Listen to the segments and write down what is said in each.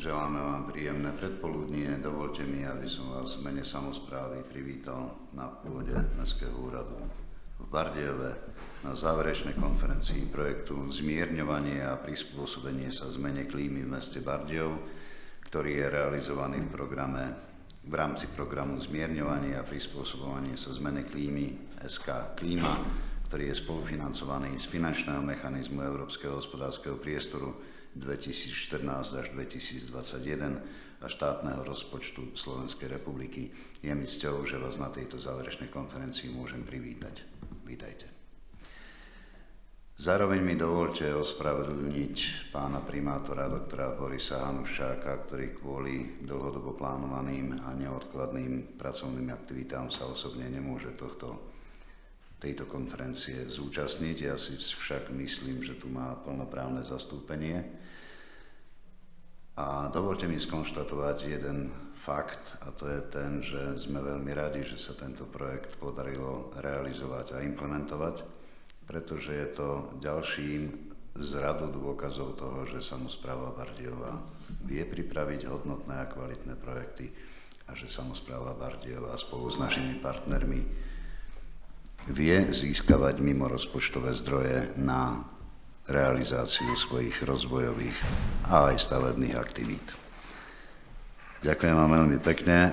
želáme vám príjemné predpoludnie. Dovolte mi, aby som vás v mene samosprávy privítal na pôde Mestského úradu v Bardejove na záverečnej konferencii projektu Zmierňovanie a prispôsobenie sa zmene klímy v meste Bardejov, ktorý je realizovaný v rámci programu Zmierňovanie a prispôsobovanie sa zmene klímy SK Klíma, ktorý je spolufinancovaný z finančného mechanizmu Európskeho hospodárskeho priestoru 2014 až 2021 a štátneho rozpočtu Slovenskej republiky. Je mi cťou, že vás na tejto záverečnej konferencii môžem privítať. Vítajte. Zároveň mi dovolte ospravedlniť pána primátora doktora Borisa Hanuščáka, ktorý kvôli dlhodobo plánovaným a neodkladným pracovným aktivitám sa osobne nemôže tejto konferencie zúčastniť. Ja si však myslím, že tu má plnoprávne zastúpenie. A dovolte mi skonštatovať jeden fakt, a to je ten, že sme veľmi radi, že sa tento projekt podarilo realizovať a implementovať, pretože je to ďalším z radu dôkazov toho, že samospráva Bardejova vie pripraviť hodnotné a kvalitné projekty a že samospráva Bardejova spolu s našimi partnermi vie získavať mimo rozpočtové zdroje na realizáciu svojich rozvojových a aj stavebných aktivít. Ďakujem vám veľmi pekne.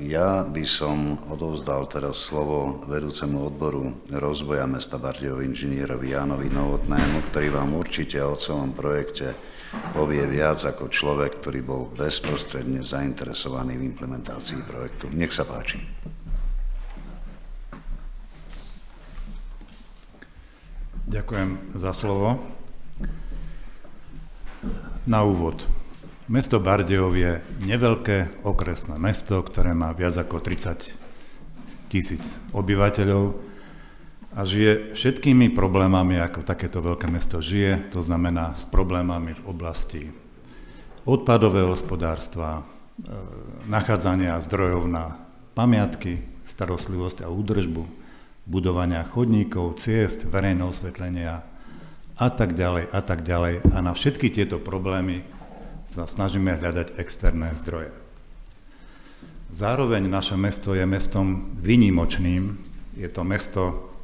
Ja by som odovzdal teraz slovo vedúcemu odboru rozvoja mesta Bardejov inžinierovi Jánovi Novotnému, ktorý vám určite o celom projekte povie viac ako človek, ktorý bol bezprostredne zainteresovaný v implementácii projektu. Nech sa páči. Ďakujem za slovo. Na úvod. Mesto Bardejov je neveľké okresné mesto, ktoré má viac ako 30 000 obyvateľov a žije všetkými problémami, ako takéto veľké mesto žije, to znamená s problémami v oblasti odpadového hospodárstva, nachádzania zdrojov na pamiatky, starostlivosť a údržbu, budovania chodníkov, ciest, verejného osvetlenia a tak ďalej. A na všetky tieto problémy sa snažíme hľadať externé zdroje. Zároveň naše mesto je mestom výnimočným. Je to mesto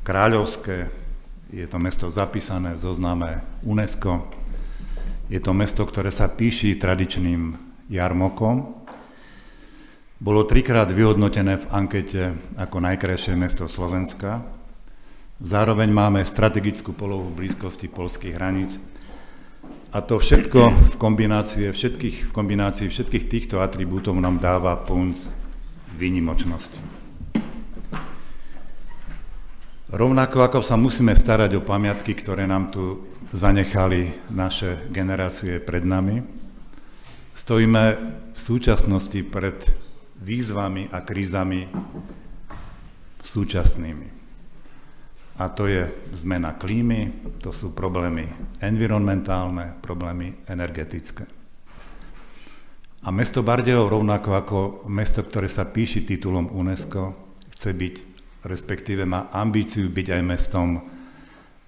kráľovské, je to mesto zapísané v zozname UNESCO. Je to mesto, ktoré sa píši tradičným jarmokom. Bolo 3-krát vyhodnotené v ankete ako najkrajšie mesto Slovenska. Zároveň máme strategickú polohu v blízkosti poľských hraníc. A to všetko v kombinácii všetkých týchto atribútov nám dáva punc výnimočnosti. Rovnako ako sa musíme starať o pamiatky, ktoré nám tu zanechali naše generácie pred nami, stojíme v súčasnosti pred výzvami a krízami súčasnými. A to je zmena klímy, to sú problémy environmentálne, problémy energetické. A mesto Bardejov, rovnako ako mesto, ktoré sa píši titulom UNESCO, chce byť, respektíve má ambíciu byť aj mestom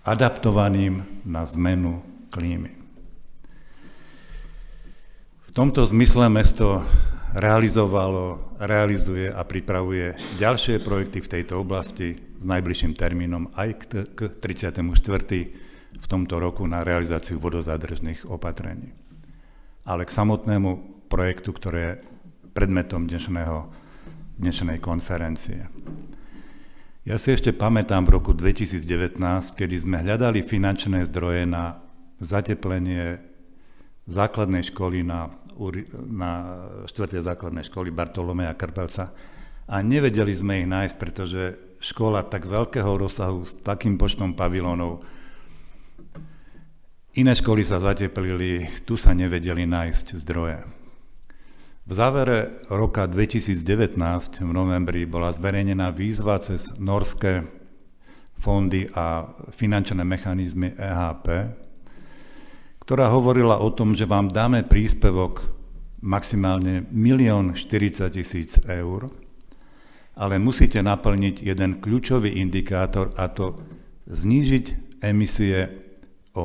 adaptovaným na zmenu klímy. V tomto zmysle mesto realizuje a pripravuje ďalšie projekty v tejto oblasti s najbližším termínom aj k 34. v tomto roku na realizáciu vodozádržných opatrení. Ale k samotnému projektu, ktoré je predmetom dnešnej konferencie. Ja si ešte pamätám v roku 2019, kedy sme hľadali finančné zdroje na zateplenie základnej školy na 4. základnej školy Bartolomeja Krpelca a nevedeli sme ich nájsť, pretože škola tak veľkého rozsahu s takým počtom pavilónov, iné školy sa zateplili, tu sa nevedeli nájsť zdroje. V závere roka 2019 v novembri bola zverejnená výzva cez norské fondy a finančné mechanizmy EHP, ktorá hovorila o tom, že vám dáme príspevok maximálne 1 040 000 eur, ale musíte naplniť jeden kľúčový indikátor, a to znížiť emisie o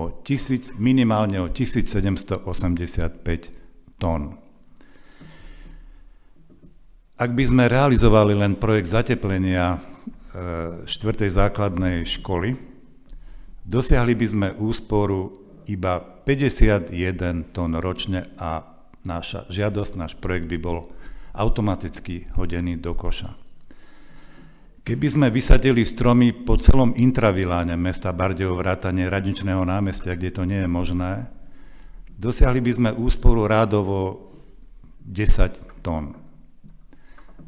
minimálne o 1785 tón. Ak by sme realizovali len projekt zateplenia 4. základnej školy, dosiahli by sme úsporu iba 51 tón ročne a naša žiadosť, náš projekt by bol automaticky hodený do koša. Keby sme vysadili stromy po celom intraviláne mesta Bardejov vrátane Radničného námestia, kde to nie je možné, dosiahli by sme úsporu rádovo 10 tón.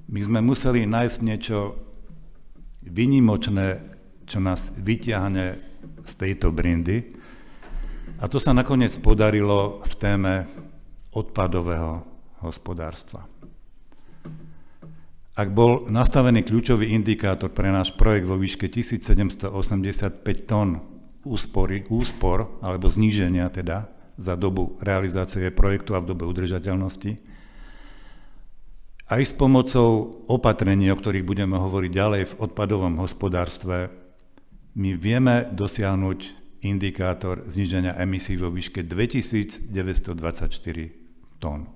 My sme museli nájsť niečo výnimočné, čo nás vyťahne z tejto brindy. A to sa nakoniec podarilo v téme odpadového hospodárstva. Ak bol nastavený kľúčový indikátor pre náš projekt vo výške 1785 tón úspor alebo zníženia teda za dobu realizácie projektu a v dobe udržateľnosti, aj s pomocou opatrení, o ktorých budeme hovoriť ďalej v odpadovom hospodárstve, my vieme dosiahnuť indikátor zníženia emisí vo výške 2924 tón.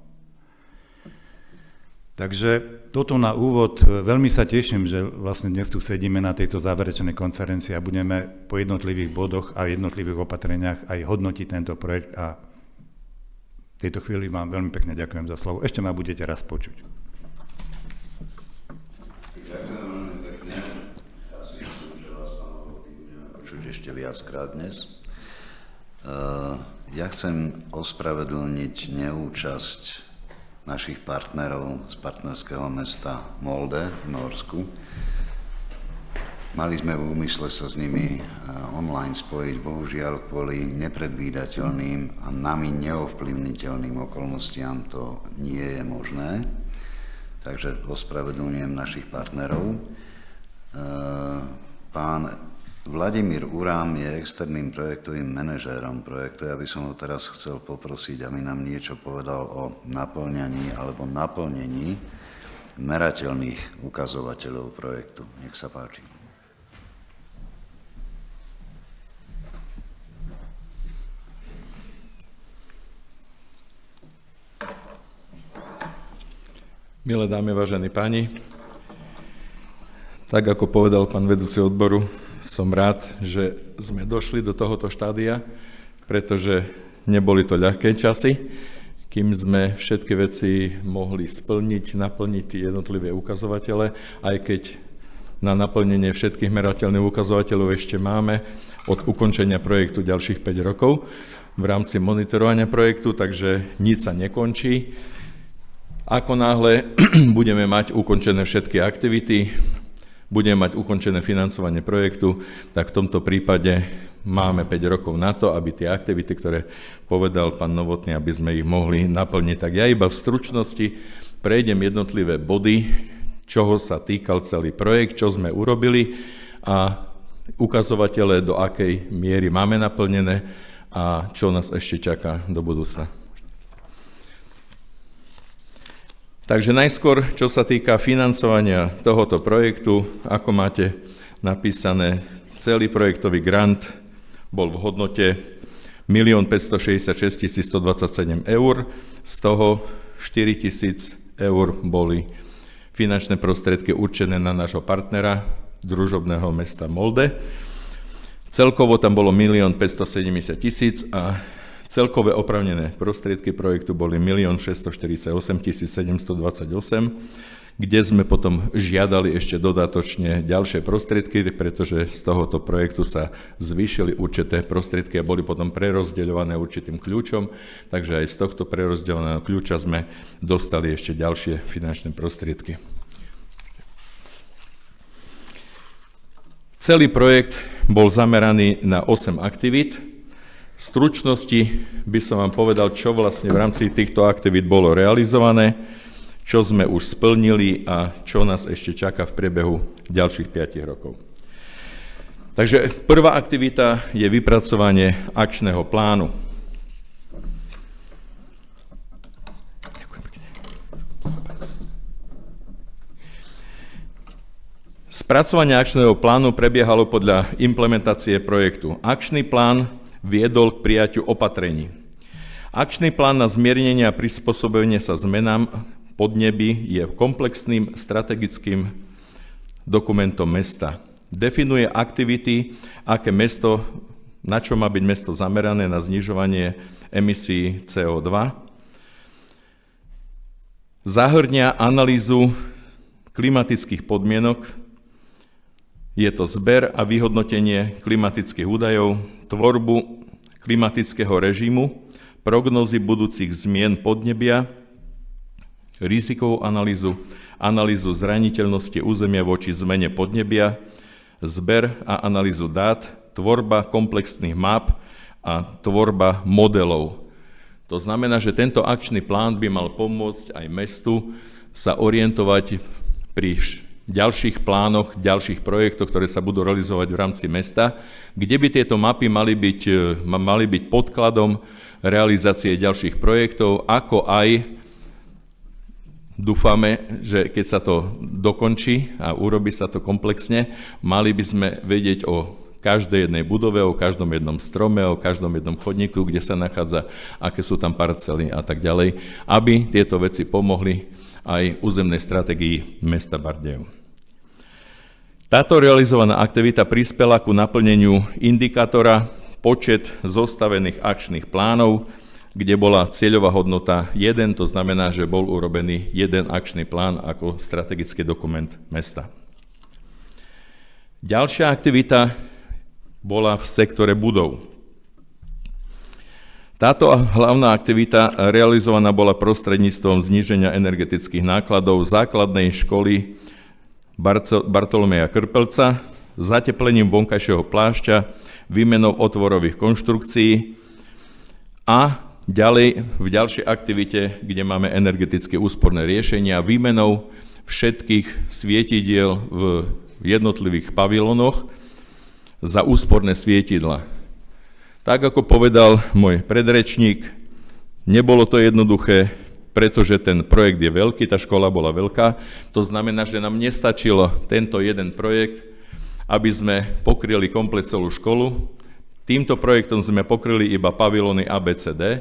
Takže toto na úvod, veľmi sa teším, že vlastne dnes tu sedíme na tejto záverečnej konferencii a budeme po jednotlivých bodoch a jednotlivých opatreniach aj hodnotiť tento projekt a v tejto chvíli vám veľmi pekne ďakujem za slovo. Ešte ma budete raz počuť. Ďakujem veľmi pekne. Ja si myslím, že vás, pán Novotný, budeme počuť ešte viackrát dnes. Ja chcem ospravedlniť neúčasť našich partnerov z partnerského mesta Molde v Norsku. Mali sme v úmysle sa s nimi online spojiť, bohužiaľ kvôli nepredvídateľným a nami neovplyvniteľným okolnostiam to nie je možné. Takže ospravedlňujem našich partnerov. Pán Vladimír Urám je externým projektovým manažérom projektu. Ja by som ho teraz chcel poprosiť, aby nám niečo povedal o naplňaní alebo naplnení merateľných ukazovateľov projektu. Nech sa páči. Milé dámy, vážení páni, tak ako povedal pán vedúci odboru, som rád, že sme došli do tohoto štádia, pretože neboli to ľahké časy, kým sme všetky veci mohli splniť, naplniť tie jednotlivé ukazovatele, aj keď na naplnenie všetkých merateľných ukazovateľov ešte máme od ukončenia projektu ďalších 5 rokov v rámci monitorovania projektu, takže nič sa nekončí. Ako náhle budeme mať ukončené všetky aktivity, budeme mať ukončené financovanie projektu, tak v tomto prípade máme 5 rokov na to, aby tie aktivity, ktoré povedal pán Novotný, aby sme ich mohli naplniť. Tak ja iba v stručnosti prejdem jednotlivé body, čoho sa týkal celý projekt, čo sme urobili a ukazovatele, do akej miery máme naplnené a čo nás ešte čaká do budúcna. Takže najskôr, čo sa týka financovania tohoto projektu, ako máte napísané, celý projektový grant bol v hodnote 1 566 127 eur, z toho 4 000 eur boli finančné prostriedky určené na nášho partnera, družobného mesta Molde. Celkovo tam bolo 1 570 000 a celkové oprávnené prostriedky projektu boli 1 648 728, kde sme potom žiadali ešte dodatočne ďalšie prostriedky, pretože z tohoto projektu sa zvýšili určité prostriedky a boli potom prerozdeľované určitým kľúčom, takže aj z tohto prerozdeľovaného kľúča sme dostali ešte ďalšie finančné prostriedky. Celý projekt bol zameraný na 8 aktivít. V stručnosti by som vám povedal, čo vlastne v rámci týchto aktivít bolo realizované, čo sme už splnili a čo nás ešte čaká v priebehu ďalších 5 rokov. Takže prvá aktivita je vypracovanie akčného plánu. Spracovanie akčného plánu prebiehalo podľa implementácie projektu. Akčný plán viedol k prijatiu opatrení. Akčný plán na zmiernenie a prispôsobenie sa zmenám podnebí je komplexným strategickým dokumentom mesta. Definuje aktivity, na čo má byť mesto zamerané na znižovanie emisí CO2. Zahŕňa analýzu klimatických podmienok, je to zber a vyhodnotenie klimatických údajov, tvorbu klimatického režimu, prognózy budúcich zmien podnebia, rizikovú analýzu zraniteľnosti územia voči zmene podnebia, zber a analýzu dát, tvorba komplexných map a tvorba modelov. To znamená, že tento akčný plán by mal pomôcť aj mestu sa orientovať pri ďalších plánoch, ďalších projektoch, ktoré sa budú realizovať v rámci mesta, kde by tieto mapy mali byť podkladom realizácie ďalších projektov, ako aj dúfame, že keď sa to dokončí a urobí sa to komplexne, mali by sme vedieť o každej jednej budove, o každom jednom strome, o každom jednom chodníku, kde sa nachádza, aké sú tam parcely a tak ďalej, aby tieto veci pomohli aj územnej stratégii mesta Bardejov. Táto realizovaná aktivita prispela ku naplneniu indikátora počet zostavených akčných plánov, kde bola cieľová hodnota 1, to znamená, že bol urobený jeden akčný plán ako strategický dokument mesta. Ďalšia aktivita bola v sektore budov. Táto hlavná aktivita realizovaná bola prostredníctvom zníženia energetických nákladov základnej školy Bartolomeja Krpelca, zateplením vonkajšieho plášťa, výmenou otvorových konštrukcií a ďalej v ďalšej aktivite, kde máme energetické úsporné riešenia, výmenou všetkých svietidiel v jednotlivých pavilónoch za úsporné svietidla. Tak ako povedal môj predrečník, nebolo to jednoduché, pretože ten projekt je veľký, tá škola bola veľká. To znamená, že nám nestačilo tento jeden projekt, aby sme pokryli komplet celú školu. Týmto projektom sme pokryli iba pavilóny ABCD.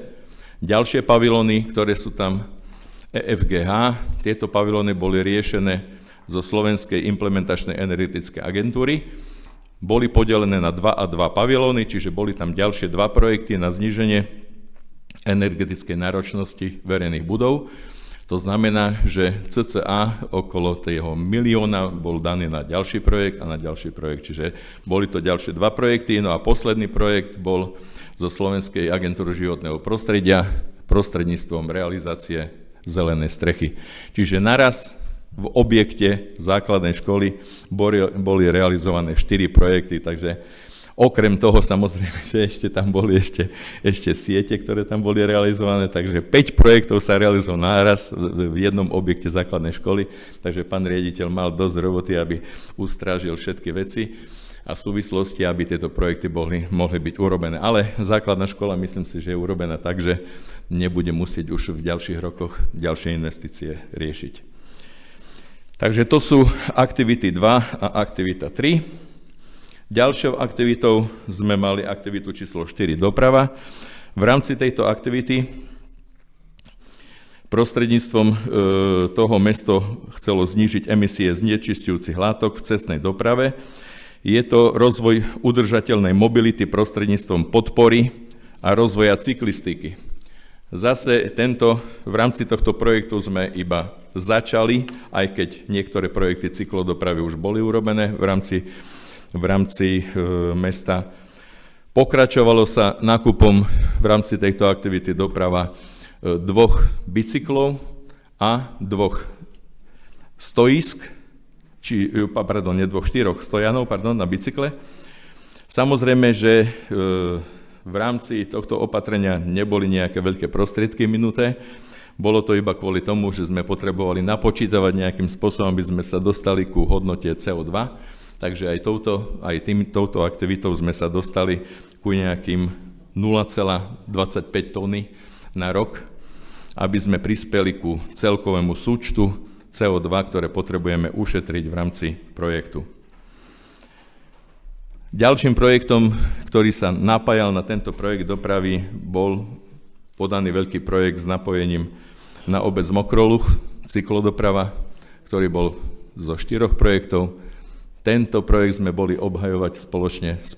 Ďalšie pavilóny, ktoré sú tam EFGH, tieto pavilóny boli riešené zo Slovenskej implementačnej energetickej agentúry. Boli podelené na 2 a 2 pavilóny, čiže boli tam ďalšie 2 projekty na zníženie energetickej náročnosti verejných budov. To znamená, že cca okolo toho 1 milióna bol daný na ďalší projekt a na ďalší projekt, čiže boli to ďalšie 2 projekty. No a posledný projekt bol zo Slovenskej agentúry životného prostredia prostredníctvom realizácie zelenej strechy. Čiže naraz v objekte základnej školy boli realizované 4 projekty, takže okrem toho samozrejme, že ešte tam boli ešte siete, ktoré tam boli realizované, takže 5 projektov sa realizovalo naraz v jednom objekte základnej školy, takže pán riaditeľ mal dosť roboty, aby ustrážil všetky veci a súvislosti, aby tieto projekty mohli byť urobené. Ale základná škola, myslím si, že je urobená tak, že nebude musieť už v ďalších rokoch ďalšie investície riešiť. Takže to sú aktivity 2 a aktivita 3. Ďalšou aktivitou sme mali aktivitu číslo 4 doprava. V rámci tejto aktivity prostredníctvom toho mesto chcelo znížiť emisie znečisťujúcich látok v cestnej doprave. Je to rozvoj udržateľnej mobility prostredníctvom podpory a rozvoja cyklistiky. Zase v rámci tohto projektu sme iba začali, aj keď niektoré projekty cyklodopravy už boli urobené v rámci mesta. Pokračovalo sa nákupom v rámci tejto aktivity doprava 2 bicyklov a 2 stojísk, 4 stojanov na bicykle. Samozrejme, že v rámci tohto opatrenia neboli nejaké veľké prostriedky minuté. Bolo to iba kvôli tomu, že sme potrebovali napočítavať nejakým spôsobom, aby sme sa dostali ku hodnote CO2. Takže aj touto aktivitou sme sa dostali ku nejakým 0,25 tony na rok, aby sme prispeli ku celkovému súčtu CO2, ktoré potrebujeme ušetriť v rámci projektu. Ďalším projektom, ktorý sa napájal na tento projekt dopravy, bol podaný veľký projekt s napojením na obec Mokroluch, cyklodoprava, ktorý bol zo 4 projektov. Tento projekt sme boli obhajovať spoločne s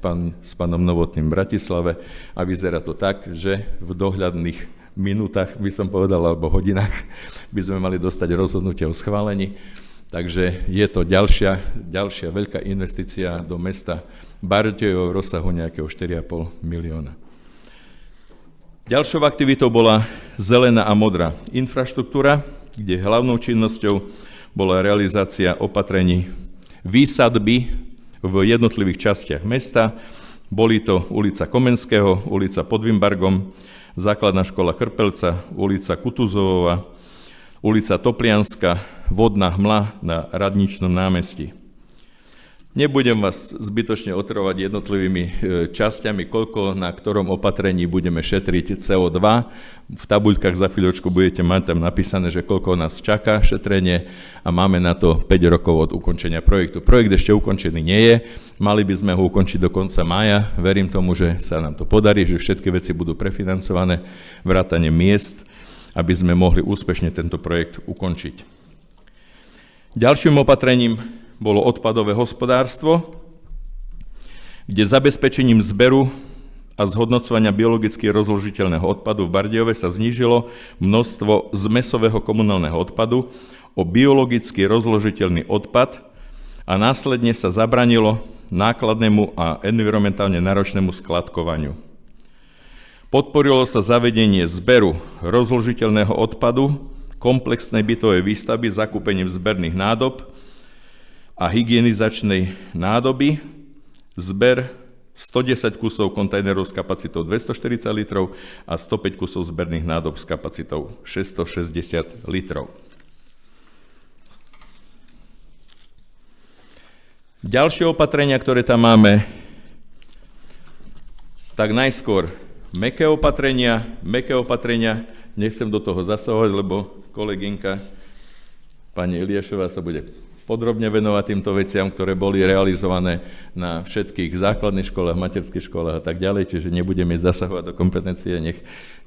pánom Novotným v Bratislave a vyzerá to tak, že v dohľadných minútach, by som povedal, alebo hodinách, by sme mali dostať rozhodnutie o schválení. Takže je to ďalšia veľká investícia do mesta Bardejov v rozsahu nejakého 4,5 milióna. Ďalšou aktivitou bola zelená a modrá infraštruktúra, kde hlavnou činnosťou bola realizácia opatrení výsadby v jednotlivých častiach mesta. Boli to ulica Komenského, ulica pod Vimbargom, základná škola Krpelca, ulica Kutuzovova, ulica Toplianska, vodná hmla na Radničnom námestí. Nebudem vás zbytočne otrovať jednotlivými časťami, koľko na ktorom opatrení budeme šetriť CO2. V tabuľkách za chvíľočku budete mať tam napísané, že koľko nás čaká šetrenie a máme na to 5 rokov od ukončenia projektu. Projekt ešte ukončený nie je, mali by sme ho ukončiť do konca mája. Verím tomu, že sa nám to podarí, že všetky veci budú prefinancované, vrátane miest, aby sme mohli úspešne tento projekt ukončiť. Ďalším opatrením bolo odpadové hospodárstvo, kde zabezpečením zberu a zhodnocovania biologicky rozložiteľného odpadu v Bardejove sa znížilo množstvo zmesového komunálneho odpadu o biologicky rozložiteľný odpad a následne sa zabranilo nákladnému a environmentálne náročnému skladkovaniu. Podporilo sa zavedenie zberu rozložiteľného odpadu, komplexnej bytovej výstavby zakúpením zberných nádob a hygienizačnej nádoby, zber 110 kusov kontajnerov s kapacitou 240 litrov a 105 kusov zberných nádob s kapacitou 660 litrov. Ďalšie opatrenia, ktoré tam máme, tak najskôr mäkké opatrenia, nechcem do toho zasahovať, lebo kolegynka pani Eliášová sa bude podrobne venovať týmto veciam, ktoré boli realizované na všetkých základných školách, materských školách a tak ďalej, čiže nebudeme zasahovať do kompetencie,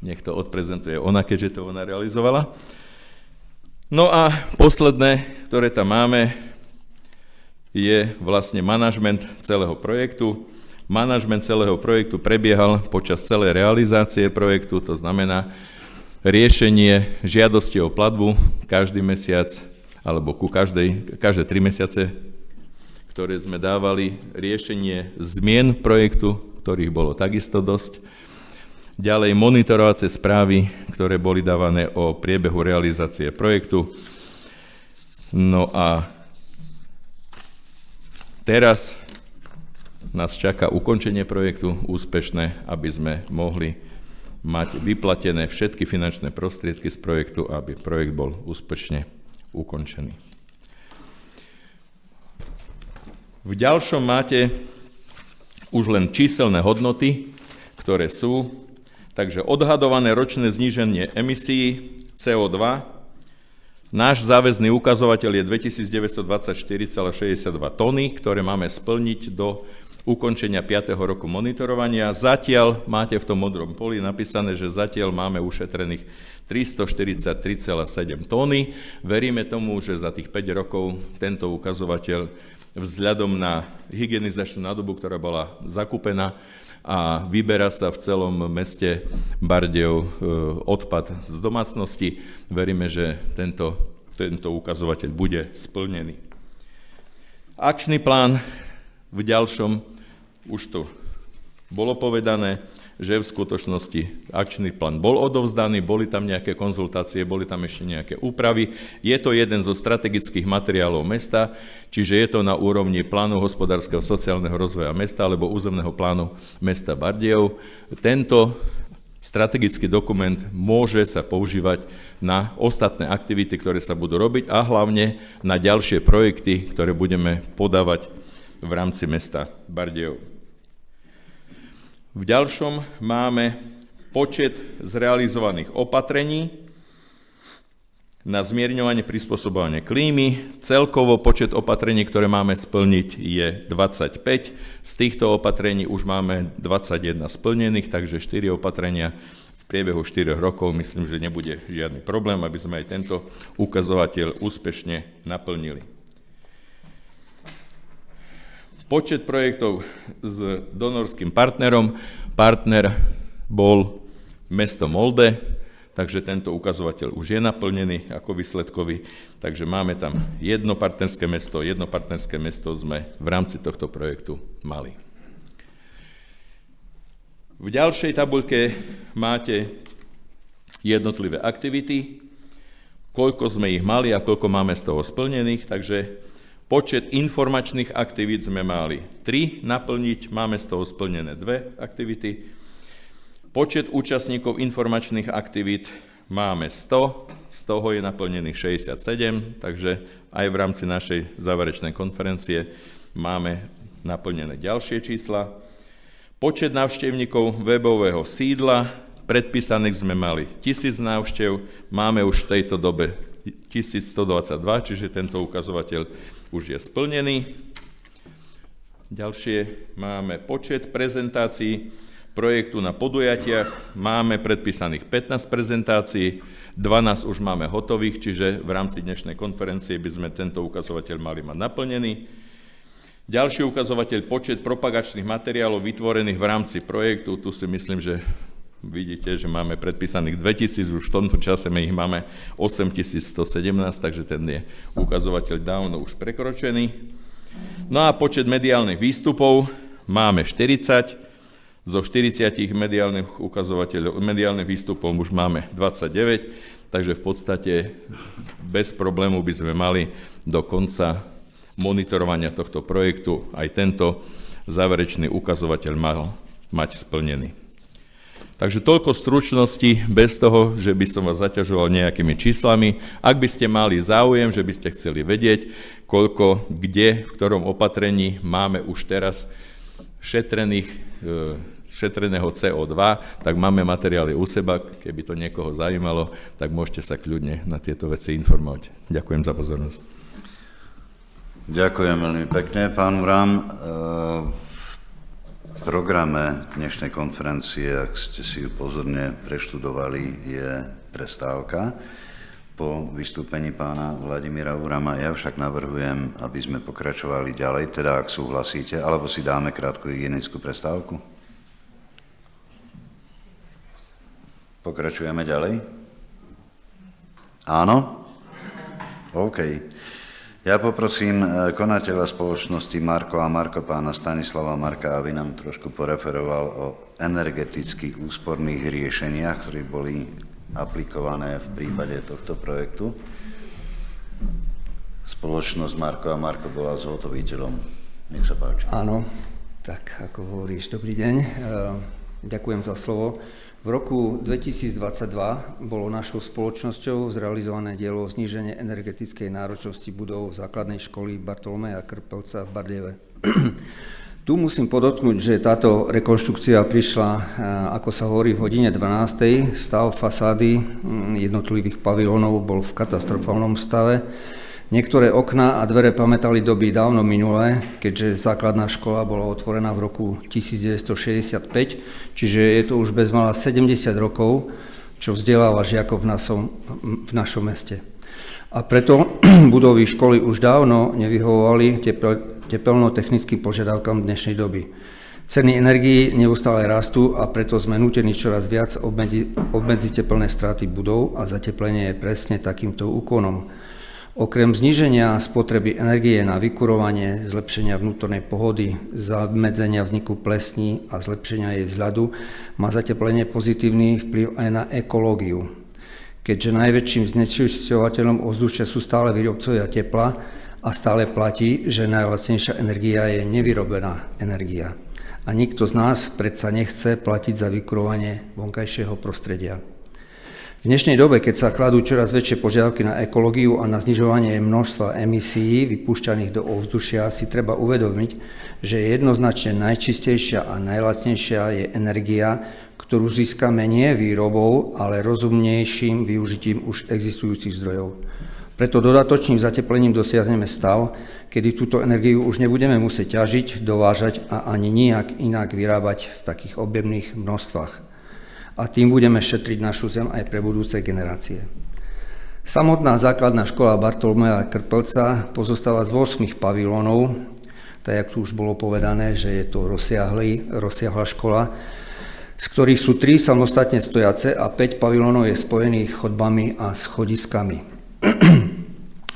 nech to odprezentuje ona, keďže to ona realizovala. No a posledné, ktoré tam máme, je vlastne manažment celého projektu. Manažment celého projektu prebiehal počas celej realizácie projektu, to znamená riešenie žiadosti o platbu každý mesiac, alebo každé 3 mesiace, ktoré sme dávali, riešenie zmien projektu, ktorých bolo takisto dosť. Ďalej monitorovacie správy, ktoré boli dávané o priebehu realizácie projektu. No a teraz nás čaká ukončenie projektu úspešné, aby sme mohli mať vyplatené všetky finančné prostriedky z projektu, aby projekt bol úspešne ukončený. V ďalšom máte už len číselné hodnoty, ktoré sú, takže odhadované ročné zníženie emisí CO2. Náš záväzný ukazovateľ je 2924,62 tony, ktoré máme splniť do ukončenia 5. roku monitorovania. Zatiaľ máte v tom modrom poli napísané, že zatiaľ máme ušetrených 343,7 tóny. Veríme tomu, že za tých 5 rokov tento ukazovateľ vzhľadom na hygienizačnú nádobu, ktorá bola zakúpená a vyberá sa v celom meste Bardejov odpad z domácnosti, veríme, že tento ukazovateľ bude splnený. Akčný plán v ďalšom, už to bolo povedané, že v skutočnosti akčný plán bol odovzdaný, boli tam nejaké konzultácie, boli tam ešte nejaké úpravy. Je to jeden zo strategických materiálov mesta, čiže je to na úrovni plánu hospodárskeho sociálneho rozvoja mesta alebo územného plánu mesta Bardejov. Tento strategický dokument môže sa používať na ostatné aktivity, ktoré sa budú robiť a hlavne na ďalšie projekty, ktoré budeme podávať v rámci mesta Bardejov. V ďalšom máme počet zrealizovaných opatrení. na zmierňovanie prispôsobovania klímy. Celkovo počet opatrení, ktoré máme splniť, je 25. Z týchto opatrení už máme 21 splnených, takže 4 opatrenia v priebehu 4 rokov. Myslím, že nebude žiadny problém, aby sme aj tento ukazovateľ úspešne naplnili. Počet projektov s donorským partnerom. Partner bol mesto Molde, takže tento ukazovateľ už je naplnený ako výsledkový, takže máme tam jedno partnerské mesto sme v rámci tohto projektu mali. V ďalšej tabuľke máte jednotlivé aktivity, koľko sme ich mali a koľko máme z toho splnených, takže počet informačných aktivít sme mali 3 naplniť, máme z toho splnené 2 aktivity. Počet účastníkov informačných aktivít máme 100, z toho je naplnených 67, takže aj v rámci našej záverečnej konferencie máme naplnené ďalšie čísla. Počet návštevníkov webového sídla, predpísaných sme mali 1000 návštev, máme už v tejto dobe 1122, čiže tento ukazovateľ už je splnený. Ďalšie máme počet prezentácií projektu na podujatiach, máme predpísaných 15 prezentácií, 12 už máme hotových, čiže v rámci dnešnej konferencie by sme tento ukazovateľ mali mať naplnený. Ďalší ukazovateľ, počet propagačných materiálov vytvorených v rámci projektu, tu si myslím, že vidíte, že máme predpísaných 2000, už v tomto čase my ich máme 8117, takže ten je ukazovateľ dávno už prekročený. No a počet mediálnych výstupov máme 40, zo 40 mediálnych výstupov už máme 29, takže v podstate bez problému by sme mali do konca monitorovania tohto projektu aj tento záverečný ukazovateľ mal mať splnený. Takže toľko stručnosti, bez toho, že by som vás zaťažoval nejakými číslami. Ak by ste mali záujem, že by ste chceli vedieť, koľko, kde, v ktorom opatrení máme už teraz šetreného CO2, tak máme materiály u seba, keby to niekoho zaujímalo, tak môžete sa kľudne na tieto veci informovať. Ďakujem za pozornosť. Ďakujem veľmi pekne, pán Uram. V programe dnešnej konferencie, ak ste si ju pozorne preštudovali, je prestávka po vystúpení pána Vladimíra Urama. Ja však navrhujem, aby sme pokračovali ďalej, teda ak súhlasíte, alebo si dáme krátku hygienickú prestávku. Pokračujeme ďalej? Áno? OK. Ja poprosím konateľa spoločnosti Marko a Marko, pána Stanislava Marka, aby nám trošku poreferoval o energetických úsporných riešeniach, ktoré boli aplikované v prípade tohto projektu. Spoločnosť Marko a Marko bola zhotoviteľom. Nech sa páči. Áno, tak ako hovoríš, dobrý deň. Ďakujem za slovo. V roku 2022 bolo našou spoločnosťou zrealizované dielo zníženie energetickej náročnosti budov základnej školy Bartolomeja Krpelca v Bardejove. Tu musím podotknúť, že táto rekonštrukcia prišla, ako sa hovorí, v hodine 12. Stav fasády jednotlivých pavilónov bol v katastrofálnom stave. Niektoré okná a dvere pamätali doby dávno minulé, keďže základná škola bola otvorená v roku 1965, čiže je to už bezmála 70 rokov, čo vzdeláva žiakov v našom meste. A preto budovy školy už dávno nevyhovovali tepelno-technickým požiadavkám dnešnej doby. Ceny energií neustále rastú a preto sme nútení čoraz viac obmedziť teplné straty budov a zateplenie je presne takýmto úkonom. Okrem zníženia spotreby energie na vykurovanie, zlepšenia vnútornej pohody, zamedzenia vzniku plesní a zlepšenia jej vzhľadu má zateplenie pozitívny vplyv aj na ekológiu. Keďže najväčším znečisťovateľom ovzdušia sú stále výrobcovia tepla a stále platí, že najlacnejšia energia je nevyrobená energia. A nikto z nás predsa nechce platiť za vykurovanie vonkajšieho prostredia. V dnešnej dobe, keď sa kladú čoraz väčšie požiadavky na ekológiu a na znižovanie množstva emisií vypúšťaných do ovzdušia, si treba uvedomiť, že jednoznačne najčistejšia a najlacnejšia je energia, ktorú získame nie výrobou, ale rozumnejším využitím už existujúcich zdrojov. Preto dodatočným zateplením dosiahneme stav, kedy túto energiu už nebudeme musieť ťažiť, dovážať a ani nijak inak vyrábať v takých objemných množstvách. A tým budeme šetriť našu zem aj pre budúce generácie. Samotná základná škola Bartolomeja Krpelca pozostáva z 8 pavilónov, tak jak tu už bolo povedané, že je to rozsiahla škola, z ktorých sú 3 samostatne stojace a 5 pavilónov je spojených chodbami a schodiskami.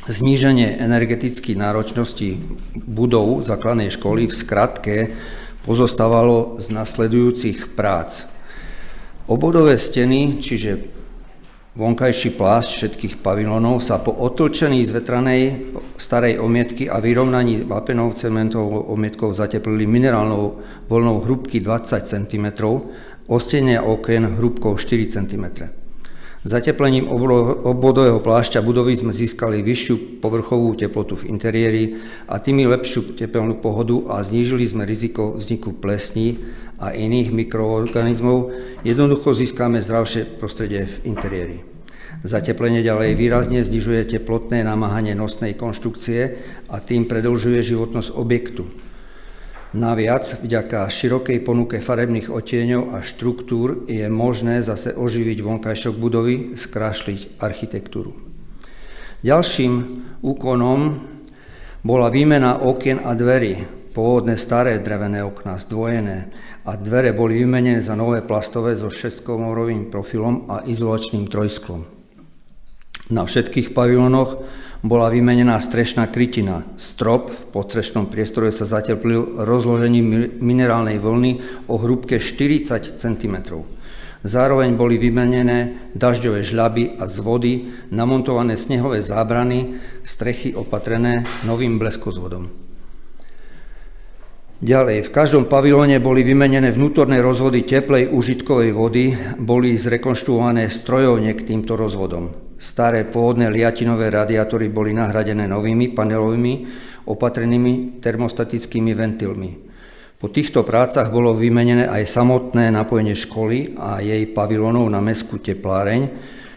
Zníženie energetickej náročnosti budov základnej školy v skratke pozostávalo z nasledujúcich prác. Obvodové steny, čiže vonkajší plášť všetkých pavilónov sa po otlčení z vetranej starej omietky a vyrovnaní vápenov cementovou omietkou zateplili minerálnou voľnou hrúbky 20 cm, ostenia okien hrúbkou 4 cm. Zateplením obvodového plášťa budovy sme získali vyššiu povrchovú teplotu v interiéri a tými lepšiu tepelnú pohodu a znížili sme riziko vzniku plesní a iných mikroorganizmov. Jednoducho získame zdravšie prostredie v interiéri. Zateplenie ďalej výrazne znižuje teplotné namáhanie nosnej konštrukcie a tým predĺžuje životnosť objektu. Naviac, vďaka širokej ponuke farebných odtieňov a štruktúr je možné zase oživiť vonkajšok budovy, skrášliť architektúru. Ďalším úkonom bola výmena okien a dverí. Pôvodné staré drevené okná zdvojené a dvere boli vymenené za nové plastové so 6-komorovým profilom a izolačným trojsklom. Na všetkých pavilónoch bola vymenená strešná krytina. Strop v podstrešnom priestore sa zateplil rozložením minerálnej vlny o hrúbke 40 cm. Zároveň boli vymenené dažďové žľaby a z vody namontované snehové zábrany, strechy opatrené novým bleskozvodom. Ďalej, v každom pavilóne boli vymenené vnútorné rozvody teplej užitkovej vody, boli zrekonštruované strojovne k týmto rozvodom. Staré pôvodné liatinové radiátory boli nahradené novými panelovými opatrenými termostatickými ventilmi. Po týchto prácach bolo vymenené aj samotné napojenie školy a jej pavilónov na mestskú tepláreň,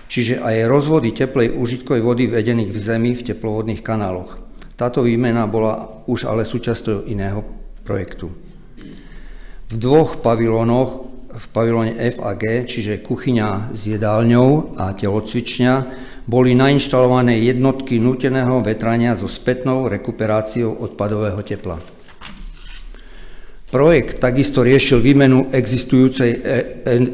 čiže aj rozvody teplej užitkovej vody vedených v zemi v teplovodných kanáloch. Táto výmena bola už ale súčasťou iného projektu. V 2 pavilónoch, v pavilóne F a G, čiže kuchyňa s jedálňou a telocvičňa, boli nainštalované jednotky núteného vetrania so spätnou rekuperáciou odpadového tepla. Projekt takisto riešil výmenu existujúcej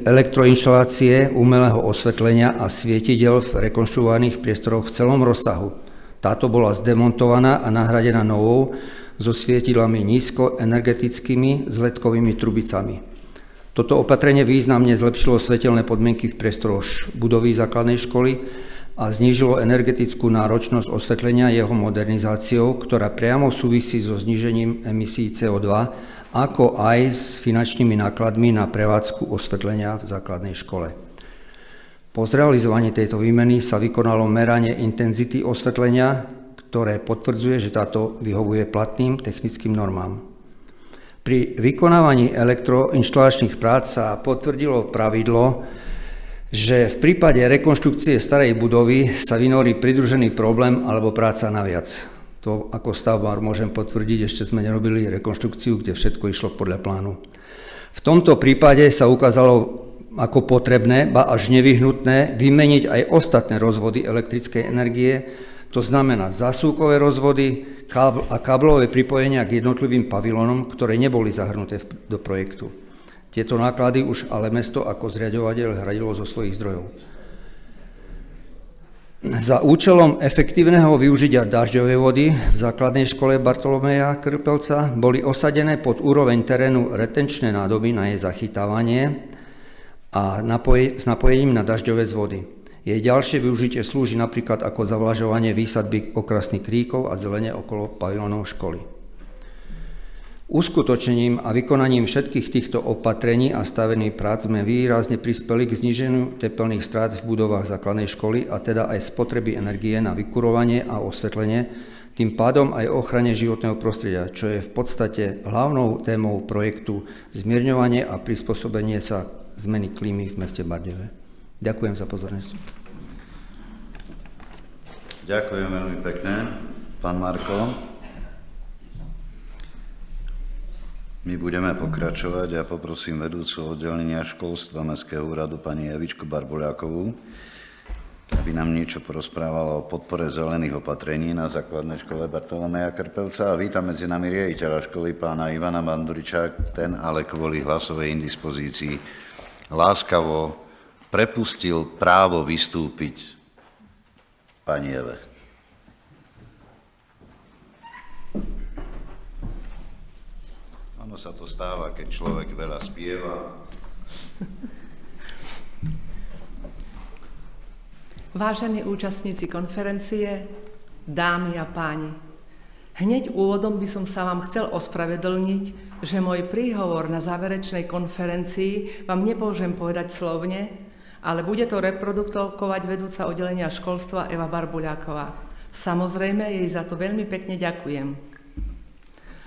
elektroinštalácie umelého osvetlenia a svietidel v rekonštruovaných priestoroch v celom rozsahu. Táto bola zdemontovaná a nahradená novou so svietidlami nízkoenergetickými s ledkovými trubicami. Toto opatrenie významne zlepšilo svetelné podmienky v priestoroch budovy základnej školy a znížilo energetickú náročnosť osvetlenia jeho modernizáciou, ktorá priamo súvisí so znížením emisí CO2, ako aj s finančnými nákladmi na prevádzku osvetlenia v základnej škole. Po zrealizovaní tejto výmeny sa vykonalo meranie intenzity osvetlenia, ktoré potvrdzuje, že táto vyhovuje platným technickým normám. Pri vykonávaní elektroinštalačných prác sa potvrdilo pravidlo, že v prípade rekonštrukcie starej budovy sa vynorí pridružený problém alebo práca naviac. To ako stavbár môžem potvrdiť, ešte sme nerobili rekonštrukciu, kde všetko išlo podľa plánu. V tomto prípade sa ukázalo ako potrebné, ba až nevyhnutné, vymeniť aj ostatné rozvody elektrickej energie, to znamená zasúkové rozvody a káblové pripojenia k jednotlivým pavilónom, ktoré neboli zahrnuté do projektu. Tieto náklady už ale mesto ako zriaďovateľ hradilo zo svojich zdrojov. Za účelom efektívneho využitia dažďovej vody v základnej škole Bartolomeja Krpelca boli osadené pod úroveň terénu retenčné nádoby na jej zachytávanie a s napojením na dažďové zvody. Jej ďalšie využitie slúži napríklad ako zavlažovanie výsadby okrasných kríkov a zelene okolo pavilónov školy. Uskutočnením a vykonaním všetkých týchto opatrení a stavených prác sme výrazne prispeli k zníženiu tepelných strát v budovách základnej školy a teda aj spotreby energie na vykurovanie a osvetlenie, tým pádom aj ochrane životného prostredia, čo je v podstate hlavnou témou projektu zmierňovanie a prispôsobenie sa zmeny klímy v meste Bardejove. Ďakujem za pozornosť. Ďakujem veľmi pekne, pán Marko. My budeme pokračovať a poprosím vedúcu oddelenia školstva Mestského úradu pani Evičku Barbuľákovú, aby nám niečo porozprávala o podpore zelených opatrení na základnej škole Bartolomeja Krpelca. A vítam medzi nami riaditeľa školy pána Ivana Banduriča, ten ale kvôli hlasovej indispozícii láskavo prepustil právo vystúpiť pani Eve. Ono sa to stáva, keď človek veľa spieva. Vážení účastníci konferencie, dámy a páni, hneď úvodom by som sa vám chcel ospravedlniť, že môj príhovor na záverečnej konferencii vám nepôžem povedať slovne, ale bude to reprodukovať vedúca oddelenia školstva Eva Barbuľáková. Samozrejme, jej za to veľmi pekne ďakujem.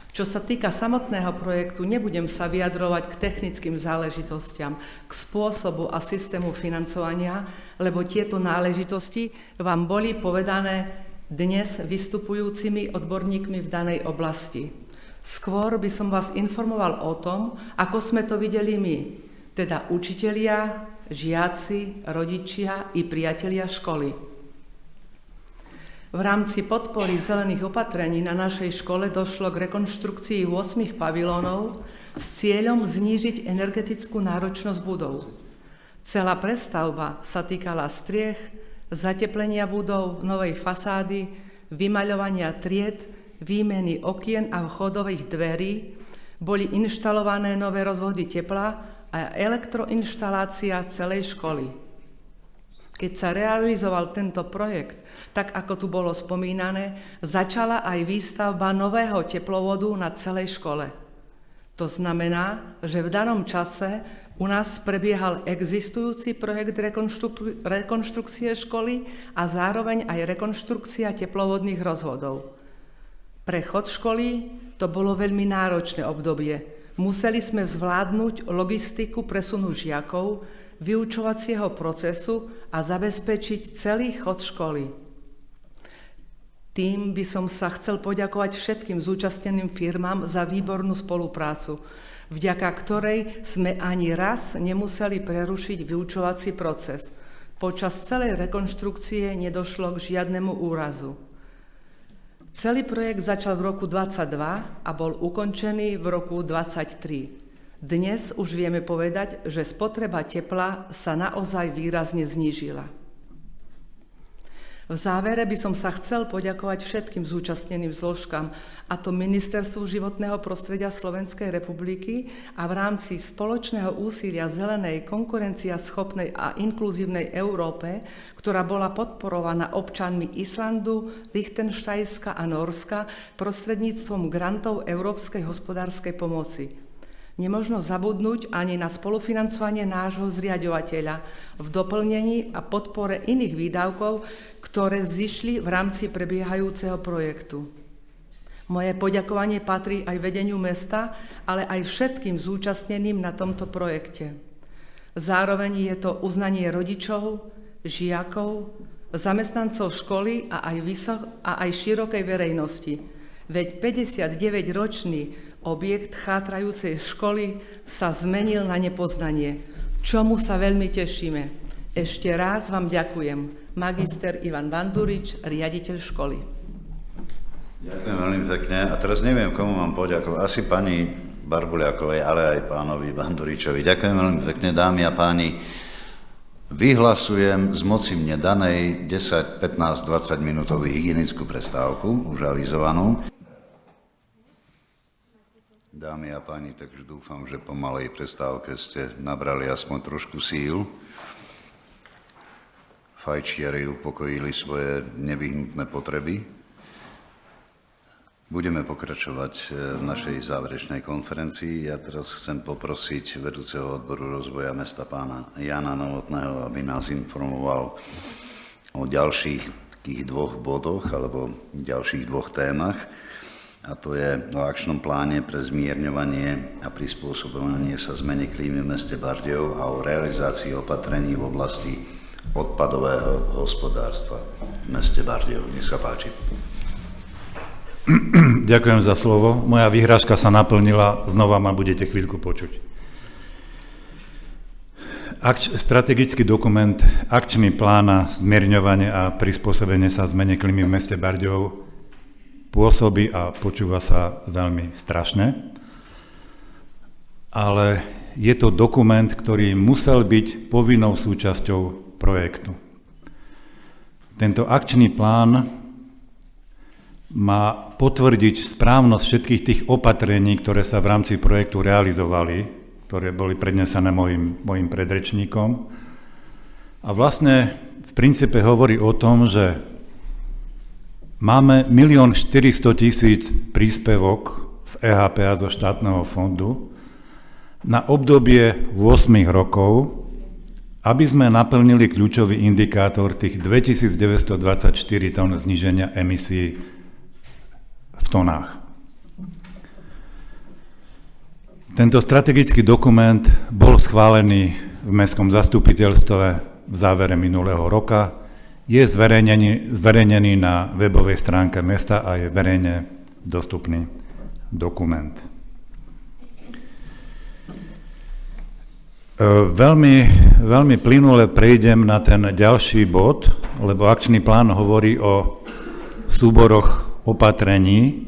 Čo sa týka samotného projektu, nebudem sa vyjadrovať k technickým záležitostiam, k spôsobu a systému financovania, lebo tieto náležitosti vám boli povedané dnes vystupujúcimi odborníkmi v danej oblasti. Skôr by som vás informoval o tom, ako sme to videli my, teda učitelia, žiaci, rodičia i priatelia školy. V rámci podpory zelených opatrení na našej škole došlo k rekonštrukcii 8 pavilónov s cieľom znížiť energetickú náročnosť budov. Celá prestavba sa týkala striech, zateplenia budov, novej fasády, vymaľovania tried, výmeny okien a vchodových dverí, boli inštalované nové rozvody tepla a elektroinštalácia celej školy. Keď sa realizoval tento projekt, tak ako tu bolo spomínané, začala aj výstavba nového teplovodu na celej škole. To znamená, že v danom čase u nás prebiehal existujúci projekt rekonštrukcie školy a zároveň aj rekonštrukcia teplovodných rozvodov. Pre chod školy to bolo veľmi náročné obdobie. Museli sme zvládnuť logistiku presunu žiakov, vyučovacieho procesu a zabezpečiť celý chod školy. Tým by som sa chcel poďakovať všetkým zúčastneným firmám za výbornú spoluprácu, vďaka ktorej sme ani raz nemuseli prerušiť vyučovací proces. Počas celej rekonštrukcie nedošlo k žiadnemu úrazu. Celý projekt začal v roku 2022 a bol ukončený v roku 2023. Dnes už vieme povedať, že spotreba tepla sa naozaj výrazne znížila. V závere by som sa chcel poďakovať všetkým zúčastneným zložkám, a to Ministerstvu životného prostredia Slovenskej republiky a v rámci spoločného úsilia zelenej, konkurenciaschopnej a inkluzívnej Európe, ktorá bola podporovaná občanmi Islandu, Lichtenštajska a Nórska prostredníctvom grantov Európskej hospodárskej pomoci. Nemožno zabudnúť ani na spolufinancovanie nášho zriaďovateľa v doplnení a podpore iných výdavkov, ktoré vzýšli v rámci prebiehajúceho projektu. Moje poďakovanie patrí aj vedeniu mesta, ale aj všetkým zúčastneným na tomto projekte. Zároveň je to uznanie rodičov, žiakov, zamestnancov školy a aj širokej verejnosti. Veď 59-ročný objekt chátrajúcej školy sa zmenil na nepoznanie, čomu sa veľmi tešíme. Ešte raz vám ďakujem. Magister Ivan Bandurič, riaditeľ školy. Ďakujem veľmi pekne. A teraz neviem, komu mám poďakovať. Asi pani Barbuľákovej, ale aj pánovi Banduričovi. Ďakujem veľmi pekne, dámy a páni. Vyhlasujem z moci mne danej 10, 15, 20 minútovú hygienickú prestávku, už avizovanú. Dámy a páni, takže dúfam, že po malej prestávke ste nabrali aspoň trošku síl. Fajčiari upokojili svoje nevyhnutné potreby. Budeme pokračovať v našej záverečnej konferencii. Ja teraz chcem poprosiť vedúceho odboru rozvoja mesta pána Jana Novotného, aby nás informoval o ďalších takých dvoch bodoch alebo ďalších dvoch témach. a to je o akčnom pláne pre zmierňovanie a prispôsobovanie sa zmene klímy v meste Bardejov a o realizácii opatrení v oblasti odpadového hospodárstva v meste Bardejov. Nech sa páči. Ďakujem za slovo. Moja vyhrážka sa naplnila, znova ma budete chvíľku počuť. Strategický dokument, akčný plán na zmierňovanie a prispôsobenie sa zmene klímy v meste Bardejov pôsobí a počúva sa veľmi strašne, ale je to dokument, ktorý musel byť povinnou súčasťou projektu. Tento akčný plán má potvrdiť správnosť všetkých tých opatrení, ktoré sa v rámci projektu realizovali, ktoré boli prednesené mojim predrečníkom. A vlastne v princípe hovorí o tom, že máme 1 400 000 príspevok z EHP a zo štátneho fondu na obdobie 8 rokov, aby sme naplnili kľúčový indikátor tých 2924 tón zníženia emisí v tonách. Tento strategický dokument bol schválený v mestskom zastupiteľstve v závere minulého roka, je zverejnený na webovej stránke mesta a je verejne dostupný dokument. Veľmi plynule prejdem na ten ďalší bod, lebo akčný plán hovorí o súboroch opatrení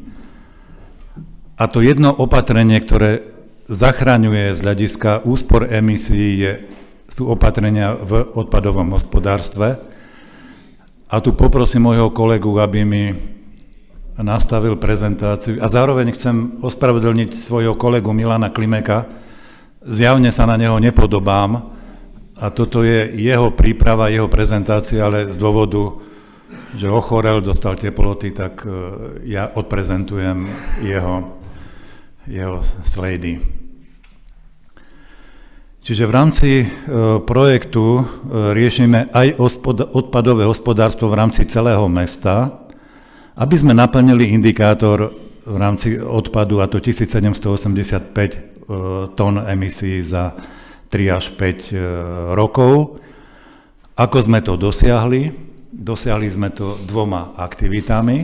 a to jedno opatrenie, ktoré zachraňuje z hľadiska úspor emisí, sú opatrenia v odpadovom hospodárstve. A tu poprosím môjho kolegu, aby mi nastavil prezentáciu a zároveň chcem ospravedlniť svojho kolegu Milana Klimeka. Zjavne sa na neho nepodobám a toto je jeho príprava, jeho prezentácia, ale z dôvodu, že ochorel, dostal teploty, tak ja odprezentujem jeho slajdy. Čiže v rámci projektu riešime aj odpadové hospodárstvo v rámci celého mesta, aby sme naplnili indikátor v rámci odpadu, a to 1785 tón emisí za 3 až 5 rokov. Ako sme to dosiahli? Dosiahli sme to 2 aktivitami,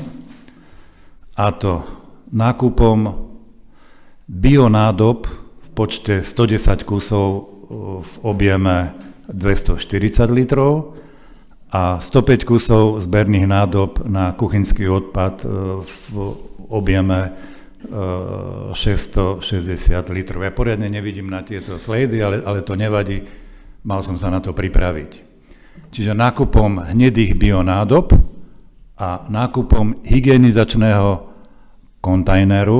a to nákupom bionádob v počte 110 kusov v objeme 240 litrov a 105 kusov zberných nádob na kuchynský odpad v objeme 660 litrov. Ja poriadne nevidím na tieto slajdy, ale to nevadí, mal som sa na to pripraviť. Čiže nákupom hnedých bionádob a nákupom hygienizačného kontajneru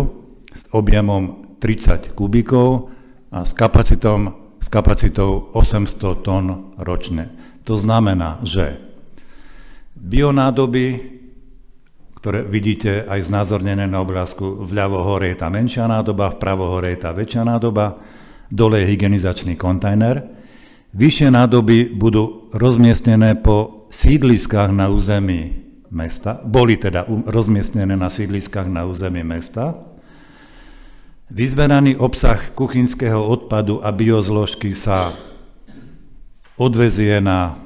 s objemom 30 kubíkov a s kapacitou 800 tón ročne. To znamená, že bionádoby, ktoré vidíte aj znázornené na obrázku, vľavo hore je tá menšia nádoba, vpravo hore je tá väčšia nádoba, dole je hygienizačný kontajner. Vyššie nádoby budú rozmiestnené po sídliskách na území mesta, boli teda rozmiestnené na sídliskách na území mesta. Vyzberaný obsah kuchynského odpadu a biozložky sa odvezie na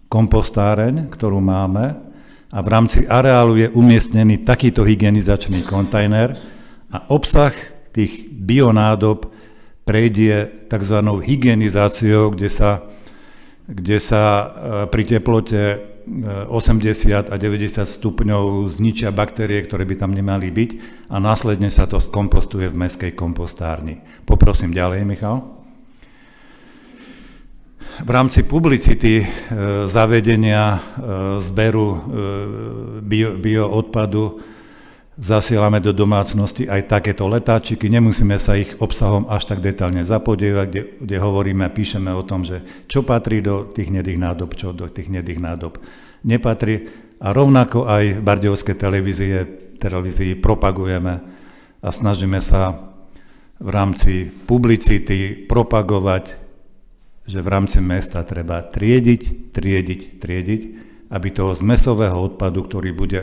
kompostáreň, ktorú máme, a v rámci areálu je umiestnený takýto hygienizačný kontajner a obsah tých bionádob prejde tzv. Hygienizáciou, kde sa pri teplote 80 a 90 stupňov zničia baktérie, ktoré by tam nemali byť, a následne sa to skompostuje v mestskej kompostárni. Poprosím ďalej, Michal. V rámci publicity zavedenia zberu bioodpadu zasielame do domácnosti aj takéto letáčiky. Nemusíme sa ich obsahom až tak detailne zapodievať, kde hovoríme, píšeme o tom, že čo patrí do tých hnedých nádob, čo do tých hnedých nádob nepatrí. A rovnako aj v bardejovskej televízii propagujeme a snažíme sa v rámci publicity propagovať, že v rámci mesta treba triediť, aby toho zmesového odpadu, ktorý bude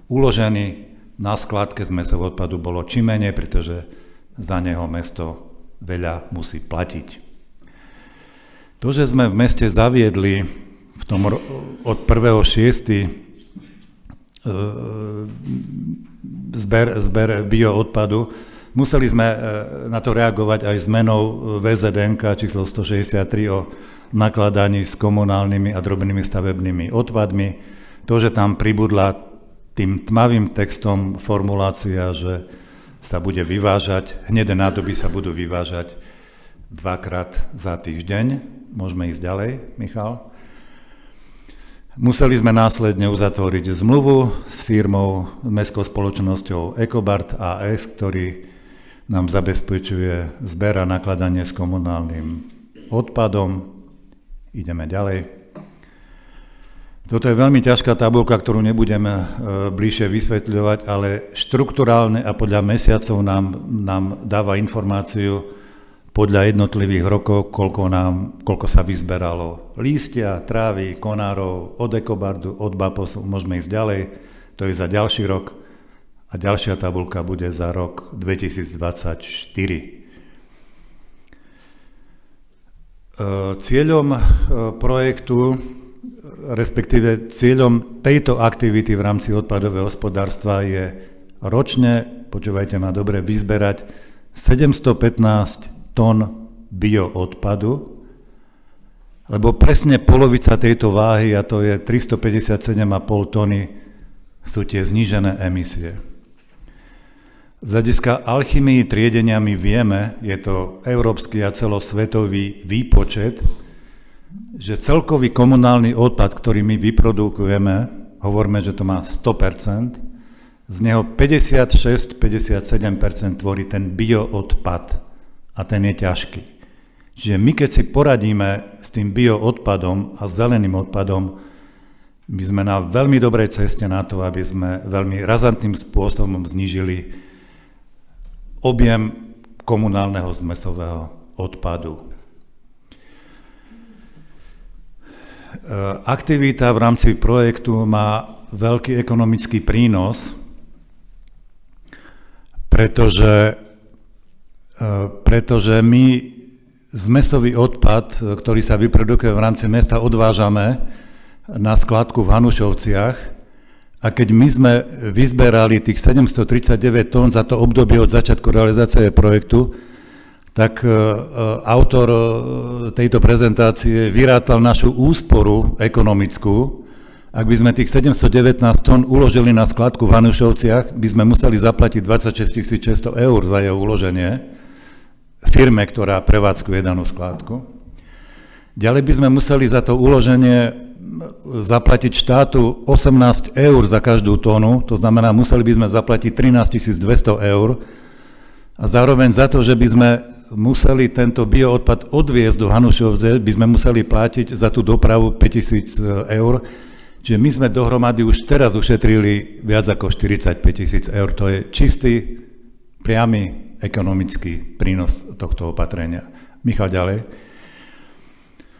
uložený na skladke zmesového odpadu bolo čím menej, pretože za neho mesto veľa musí platiť. To, že sme v meste zaviedli od 1.6. Zber bioodpadu, museli sme na to reagovať aj zmenou VZDNK číslo 163 o nakladaní s komunálnymi a drobnými stavebnými odpadmi. To, že tam pribudla tým tmavým textom formulácia, že sa bude vyvážať, hnedé nádoby sa budú vyvážať 2-krát za týždeň. Môžeme ísť ďalej, Michal. Museli sme následne uzatvoriť zmluvu s firmou, mestskou spoločnosťou Ecobart AS, ktorý nám zabezpečuje zber a nakladanie s komunálnym odpadom. Ideme ďalej. Toto je veľmi ťažká tabuľka, ktorú nebudem bližšie vysvetľovať, ale štrukturálne a podľa mesiacov nám dáva informáciu podľa jednotlivých rokov, koľko sa vyzberalo lístia, trávy, konárov, od Ecobardu, od Baposu, môžeme ísť ďalej, to je za ďalší rok a ďalšia tabuľka bude za rok 2024. Cieľom projektu, respektíve cieľom tejto aktivity v rámci odpadového hospodárstva je ročne, počúvajte ma dobre, vyzberať 715 tón bioodpadu, lebo presne polovica tejto váhy, a to je 357,5 tony, sú tie znížené emisie. Z hľadiska alchymii triedenia my vieme, je to európsky a celosvetový výpočet, že celkový komunálny odpad, ktorý my vyprodukujeme, hovoríme, že to má 100%, z neho 56-57% tvorí ten bioodpad. A ten je ťažký. Čiže my, keď si poradíme s tým bioodpadom a zeleným odpadom, my sme na veľmi dobrej ceste na to, aby sme veľmi razantným spôsobom znížili objem komunálneho zmesového odpadu. Aktivita v rámci projektu má veľký ekonomický prínos, pretože my zmesový odpad, ktorý sa vyprodukuje v rámci mesta, odvážame na skladku v Hanušovciach a keď my sme vyzberali tých 739 tón za to obdobie od začiatku realizácie projektu, tak autor tejto prezentácie vyrátal našu úsporu ekonomickú. Ak by sme tých 719 tón uložili na skladku v Hanušovciach, by sme museli zaplatiť 26 600 eur za jeho uloženie firme, ktorá prevádzkuje danú skládku. Ďalej by sme museli za to uloženie zaplatiť štátu 18 eur za každú tónu, to znamená, museli by sme zaplatiť 13 200 eur a zároveň za to, že by sme museli tento bioodpad odviezť do Hanušovce, by sme museli platiť za tú dopravu 5000 eur, čiže my sme dohromady už teraz ušetrili viac ako 45 000 eur, to je čistý, priamy ekonomický prínos tohto opatrenia. Michal, ďalej.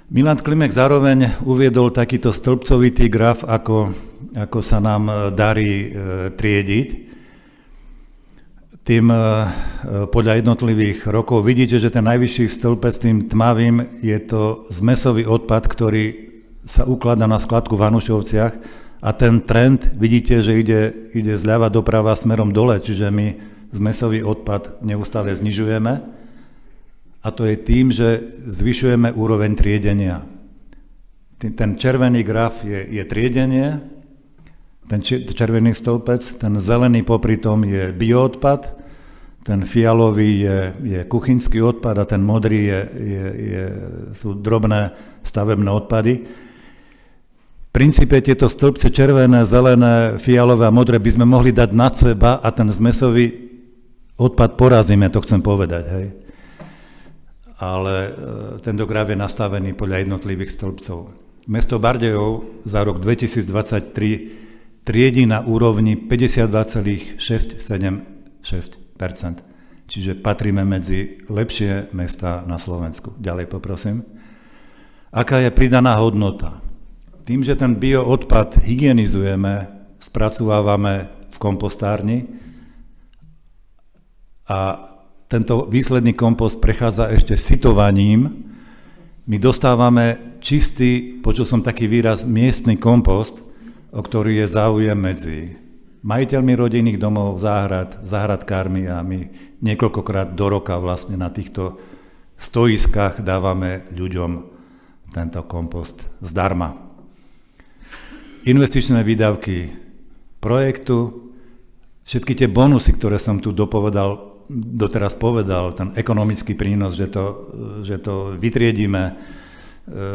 Milan Klimek zároveň uviedol takýto stĺpcovitý graf, ako sa nám darí triediť. Tým podľa jednotlivých rokov vidíte, že ten najvyšší stĺpec tým tmavým je to zmesový odpad, ktorý sa ukladá na skladku v Hanušovciach a ten trend vidíte, že ide zľava doprava smerom dole, čiže my zmesový odpad neustále znižujeme a to je tým, že zvyšujeme úroveň triedenia. Ten červený graf je triedenie, ten červený stĺpec, ten zelený popri tom je bioodpad, ten fialový je kuchynský odpad a ten modrý sú drobné stavebné odpady. V princípe tieto stĺpce červené, zelené, fialové a modré by sme mohli dať nad seba a ten zmesový odpad porazíme, to chcem povedať, hej. Ale tento graf je nastavený podľa jednotlivých stĺpcov. Mesto Bardejov za rok 2023 triedi na úrovni 52,676%, čiže patríme medzi lepšie mestá na Slovensku. Ďalej poprosím. Aká je pridaná hodnota? Tým, že ten bioodpad hygienizujeme, spracovávame v v kompostárni a tento výsledný kompost prechádza ešte sitovaním. My dostávame čistý, počul som taký výraz, miestny kompost, o ktorý je záujem medzi majiteľmi rodinných domov, záhrad, záhradkármi a my niekoľkokrát do roka vlastne na týchto stoiskách dávame ľuďom tento kompost zdarma. Investičné výdavky projektu, všetky tie bonusy, ktoré som tu doteraz povedal, ten ekonomický prínos, že to vytriedíme,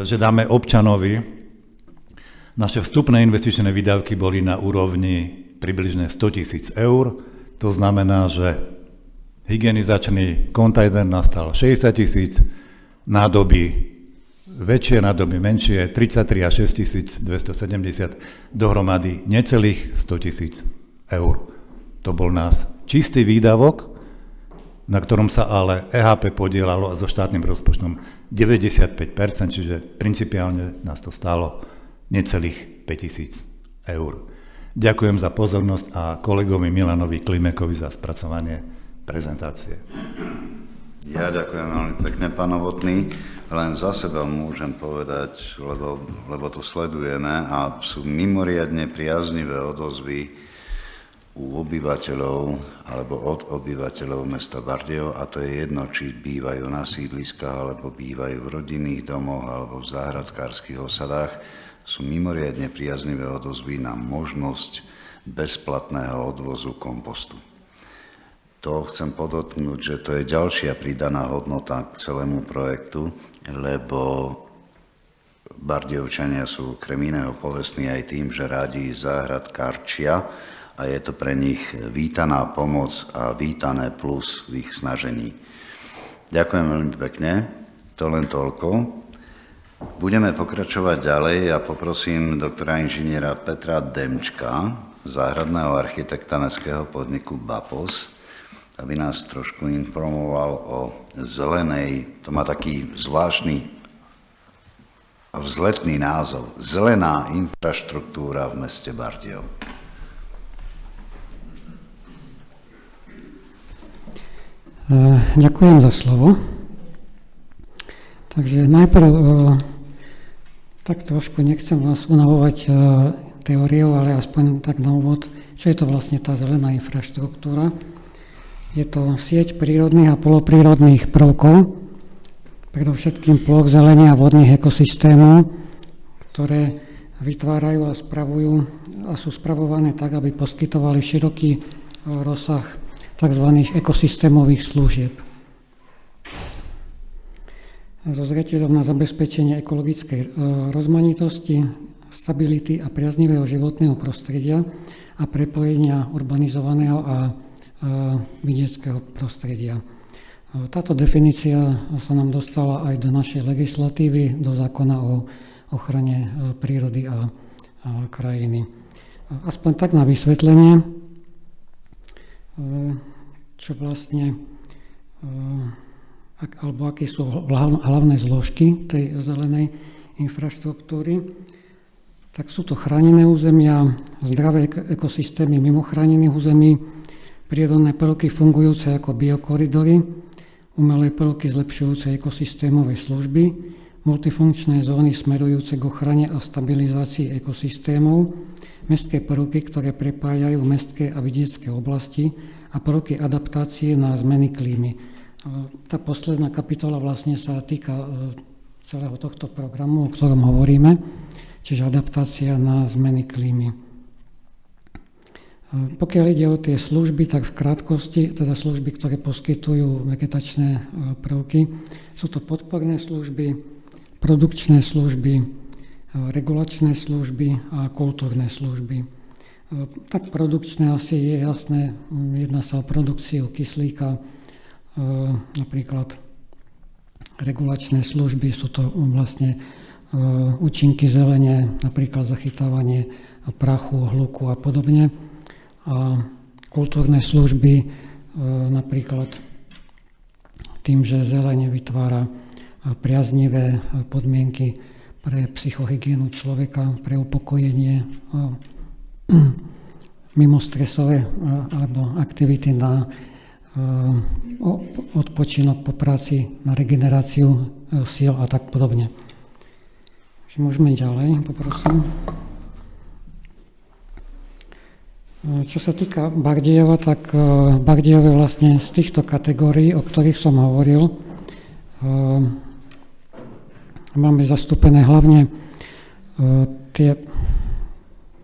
že dáme občanovi. Naše vstupné investičné výdavky boli na úrovni približne 100 000 eur. To znamená, že hygienizačný kontajner nastal 60 000, nádoby väčšie, nádoby menšie, 33 a 6 270, dohromady necelých 100 000 eur. To bol nás čistý výdavok, na ktorom sa ale EHP podielalo so štátnym rozpočtom 95%, čiže principiálne nás to stálo necelých 5 000 eur. Ďakujem za pozornosť a kolegovi Milanovi Klimekovi za spracovanie prezentácie. Ja ďakujem veľmi pekne, pán Novotný. Len za seba môžem povedať, lebo to sledujeme a sú mimoriadne priaznivé odozvy u obyvateľov alebo od obyvateľov mesta Bardejov, a to je jedno, či bývajú na sídliskách, alebo bývajú v rodinných domoch, alebo v záhradkárskych osadách, sú mimoriadne priaznivé odozvy na možnosť bezplatného odvozu kompostu. To chcem podotknúť, že to je ďalšia pridaná hodnota k celému projektu, lebo Bardejovčania sú okrem iného povestní aj tým, že rádi záhradkárčia, a je to pre nich vítaná pomoc a vítané plus v ich snažení. Ďakujem veľmi pekne, to len toľko. Budeme pokračovať ďalej a poprosím doktora inžiniera Petra Demčka, záhradného architekta mestského podniku BAPOS, aby nás trošku informoval o zelenej, to má taký zvláštny a vzletný názov, zelená infraštruktúra v meste Bardejov. Ďakujem za slovo. Takže najprv tak trošku nechcem vás unavovať teóriou, ale aspoň tak na úvod, čo je to vlastne tá zelená infraštruktúra. Je to sieť prírodných a poloprírodných prvkov, predovšetkým ploch zelenia a vodných ekosystémov, ktoré vytvárajú a spravujú a sú spravované tak, aby poskytovali široký rozsah tzv. Ekosystémových služieb. So zreteľom na zabezpečenie ekologickej rozmanitosti, stability a priaznivého životného prostredia a prepojenia urbanizovaného a vidieckého prostredia. Táto definícia sa nám dostala aj do našej legislatívy, do zákona o ochrane prírody a krajiny. Aspoň tak na vysvetlenie, čo vlastne, alebo aké sú hlavné zložky tej zelenej infraštruktúry, tak sú to chránené územia, zdravé ekosystémy mimo chránených území, prírodné prvky fungujúce ako biokoridory, umelé prvky zlepšujúce ekosystémové služby, multifunkčné zóny smerujúce k ochrane a stabilizácii ekosystémov, mestské prvky, ktoré prepájajú mestské a vidiecké oblasti a prvky adaptácie na zmeny klímy. Tá posledná kapitola vlastne sa týka celého tohto programu, o ktorom hovoríme, čiže adaptácia na zmeny klímy. Pokiaľ ide o tie služby, tak v krátkosti, teda služby, ktoré poskytujú vegetačné prvky, sú to podporné služby, produkčné služby, regulačné služby a kultúrne služby. Tak produkčné asi je jasné, jedná sa o produkciu kyslíka, napríklad regulačné služby sú to vlastne účinky zelene, napríklad zachytávanie prachu, hluku a podobne. A kultúrne služby napríklad tým, že zelene vytvára priaznivé podmienky pre psychohygienu človeka, pre upokojenie mimostresové alebo aktivity na odpočinok po práci, na regeneráciu síl a tak podobne. Môžeme ďalej, poprosím. Čo sa týka Bardejova, tak Bardejov je vlastne z týchto kategórií, o ktorých som hovoril. Máme zastúpené hlavne tie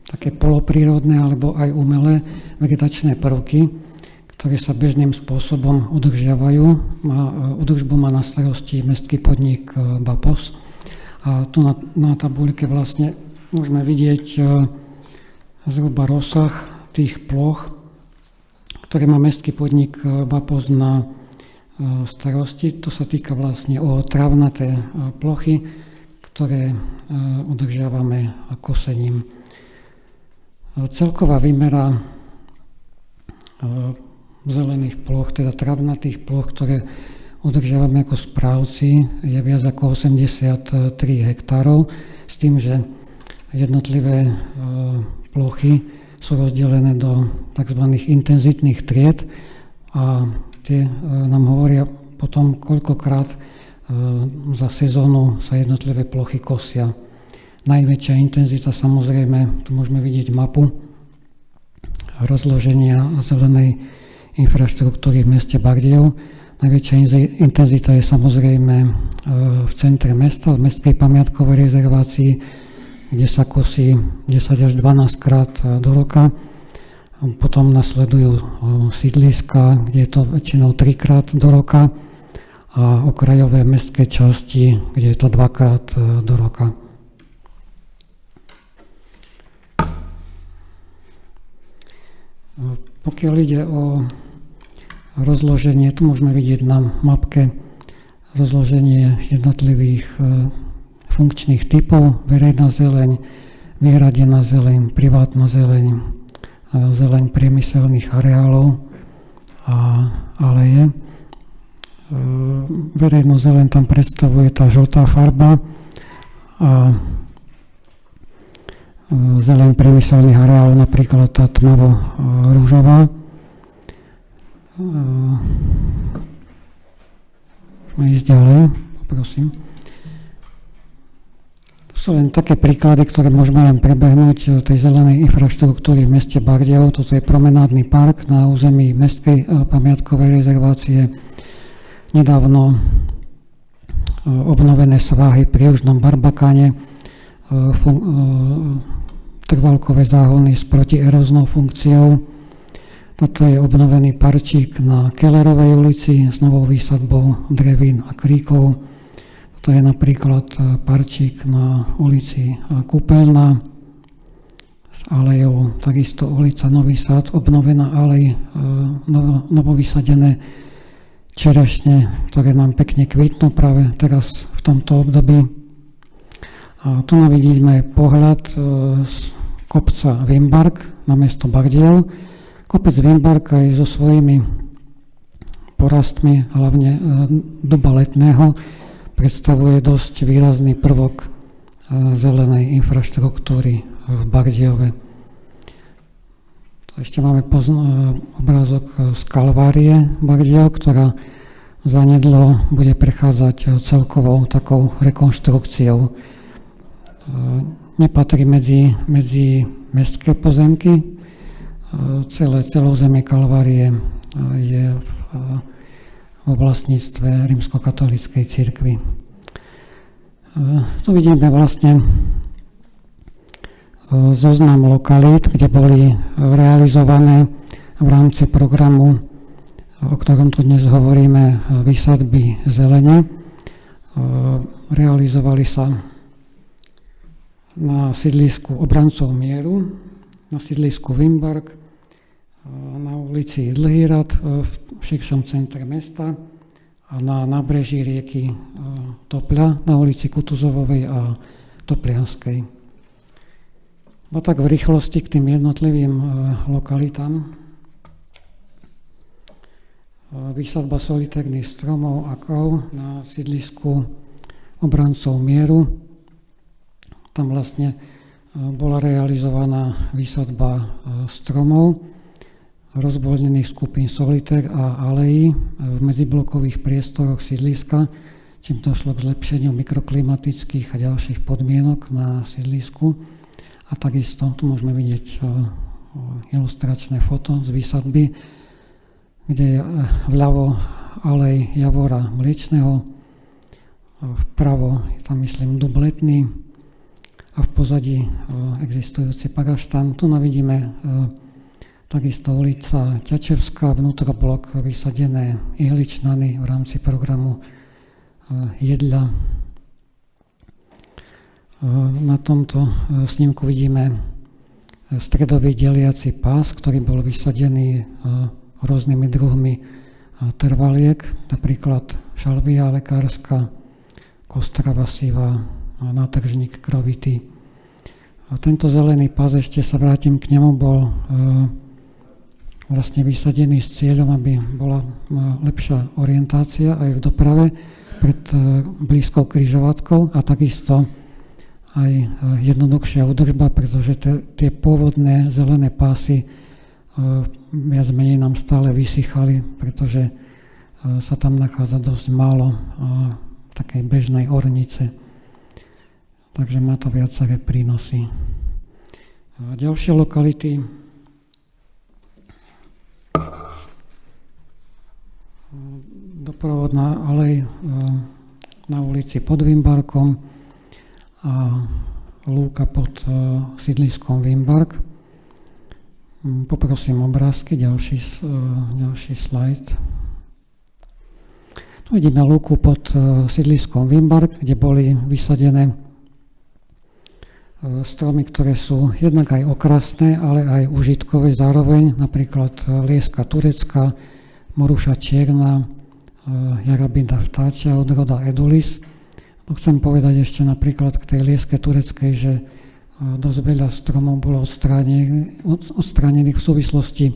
také poloprírodné alebo aj umelé vegetačné prvky, ktoré sa bežným spôsobom udržiavajú. Údržbu má na starosti mestský podnik BAPOS. A tu na tabuľke vlastne môžeme vidieť zhruba rozsah tých ploch, ktoré má mestský podnik BAPOS na starosti. To sa týka vlastne o travnaté plochy, ktoré udržiavame kosením. Celková výmera zelených ploch, teda travnatých ploch, ktoré udržiavame ako správci, je viac ako 83 hektárov, s tým, že jednotlivé plochy sú rozdelené do tzv. Intenzitných tried a tie nám hovoria potom, koľkokrát za sezónu sa jednotlivé plochy kosia. Najväčšia intenzita, samozrejme, tu môžeme vidieť mapu rozloženia zelenej infraštruktúry v meste Bardejov. Najväčšia intenzita je samozrejme v centre mesta, v mestskej pamiatkovej rezervácii, kde sa kosí 10 až 12 krát do roka. Potom nasledujú sídliska, kde je to väčšinou 3 krát do roka a okrajové mestské časti, kde je to 2 krát do roka. Pokiaľ ide o rozloženie, tu môžeme vidieť na mapke rozloženie jednotlivých funkčných typov, verejná zeleň, vyhradená zeleň, privátna zeleň, zeleň priemyselných areálov a aleje. Verejnú zeleň tam predstavuje tá žltá farba a zeleň priemyselných areálov napríklad tá tmavo rúžová. Môžeme ísť ďalej, poprosím. To sú len také príklady, ktoré môžeme len prebehnúť tej zelenej infraštruktúry v meste Bardejov. Toto je promenádny park na území mestskej pamiatkovej rezervácie. Nedávno obnovené svahy pri Južnom Barbakáne, trvalkové záhony s protieróznou funkciou. Toto je obnovený parčík na Kellerovej ulici s novou výsadbou drevín a kríkov. Toto je napríklad parčík na ulici Kúpeľná s alejou, takisto ulica Nový Sad, obnovená alej, novovysadené čerešne, ktoré nám pekne kvitnú práve teraz v tomto období. A tu nám vidíme pohľad z kopca Vimbark na mesto Bardejov. Kopec Vimbark aj so svojimi porastmi, hlavne duba letného, predstavuje dosť výrazný prvok zelenej infraštruktúry v Bardejove. Ešte máme obrázok z Kalvárie Bardejov, ktorá zanedlo bude prechádzať celkovou takou rekonštrukciou. Nepatrí medzi mestské pozemky. Celé územie Kalvárie je vo vlastníctve rímskokatolíckej cirkvi. Tu vidíme vlastne zoznam lokalít, kde boli realizované v rámci programu, o ktorom tu dnes hovoríme, výsadby zelene. Realizovali sa na sídlisku Obrancov mieru, na sídlisku Vimbark, na ulici Dlhý rad v širšom centre mesta a na nábreží rieky Topľa na ulici Kutuzovovej a Toplianskej. No tak v rýchlosti k tým jednotlivým lokalitám. Výsadba solitérnych stromov a kov na sídlisku Obrancov mieru. Tam vlastne bola realizovaná výsadba stromov, rozvoľnených skupín solitér a alejí v medziblokových priestoroch sídliska, čím došlo k zlepšeniu mikroklimatických a ďalších podmienok na sídlisku. A takisto tu môžeme vidieť ilustračné foto z výsadby, kde je vľavo alej Javora Mliečného, vpravo je tam, myslím, dub Letný a v pozadí existujúci Paraštan. Tu vidíme takisto ulica Ťačevská, vnútroblok vysadené ihličnany v rámci programu Jedľa. Na tomto snímku vidíme stredový deliaci pás, ktorý bol vysadený rôznymi druhmi trvaliek, napríklad šalvia lekárska, kostrava sivá, nátržník krovitý. Tento zelený pás, ešte sa vrátim k nemu, bol vlastne vysadený s cieľom, aby bola lepšia orientácia aj v doprave pred blízkou križovatkou a takisto aj jednoduchšia údržba, pretože tie pôvodné zelené pásy viac menej nám stále vysychali, pretože sa tam nachádza dosť málo takej bežnej ornice. Takže má to viaceré prínosy. Ďalšie lokality. Doprovodná alej na ulici pod Vimbarkom a lúka pod sídliskom Vimbark. Poprosím obrázky, ďalší slajd. Tu vidíme lúku pod sídliskom Vimbark, kde boli vysadené stromy, ktoré sú jednak aj okrasné, ale aj užitkové zároveň, napríklad lieska turecká, moruša čierna, jarabinda vtáčia od roda Edulis. Tu chcem povedať ešte napríklad k tej lieske tureckej, že dosť veľa stromov bolo odstránených v súvislosti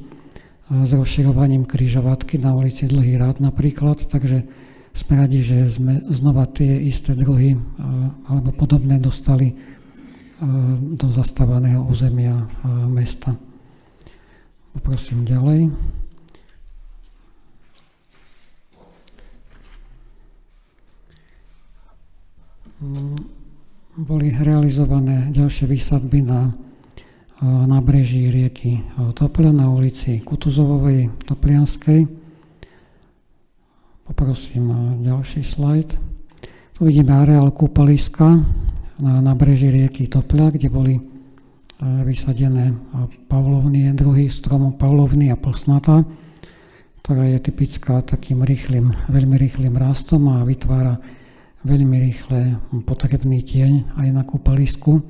s rozširovaním križovatky na ulici Dlhý rád napríklad, takže sme radi, že sme znova tie isté druhy alebo podobné dostali do zastávaného územia mesta. Poprosím ďalej. Boli realizované ďalšie výsadby na nábreží rieky Topľa na ulici Kutuzovovej Toplianskej. Poprosím ďalší slajd. Tu vidíme areál kúpaliska na nábreží rieky Topľa, kde boli vysadené pavlovnie, druhy stromov pavlovny a plsnata, ktorá je typická takým veľmi rýchlym rastom a vytvára veľmi rýchle potrebný tieň aj na kúpalisku.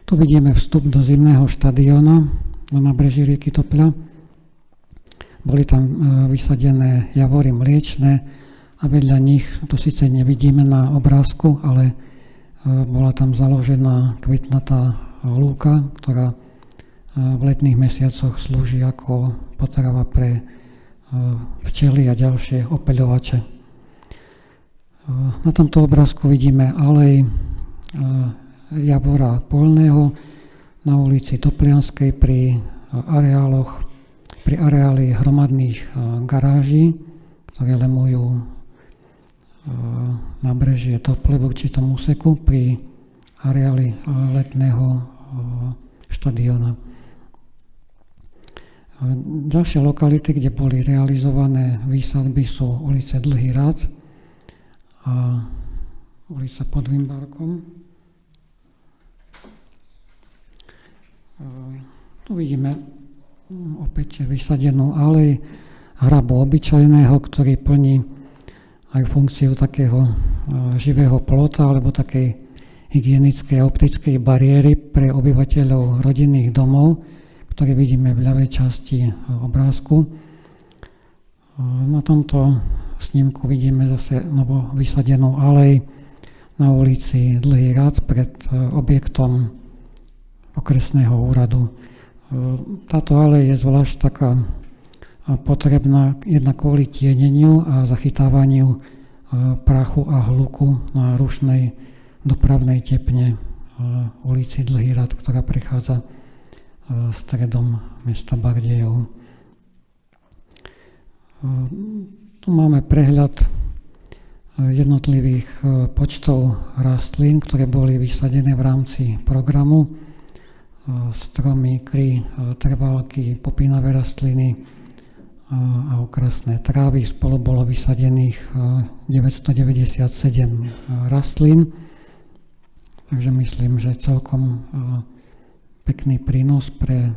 Tu vidíme vstup do zimného štadióna na nábreží rieky Topľa. Boli tam vysadené javory mliečne a vedľa nich, to síce nevidíme na obrázku, ale bola tam založená kvitnatá lúka, ktorá v letných mesiacoch slúži ako potrava pre včely a ďalšie opeľovače. Na tomto obrázku vidíme alej Javora Polného na ulici Toplianskej pri areáli hromadných garáží, ktoré lemujú nábrežie Tople v určitom úseku pri areáli letného štadióna. Ďalšie lokality, kde boli realizované výsadby, sú ulice Dlhý rád a ulica pod Vimbarkom. Tu vidíme opäť vysadenú alej hrabu obyčajného, ktorý plní aj funkciu takého živého plota alebo takej hygienickej a optickej bariéry pre obyvateľov rodinných domov, ktoré vidíme v ľavej časti obrázku. Na tomto snímku vidíme zase novo vysadenú alej na ulici Dlhý rád pred objektom okresného úradu. Táto alej je zvlášť taká potrebná jednak kvôli tieneniu a zachytávaniu prachu a hluku na rušnej dopravnej tepne ulici Dlhý rad, ktorá prechádza stredom mesta Bardejov. Tu máme prehľad jednotlivých počtov rastlín, ktoré boli vysadené v rámci programu. Stromy, kry, trvalky, popínavé rastliny a okrasné trávy. Spolu bolo vysadených 997 rastlín. Takže myslím, že celkom pekný prínos pre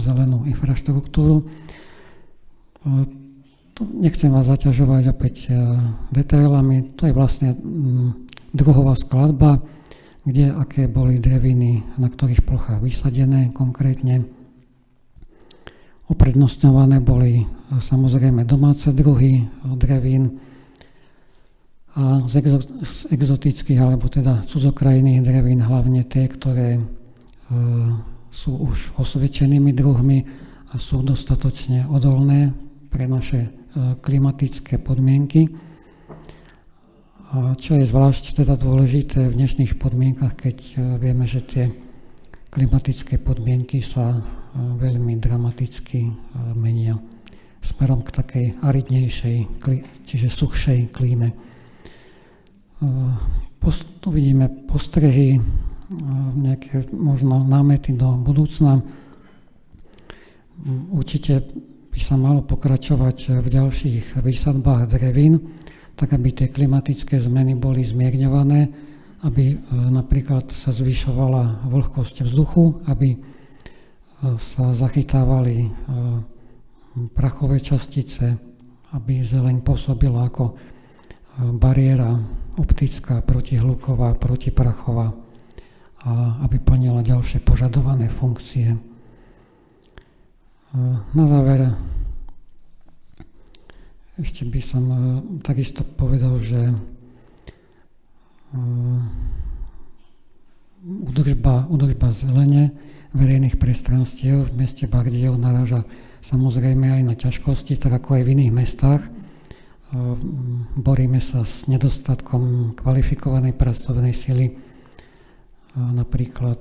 zelenú infraštruktúru. Nechcem vás zaťažovať opäť detailami. To je vlastne druhová skladba, kde aké boli dreviny, na ktorých plochách vysadené konkrétne. Uprednostňované boli samozrejme domáce druhy drevín a z exotických alebo teda cudzokrajných drevín hlavne tie, ktoré sú už osvedčenými druhmi a sú dostatočne odolné pre naše klimatické podmienky. A čo je zvlášť teda dôležité v dnešných podmienkach, keď vieme, že tie klimatické podmienky sa veľmi dramaticky menia smerom k takej aridnejšej, čiže suchšej klíme. Tu vidíme postrehy, nejaké možno námety do budúcna. Určite by sa malo pokračovať v ďalších výsadbách drevín, tak aby tie klimatické zmeny boli zmierňované, aby napríklad sa zvyšovala vlhkosť vzduchu, aby sa zachytávali prachové častice, aby zeleň pôsobila ako bariéra optická, protihluková, protiprachová a aby plnila ďalšie požadované funkcie. Na záver ešte by som takisto povedal, že údržba zelene verejných priestranstiev v meste Bardejov naráža samozrejme aj na ťažkosti, tak ako aj v iných mestách. Boríme sa s nedostatkom kvalifikovanej pracovnej sily. Napríklad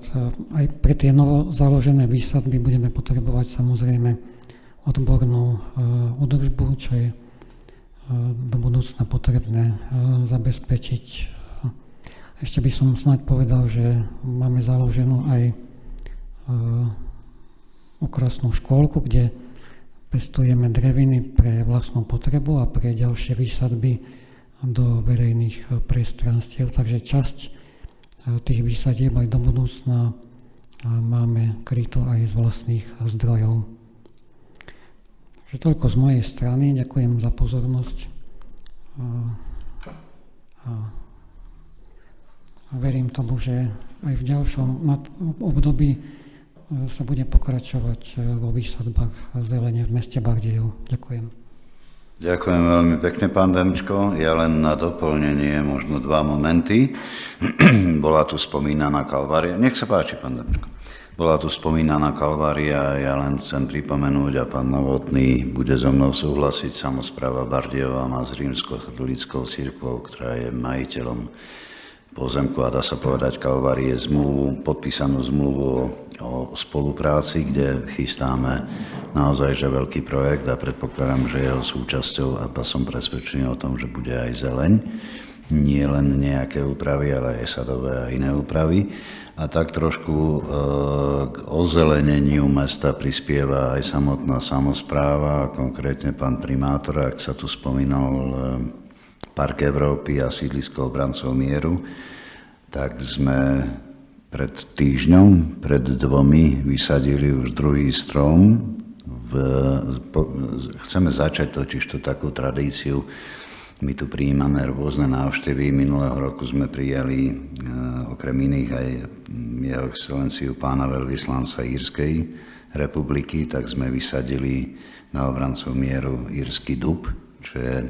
aj pre tie novo založené výsadby budeme potrebovať samozrejme odbornú údržbu, čo je do budúcna potrebné zabezpečiť. Ešte by som snáď povedal, že máme založenú aj okrasnú škôlku, kde pestujeme dreviny pre vlastnú potrebu a pre ďalšie výsadby do verejných priestranstiev. Takže časť tých výsadieb aj do budúcna máme kryto aj z vlastných zdrojov. Takže toľko z mojej strany. Ďakujem za pozornosť. A verím tomu, že aj v ďalšom období sa bude pokračovať vo výsadbách zelene v meste Bardejov. Ďakujem. Ďakujem veľmi pekne, pán Demčko. Ja len na doplnenie možno 2 momenty. Bola tu spomínaná Kalvária. Nech sa páči, pán Demčko. Bola tu spomínaná Kalvária, ja len chcem pripomenúť a pán Novotný bude so mnou súhlasiť, samospráva Bardejova má s rímskokatolíckou cirkvou, ktorá je majiteľom pozemku a dá sa povedať Kalvárie podpísanú zmluvu o spolupráci, kde chystáme naozaj že veľký projekt a predpokladám, že jeho súčasťou, a som presvedčený o tom, že bude aj zeleň, nie len nejaké úpravy, ale aj sadové a iné úpravy. A tak trošku k ozeleneniu mesta prispieva aj samotná samospráva, konkrétne pán primátor, ak sa tu spomínal Park Európy a sídlisko obrancov mieru, tak sme pred týždňom, pred 2 vysadili už druhý strom. Chceme začať totižto takú tradíciu. My tu prijímame rôzne návštevy. Minulého roku sme prijali okrem iných aj jeho excelenciu pána veľvyslanca Írskej republiky, tak sme vysadili na obrancov mieru írsky dub, čo je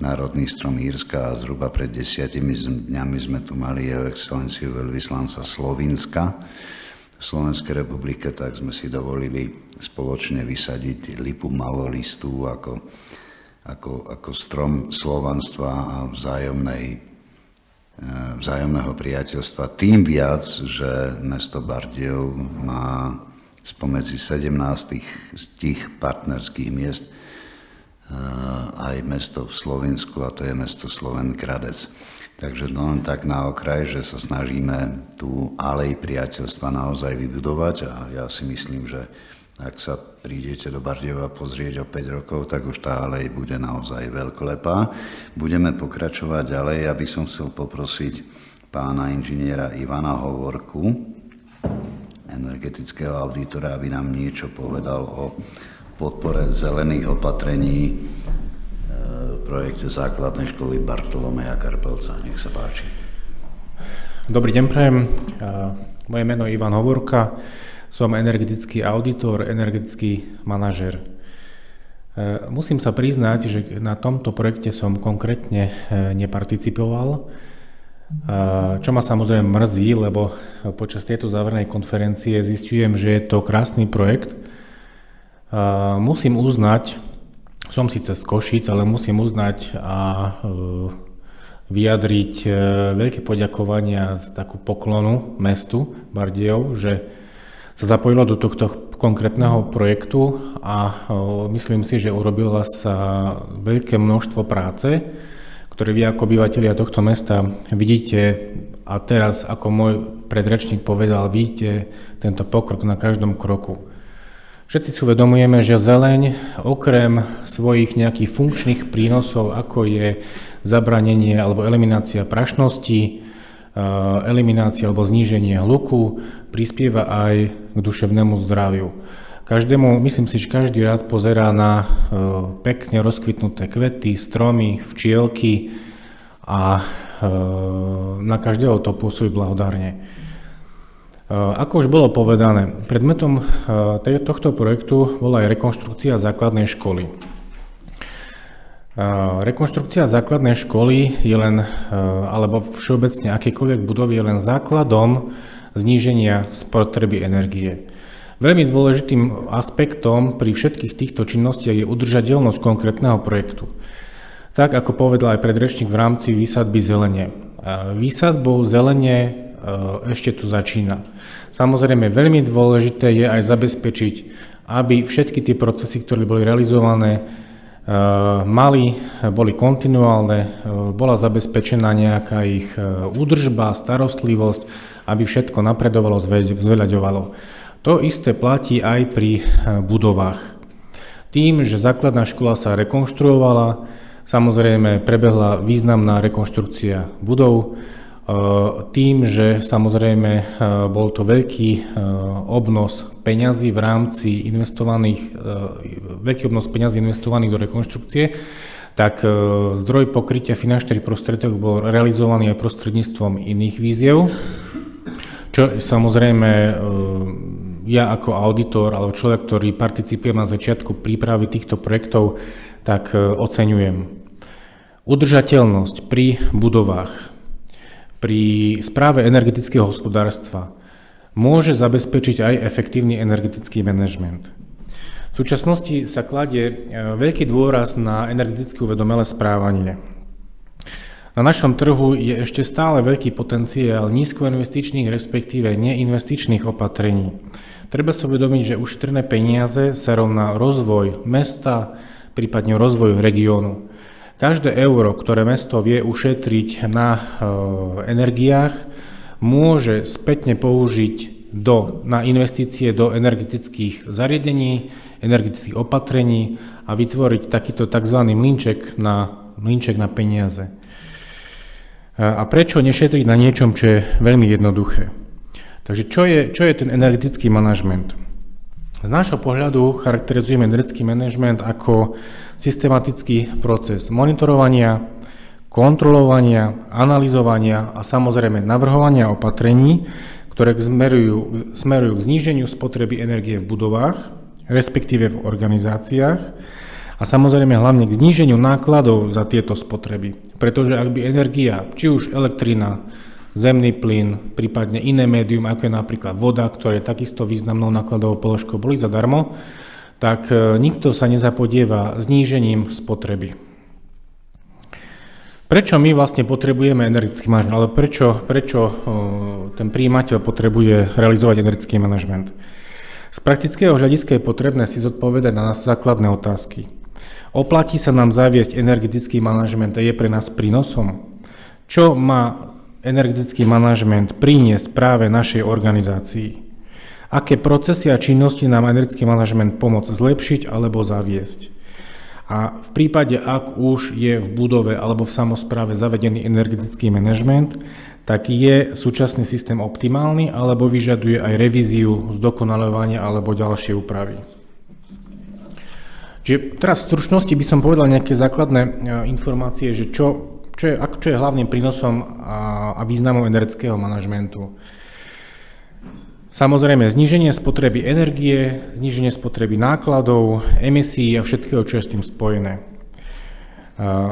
národný strom Írska, a zhruba pred 10 dňami sme tu mali jeho excelenciu veľvyslanca Slovinska v Slovenskej republike, tak sme si dovolili spoločne vysadiť lipu malolistú ako strom slovanstva a vzájomnej vzájomného priateľstva. Tým viac, že mesto Bardejov má spomedzi 17 z tých partnerských miest aj mesto v Slovensku, a to je mesto Sloven Gradec. Takže len tak na okraj, že sa snažíme tú alej priateľstva naozaj vybudovať, a ja si myslím, že ak sa prídete do Bardejova pozrieť o 5 rokov, tak už tá alej bude naozaj veľkolepá. Budeme pokračovať ďalej. Ja by som chcel poprosiť pána inžiniera Ivana Hovorku, energetického auditora, aby nám niečo povedal o podpore zelených opatrení v projekte základnej školy Bartolomeja Karpelca. Nech sa páči. Dobrý deň prajem. Moje meno je Ivan Hovorka. Som energetický auditor, energetický manažer. Musím sa priznať, že na tomto projekte som konkrétne neparticipoval, čo ma samozrejme mrzí, lebo počas tejto závernej konferencie zistujem, že je to krásny projekt. Musím uznať, som síce z Košíc, ale musím uznať a vyjadriť veľké poďakovania, takú poklonu mestu Bardejov, že sa zapojilo do tohto konkrétneho projektu a myslím si, že urobilo sa veľké množstvo práce, ktoré vy ako obyvatelia tohto mesta vidíte, a teraz, ako môj predrečník povedal, vidíte tento pokrok na každom kroku. Všetci si uvedomujeme, že zeleň okrem svojich nejakých funkčných prínosov, ako je zabranenie alebo eliminácia prašnosti, eliminácia alebo zníženie hluku, prispieva aj k duševnému zdraviu. Myslím si, že každý rád pozerá na pekne rozkvitnuté kvety, stromy, včielky a na každého to pôsobí blahodárne. Ako už bolo povedané, predmetom tohto projektu bola aj rekonštrukcia základnej školy. Rekonštrukcia základnej školy je len, alebo všeobecne akékoľvek budovy je len základom zníženia spotreby energie. Veľmi dôležitým aspektom pri všetkých týchto činnostiach je udržateľnosť konkrétneho projektu. Tak, ako povedal aj predrečník v rámci výsadby zelene. Výsadbou zelene ešte tu začína. Samozrejme, veľmi dôležité je aj zabezpečiť, aby všetky tie procesy, ktoré boli realizované, boli kontinuálne, bola zabezpečená nejaká ich údržba, starostlivosť, aby všetko napredovalo, zveľaďovalo. To isté platí aj pri budovách. Tým, že základná škola sa rekonštruovala, samozrejme prebehla významná rekonštrukcia budov, tým, že samozrejme bol to veľký obnos peňazí v rámci veľký obnos peňazí investovaných do rekonštrukcie, tak zdroj pokrytia finančných prostriedok bol realizovaný aj prostredníctvom iných výziev, čo samozrejme ja ako auditor alebo človek, ktorý participuje na začiatku prípravy týchto projektov, tak oceňujem. Udržateľnosť pri budovách, pri správe energetického hospodárstva môže zabezpečiť aj efektívny energetický manažment. V súčasnosti sa kladie veľký dôraz na energeticky uvedomelé správanie. Na našom trhu je ešte stále veľký potenciál nízkoinvestičných, respektíve neinvestičných opatrení. Treba sa uvedomiť, že ušetrené peniaze sa rovná rozvoj mesta, prípadne rozvoj regiónu. Každé euro, ktoré mesto vie ušetriť na energiách, môže spätne použiť na investície do energetických zariadení, energetických opatrení a vytvoriť takýto tzv. mlynček na peniaze. A prečo nešetriť na niečom, čo je veľmi jednoduché? Takže čo je ten energetický manažment? Z nášho pohľadu charakterizujeme energetický manažment ako systematický proces monitorovania, kontrolovania, analyzovania a samozrejme navrhovania opatrení, ktoré smerujú k zníženiu spotreby energie v budovách, respektíve v organizáciách a samozrejme hlavne k zníženiu nákladov za tieto spotreby. Pretože ak by energia, či už elektrina, zemný plyn, prípadne iné médium, ako je napríklad voda, ktorá je takisto významnou nákladovou položkou, boli zadarmo, tak nikto sa nezapodieva znížením spotreby. Prečo my vlastne potrebujeme energetický manažment, ale prečo ten prijímateľ potrebuje realizovať energetický manažment? Z praktického hľadiska je potrebné si zodpovedať na nás základné otázky. Oplatí sa nám zaviesť energetický manažment a je pre nás prínosom? Čo má energetický manažment priniesť práve našej organizácii? Aké procesy a činnosti nám energetický manažment pomôcť zlepšiť alebo zaviesť? A v prípade, ak už je v budove alebo v samospráve zavedený energetický manažment, tak je súčasný systém optimálny alebo vyžaduje aj revíziu, zdokonaľovanie alebo ďalšie úpravy. Čiže teraz v stručnosti by som povedal nejaké základné informácie, že čo je hlavným prínosom a významom energetického manažmentu. Samozrejme, zníženie spotreby energie, zníženie spotreby nákladov, emisí a všetkého, čo je s tým spojené.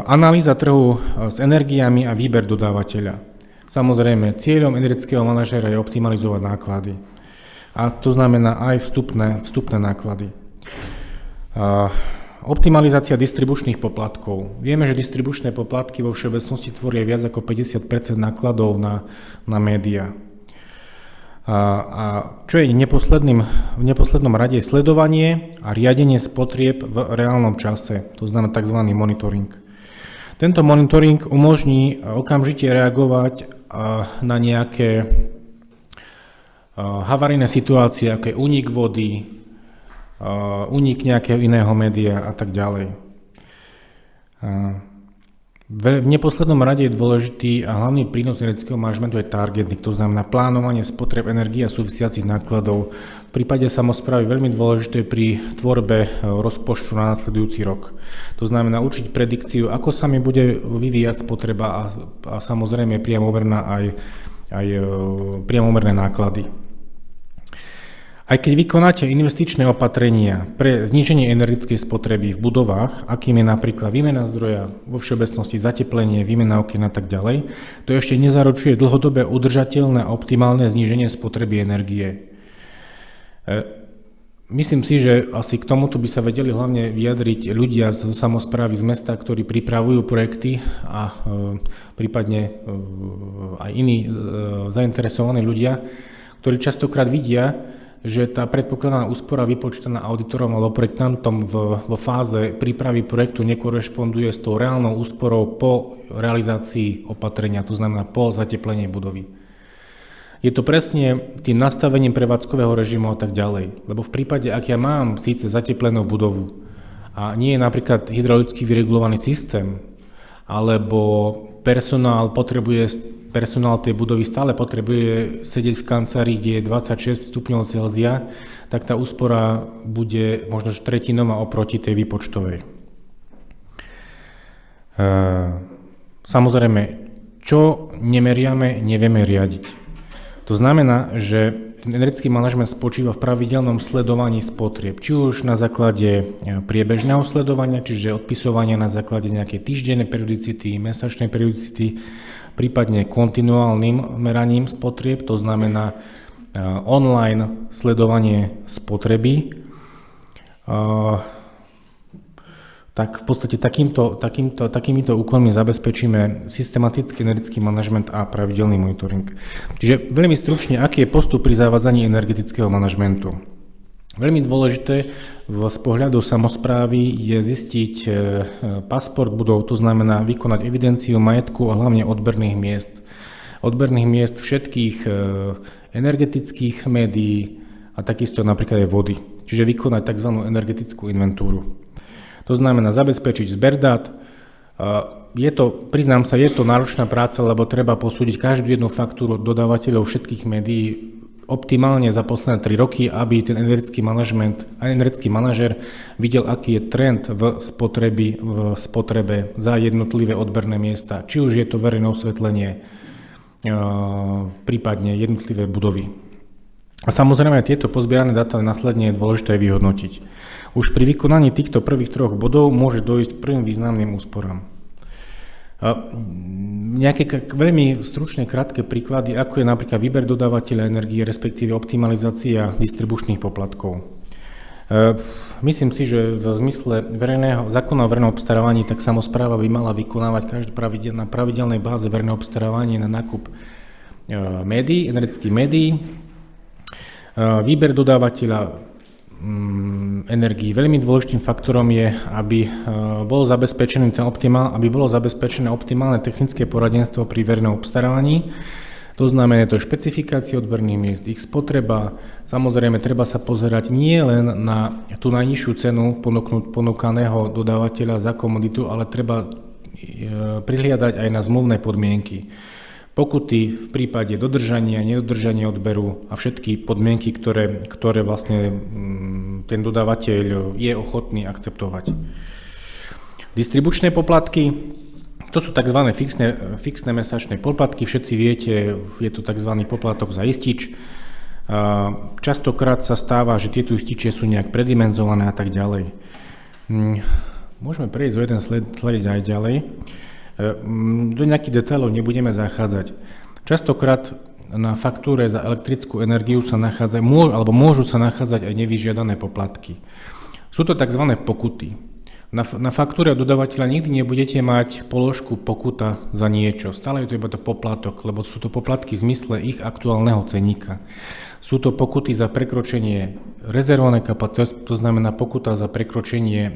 Analýza trhu s energiami a výber dodávateľa. Samozrejme, cieľom energetického manažéra je optimalizovať náklady. A to znamená aj vstupné náklady. Optimalizácia distribučných poplatkov. Vieme, že distribučné poplatky vo všeobecnosti tvoria viac ako 50% nákladov na médiá. A čo je v neposlednom rade je sledovanie a riadenie spotrieb v reálnom čase, to znamená tzv. Monitoring. Tento monitoring umožní okamžite reagovať na nejaké havarijné situácie, ako je únik vody, únik nejakého iného média a tak ďalej. V neposlednom rade je dôležitý a hlavný prínos energetického manažmentu je targeting, to znamená plánovanie spotreb energie a súvisiacich nákladov. V prípade samosprávy veľmi dôležité pri tvorbe rozpočtu na nasledujúci rok. To znamená určiť predikciu, ako sa mi bude vyvíjať spotreba a samozrejme priamomerná aj priamomerné náklady. Aj keď vykonáte investičné opatrenia pre zníženie energetickej spotreby v budovách, akým je napríklad výmena zdroja, vo všeobecnosti zateplenie, výmena okien a tak ďalej, to ešte nezaručuje dlhodobé udržateľné a optimálne zníženie spotreby energie. Myslím si, že asi k tomuto by sa vedeli hlavne vyjadriť ľudia z samosprávy z mesta, ktorí pripravujú projekty a prípadne aj iní zainteresovaní ľudia, ktorí častokrát vidia, že tá predpokladaná úspora vypočítaná auditorom alebo projektantom vo fáze prípravy projektu nekorešponduje s tou reálnou úsporou po realizácii opatrenia, to znamená po zateplení budovy. Je to presne tým nastavením prevádzkového režimu a tak ďalej. Lebo v prípade, ak ja mám síce zateplenú budovu a nie je napríklad hydraulicky vyregulovaný systém, alebo personál tej budovy stále potrebuje sedieť v kancelárii, kde je 26 stupňov Celzia, tak tá úspora bude možno tretinová oproti tej výpočtovej. Samozrejme, čo nemeriame, nevieme riadiť. To znamená, že ten energetický manažment spočíva v pravidelnom sledovaní spotrieb, či už na základe priebežného sledovania, čiže odpisovania na základe nejakej týždennej periodicity, mesačnej periodicity, prípadne kontinuálnym meraním spotrieb, to znamená online sledovanie spotreby. Tak v podstate takýmito úkonmi zabezpečíme systematický energetický manažment a pravidelný monitoring. Čiže veľmi stručne, aký je postup pri zavádzaní energetického manažmentu? Veľmi dôležité z pohľadu samosprávy je zistiť pasport budov, to znamená vykonať evidenciu majetku a hlavne odberných miest. Odberných miest všetkých energetických médií a takisto napríklad aj vody. Čiže vykonať tzv. Energetickú inventúru. To znamená zabezpečiť zber dát. Priznám sa, je to náročná práca, lebo treba posúdiť každú jednu faktúru dodávateľov všetkých médií optimálne za posledné 3 roky, aby ten energetický manažment a energetický manažér videl, aký je trend v spotrebe za jednotlivé odberné miesta. Či už je to verejné osvetlenie, prípadne jednotlivé budovy. A samozrejme tieto pozbierané dáta následne je dôležité vyhodnotiť. Už pri vykonaní týchto prvých 3 bodov môže dojsť k prvým významným úsporám. Nejaké veľmi stručné, krátke príklady, ako je napríklad výber dodávateľa energie, respektíve optimalizácia distribučných poplatkov. Myslím si, že v zmysle zákona o verejnom obstarávaní tak samospráva by mala vykonávať na pravidelnej báze verejné obstarávanie na nákup médií, energetických médií, výber dodávateľa energií. Veľmi dôležitým faktorom je, aby bolo zabezpečené optimálne technické poradenstvo pri verejnom obstarávaní. To znamená, to je špecifikácia odberných miest, ich spotreba. Samozrejme, treba sa pozerať nie len na tú najnižšiu cenu ponúkaného dodávateľa za komoditu, ale treba prihliadať aj na zmluvné podmienky. Pokuty v prípade dodržania, nedodržania odberu a všetky podmienky, ktoré vlastne ten dodávateľ je ochotný akceptovať. Distribučné poplatky. To sú tzv. Fixné mesačné poplatky, všetci viete, je to tzv. Poplatok za istič. Častokrát sa stáva, že tieto ističe sú nejak predimenzované a tak ďalej. Môžeme prejsť o jeden slide aj ďalej. Do nejakých detailov nebudeme zachádzať. Častokrát na faktúre za elektrickú energiu sa môžu sa nachádzať aj nevyžiadané poplatky. Sú to tzv. Pokuty. Na faktúre od dodávateľa nikdy nebudete mať položku pokuta za niečo. Stále je to iba to poplatok, lebo sú to poplatky v zmysle ich aktuálneho ceníka. Sú to pokuty za prekročenie rezervovanej kapacity, to znamená pokuta za prekročenie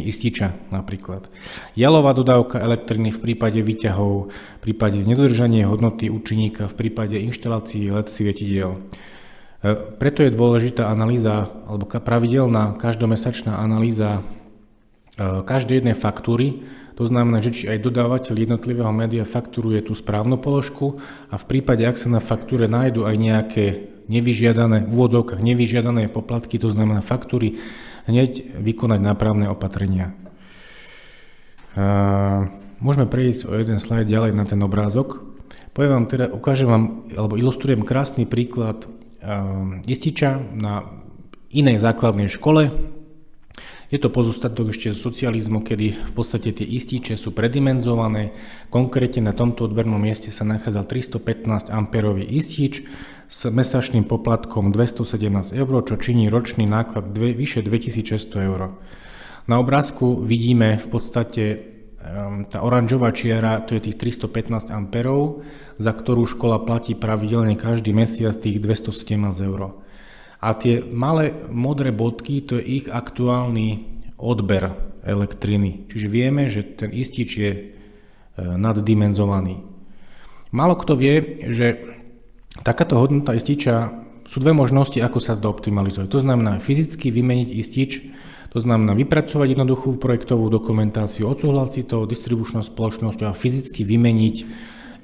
ističa napríklad. Jalová dodávka elektriny v prípade výťahov, v prípade nedodržania hodnoty účinníka, v prípade inštalácií LED svietidiel. Preto je dôležitá analýza alebo pravidelná každomesačná analýza každej jednej faktúry. To znamená, že či aj dodávateľ jednotlivého média fakturuje tú správnu položku a v prípade, ak sa na faktúre nájdu aj nejaké nevyžiadané, v úvodzovkách nevyžiadané poplatky, to znamená faktúry, hneď vykonať nápravné opatrenia. Môžeme prejsť o jeden slajd ďalej na ten obrázok. Ukážem vám, alebo ilustrujem krásny príklad ističa na inej základnej škole. Je to pozostatok ešte z socializmu, kedy v podstate tie ističe sú predimenzované. Konkrétne na tomto odbernom mieste sa nachádzal 315 amperový istič s mesačným poplatkom 217 eur, čo činí ročný náklad vyše 2600 eur. Na obrázku vidíme v podstate tá oranžová čiara, to je tých 315 amperov, za ktorú škola platí pravidelne každý mesiac tých 217 eur. A tie malé modré bodky, to je ich aktuálny odber elektriny. Čiže vieme, že ten istič je naddimenzovaný. Málo kto vie, že takáto hodnota ističa, sú dve možnosti, ako sa to optimalizuje. To znamená fyzicky vymeniť istič, to znamená vypracovať jednoduchú projektovú dokumentáciu, odsúhlasiť to distribučnou spoločnosťou a fyzicky vymeniť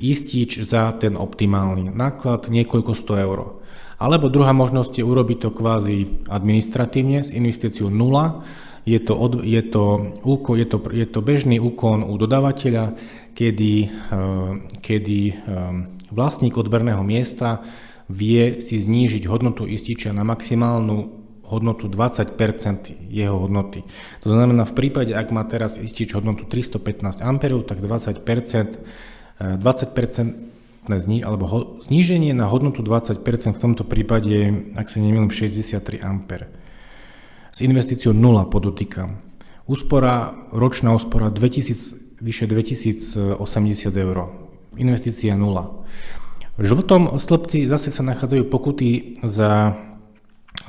istič za ten optimálny náklad niekoľko 100 eur. Alebo druhá možnosť je urobiť to kvázi administratívne s investíciou 0. Je to bežný úkon u dodávateľa, kedy vlastník odberného miesta vie si znížiť hodnotu ističa na maximálnu hodnotu 20% jeho hodnoty. To znamená, v prípade, ak má teraz istič hodnotu 315 A, tak 20% zníženie na hodnotu 20% v tomto prípade, ak sa nemýlim, 63 A. S investíciou 0 podotýkam. Ročná úspora vyše 2080 eur. Investícia 0. V žltom stĺpci zase sa nachádzajú pokuty za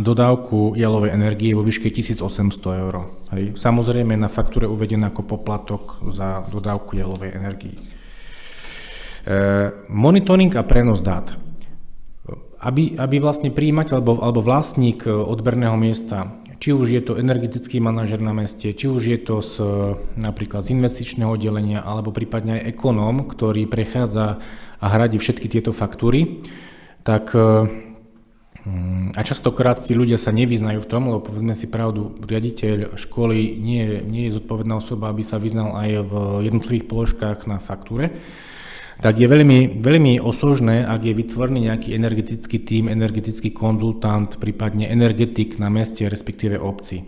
dodávku jalovej energie vo výške 1800 eur. Samozrejme na faktúre uvedené ako poplatok za dodávku jalovej energie. Monitoring a prenos dát. Aby vlastne prijímateľ alebo vlastník odberného miesta, či už je to energetický manažer na meste, či už je to napríklad z investičného oddelenia, alebo prípadne aj ekonóm, ktorý prechádza a hradí všetky tieto faktúry, tak a častokrát tí ľudia sa nevyznajú v tom, lebo povedzme si pravdu, riaditeľ školy nie je zodpovedná osoba, aby sa vyznal aj v jednotlivých položkách na faktúre, tak je veľmi, veľmi osožné, ak je vytvorený nejaký energetický tím, energetický konzultant, prípadne energetik na meste, respektíve obci.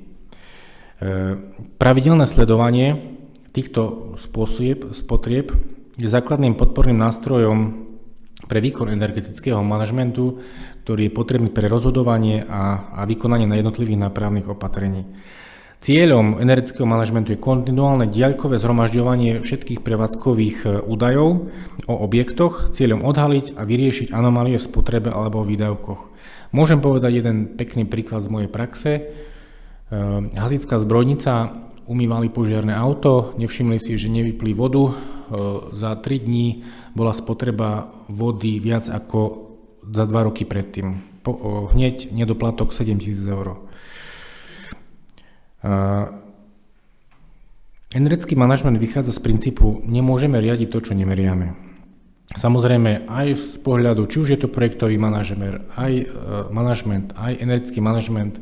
Pravidelné sledovanie týchto spotrieb je základným podporným nástrojom pre výkon energetického manažmentu, ktorý je potrebný pre rozhodovanie a vykonanie na jednotlivých nápravných opatrení. Cieľom energetického manažmentu je kontinuálne diaľkové zhromažďovanie všetkých prevádzkových údajov o objektoch, cieľom odhaliť a vyriešiť anomálie v spotrebe alebo v výdavkoch. Môžem povedať jeden pekný príklad z mojej praxe. Hasičská zbrojnica, umývali požiarne auto, nevšimli si, že nevypli vodu. Za 3 dní bola spotreba vody viac ako za 2 roky predtým. Hneď nedoplatok 7 000 eur. Energetický manažment vychádza z princípu, nemôžeme riadiť to, čo nemeriame. Samozrejme, aj z pohľadu, či už je to projektový manažment, aj energetický manažment,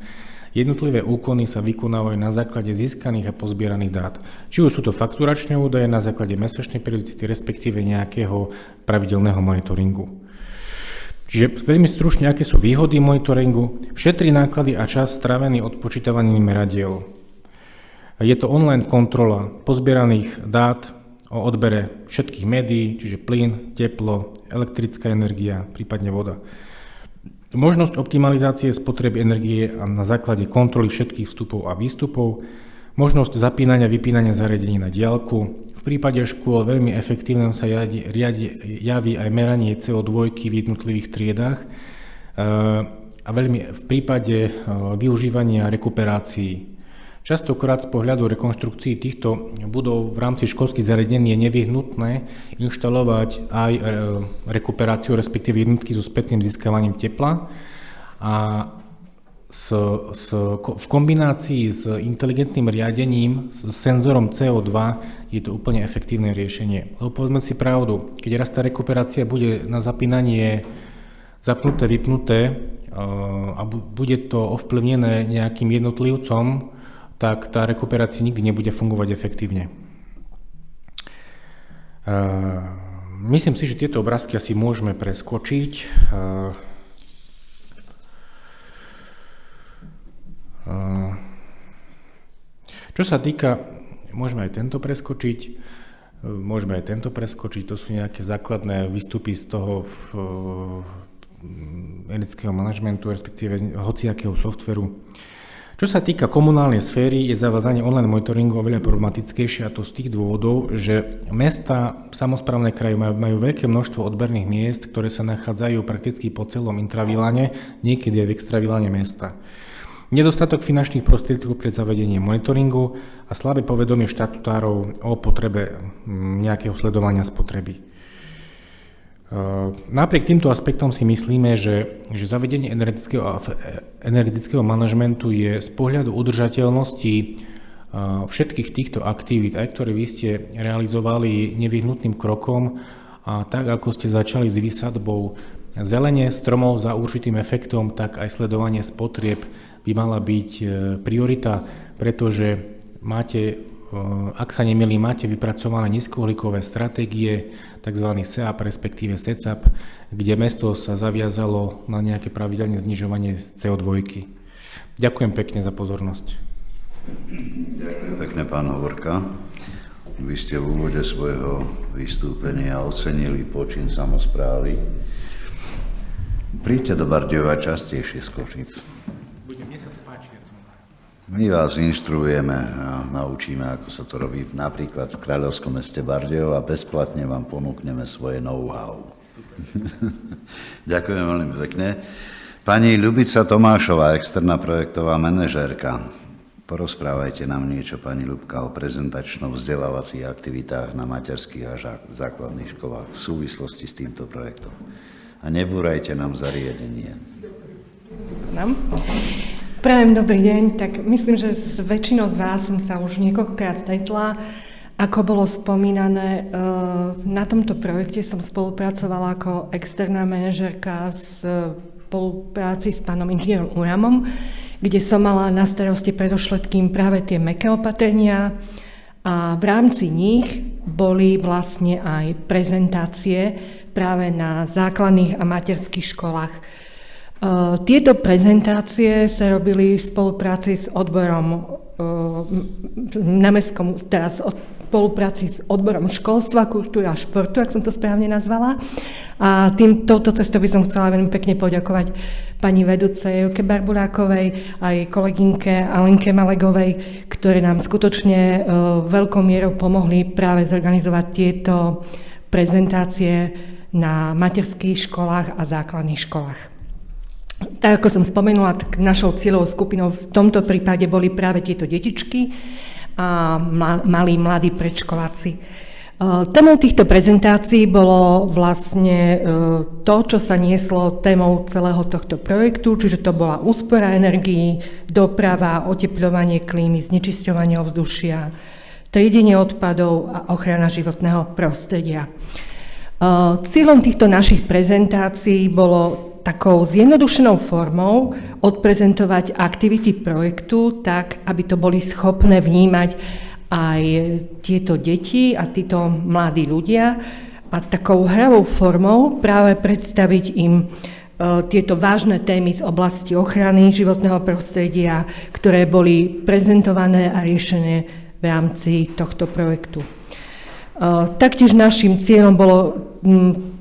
jednotlivé úkony sa vykonávajú na základe získaných a pozbieraných dát. Či už sú to fakturačné údaje na základe mesačnej periodicity, respektíve nejakého pravidelného monitoringu. Čiže veľmi stručne, aké sú výhody monitoringu, šetrí náklady a čas strávený odpočítavaním meradiel. Je to online kontrola pozbieraných dát o odbere všetkých médií, čiže plyn, teplo, elektrická energia, prípadne voda. Možnosť optimalizácie spotreby energie na základe kontroly všetkých vstupov a výstupov, možnosť zapínania a vypínania zariadení na diaľku. V prípade škôl veľmi efektívne sa javí aj meranie CO2 v jednotlivých triedách a veľmi v prípade využívania rekuperácií. Častokrát z pohľadu rekonštrukcií týchto budov v rámci školských zariadení je nevyhnutné inštalovať aj rekuperáciu, respektíve jednotky so spätným získavaním tepla a v kombinácii s inteligentným riadením, s senzorom CO2 je to úplne efektívne riešenie. Lebo povedzme si pravdu, keď raz tá rekuperácia bude na zapínanie zapnuté, vypnuté a bude to ovplyvnené nejakým jednotlivcom, tak tá rekuperácia nikdy nebude fungovať efektívne. Myslím si, že tieto obrázky asi môžeme preskočiť. Čo sa týka, môžeme aj tento preskočiť, to sú nejaké základné výstupy z toho energetického manažmentu, respektíve hociakého softveru. Čo sa týka komunálnej sféry, je zavádzanie online monitoringu oveľa problematickejšie, a to z tých dôvodov, že mesta, samosprávne kraje majú veľké množstvo odberných miest, ktoré sa nachádzajú prakticky po celom intraviláne, niekedy aj v extraviláne mesta. Nedostatok finančných prostriedkov pre zavedenie monitoringu a slabé povedomie štatutárov o potrebe nejakého sledovania spotreby. Napriek týmto aspektom si myslíme, že zavedenie energetického manažmentu je z pohľadu udržateľnosti všetkých týchto aktivít, aj ktoré vy ste realizovali, nevyhnutným krokom, a tak ako ste začali s výsadbou zelene stromov za určitým efektom, tak aj sledovanie spotrieb by mala byť priorita, pretože máte, ak sa nemýlim, máte vypracované nízkouhlíkové stratégie, tzv. SEAP, respektíve SECAP, kde mesto sa zaviazalo na nejaké pravidelné znižovanie CO2. Ďakujem pekne za pozornosť. Ďakujem pekne, pán Hovorka. Vy ste v úvode svojho vystúpenia ocenili počin samosprávy. Príďte do Bardejova častejšie z Košíc. My vás inštruujeme a naučíme, ako sa to robí napríklad v kráľovskom meste Bardejov a bezplatne vám ponúkneme svoje know-how. Ďakujem veľmi pekne. Pani Ľubica Tomášová, externá projektová manažérka. Porozprávajte nám niečo, pani Ľubka, o prezentačno-vzdelávacích aktivitách na materských a základných školách v súvislosti s týmto projektom. A nebúrajte nám zariadenie. Prajem dobrý deň, tak myslím, že s väčšinou z vás som sa už niekoľkokrát stretla. Ako bolo spomínané, na tomto projekte som spolupracovala ako externá manažérka v spolupráci s pánom inžinierom Uramom, kde som mala na starosti predovšetkým práve tie mäkké opatrenia a v rámci nich boli vlastne aj prezentácie práve na základných a materských školách. Tieto prezentácie sa robili v spolupráci s odborom na mestskom, teraz spolupráci s odborom školstva, kultúry a športu, ak som to správne nazvala. A touto cestou by som chcela veľmi pekne poďakovať pani vedúcej Jojke Barburákovej a jej kolegynke Alenke Malegovej, ktoré nám skutočne veľkou mierou pomohli práve zorganizovať tieto prezentácie na materských školách a základných školách. Tak ako som spomenula, tak našou cieľovou skupinou v tomto prípade boli práve tieto detičky a mladí predškoláci. Témou týchto prezentácií bolo vlastne to, čo sa nieslo témou celého tohto projektu, čiže to bola úspora energií, doprava, otepľovanie klímy, znečisťovanie ovzdušia, triedenie odpadov a ochrana životného prostredia. Cieľom týchto našich prezentácií bolo takou zjednodušenou formou odprezentovať aktivity projektu tak, aby to boli schopné vnímať aj tieto deti a títo mladí ľudia a takou hravou formou práve predstaviť im tieto vážne témy z oblasti ochrany životného prostredia, ktoré boli prezentované a riešené v rámci tohto projektu. Taktiež našim cieľom bolo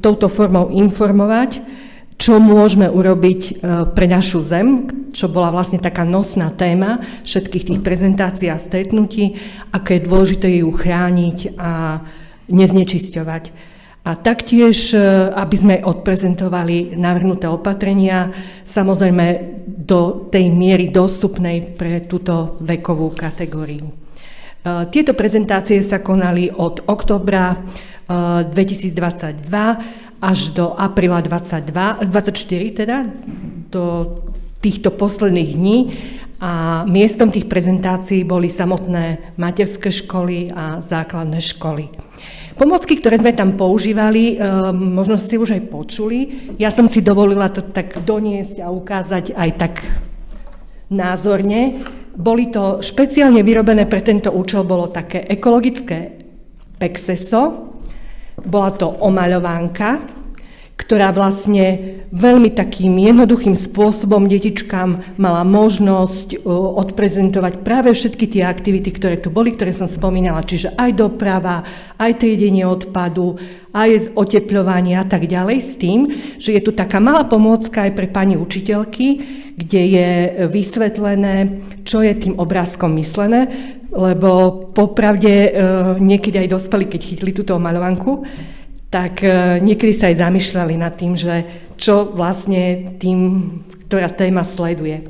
touto formou informovať, čo môžeme urobiť pre našu zem, čo bola vlastne taká nosná téma všetkých tých prezentácií a stretnutí, ako je dôležité ju chrániť a neznečisťovať. A taktiež, aby sme odprezentovali navrhnuté opatrenia, samozrejme do tej miery dostupnej pre túto vekovú kategóriu. Tieto prezentácie sa konali od októbra 2022 až do apríla 24 teda, do týchto posledných dní a miestom tých prezentácií boli samotné materské školy a základné školy. Pomocky, ktoré sme tam používali, možno ste už aj počuli, ja som si dovolila to tak doniesť a ukázať aj tak názorne. Boli to špeciálne vyrobené pre tento účel, bolo také ekologické pexeso, bola to omaľovánka, ktorá vlastne veľmi takým jednoduchým spôsobom detičkám mala možnosť odprezentovať práve všetky tie aktivity, ktoré tu boli, ktoré som spomínala, čiže aj doprava, aj triedenie odpadu, aj otepľovanie a tak ďalej, s tým, že je tu taká malá pomôcka aj pre pani učiteľky, kde je vysvetlené, čo je tým obrázkom myslené, lebo popravde niekedy aj dospeli, keď chytili túto omaľovanku, tak niekedy sa aj zamýšľali nad tým, že čo vlastne tým, ktorá téma sleduje.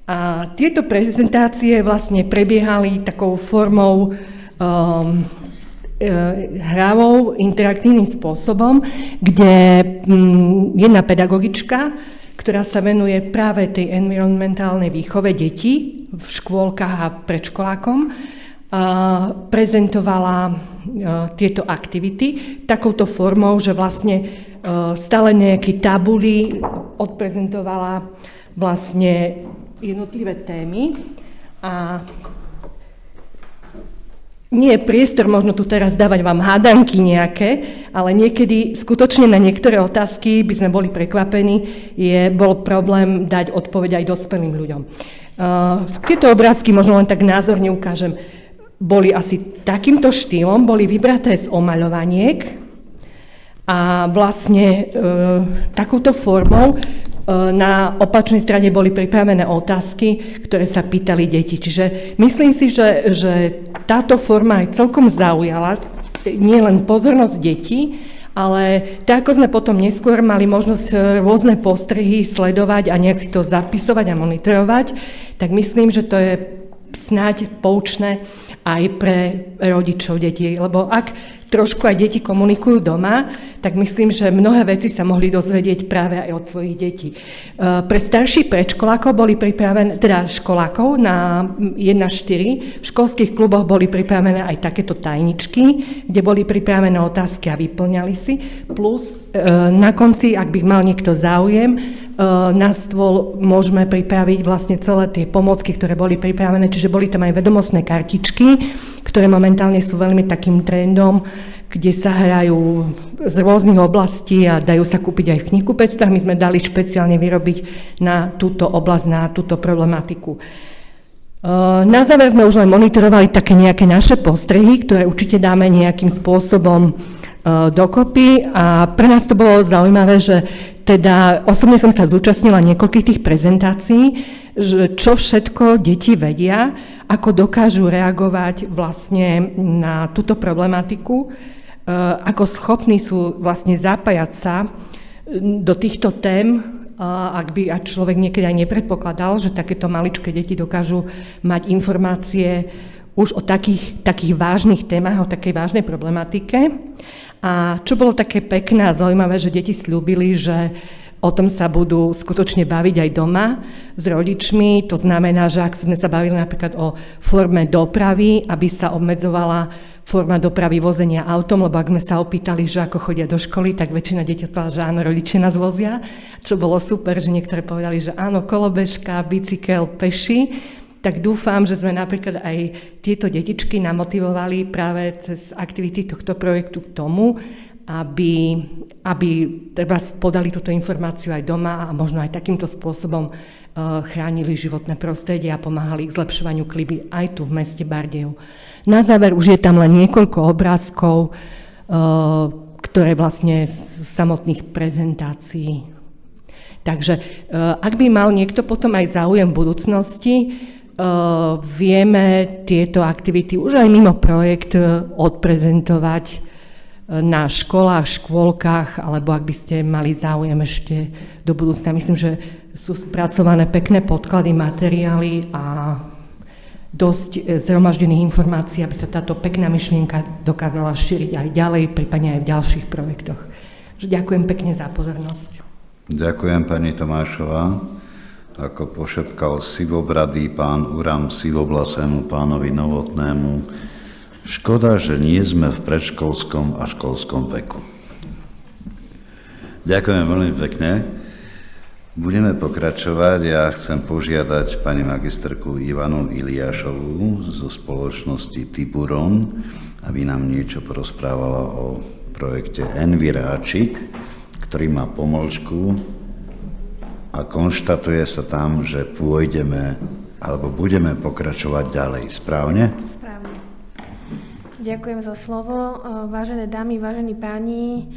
A tieto prezentácie vlastne prebiehali takou formou hravou, interaktívnym spôsobom, kde jedna pedagogička, ktorá sa venuje práve tej environmentálnej výchove detí v škôlkach a predškolákom, prezentovala tieto aktivity takouto formou, že vlastne stále nejaké tabuly odprezentovala vlastne jednotlivé témy a nie je priestor možno tu teraz dávať vám hádanky nejaké, ale niekedy skutočne na niektoré otázky by sme boli prekvapení, bol problém dať odpoveď aj dospelým ľuďom. Tieto obrázky možno len tak názorne ukážem. Boli asi takýmto štýlom, boli vybraté z omaľovaniek a vlastne takouto formou na opačnej strane boli pripravené otázky, ktoré sa pýtali deti. Čiže myslím si, že táto forma aj celkom zaujala nie len pozornosť detí, ale tak ako sme potom neskôr mali možnosť rôzne postrehy sledovať a nejak si to zapisovať a monitorovať, tak myslím, že to je snáď poučné aj pre rodičov detí, lebo ak trošku aj deti komunikujú doma, tak myslím, že mnohé veci sa mohli dozvedieť práve aj od svojich detí. Pre starších predškolákov boli pripravené, teda školákov na 1-4, v školských kluboch boli pripravené aj takéto tajničky, kde boli pripravené otázky a vyplňali si, plus na konci, ak by mal niekto záujem, na stôl môžeme pripraviť vlastne celé tie pomocky, ktoré boli pripravené, čiže boli tam aj vedomostné kartičky, ktoré momentálne sú veľmi takým trendom, kde sa hrajú z rôznych oblastí a dajú sa kúpiť aj v knihkupectvách. My sme dali špeciálne vyrobiť na túto oblasť, na túto problematiku. Na záver sme už len monitorovali také nejaké naše postrehy, ktoré určite dáme nejakým spôsobom dokopy a pre nás to bolo zaujímavé, že teda osobne som sa zúčastnila niekoľkých tých prezentácií, že čo všetko deti vedia, ako dokážu reagovať vlastne na túto problematiku, ako schopní sú vlastne zapájať sa do týchto tém, ak by človek niekedy aj nepredpokladal, že takéto maličké deti dokážu mať informácie už o takých vážnych témach, o takej vážnej problematike. A čo bolo také pekné a zaujímavé, že deti sľúbili, že o tom sa budú skutočne baviť aj doma s rodičmi. To znamená, že ak sme sa bavili napríklad o forme dopravy, aby sa obmedzovala forma dopravy vozenia autom, lebo ak sme sa opýtali, že ako chodia do školy, tak väčšina detí odpovedala, že áno, rodičia nás vozia, čo bolo super, že niektoré povedali, že áno, kolobežka, bicykel, peši, tak dúfam, že sme napríklad aj tieto detičky namotivovali práve cez aktivity tohto projektu k tomu, aby treba podali túto informáciu aj doma a možno aj takýmto spôsobom chránili životné prostredie a pomáhali k zlepšovaniu klímy aj tu v meste Bardejov. Na záver už je tam len niekoľko obrázkov, ktoré vlastne z samotných prezentácií. Takže ak by mal niekto potom aj záujem v budúcnosti, vieme tieto aktivity už aj mimo projekt odprezentovať na školách, škôlkach, alebo ak by ste mali záujem ešte do budúcna. Myslím, že sú spracované pekné podklady, materiály a dosť zhromaždených informácií, aby sa táto pekná myšlienka dokázala šíriť aj ďalej, prípadne aj v ďalších projektoch. Ďakujem pekne za pozornosť. Ďakujem, pani Tomášová. Ako pošepkal sivobradý pán Uram sivoblasému pánovi Novotnému, škoda, že nie sme v predškolskom a školskom veku. Ďakujem veľmi pekne. Budeme pokračovať. Ja chcem požiadať pani magisterku Ivanu Iliášovú zo spoločnosti Tiburon, aby nám niečo porozprávala o projekte Enviráčik, ktorý má pomlčku a konštatuje sa tam, že pôjdeme alebo budeme pokračovať ďalej. Správne? Správne. Ďakujem za slovo. Vážené dámy, vážení páni,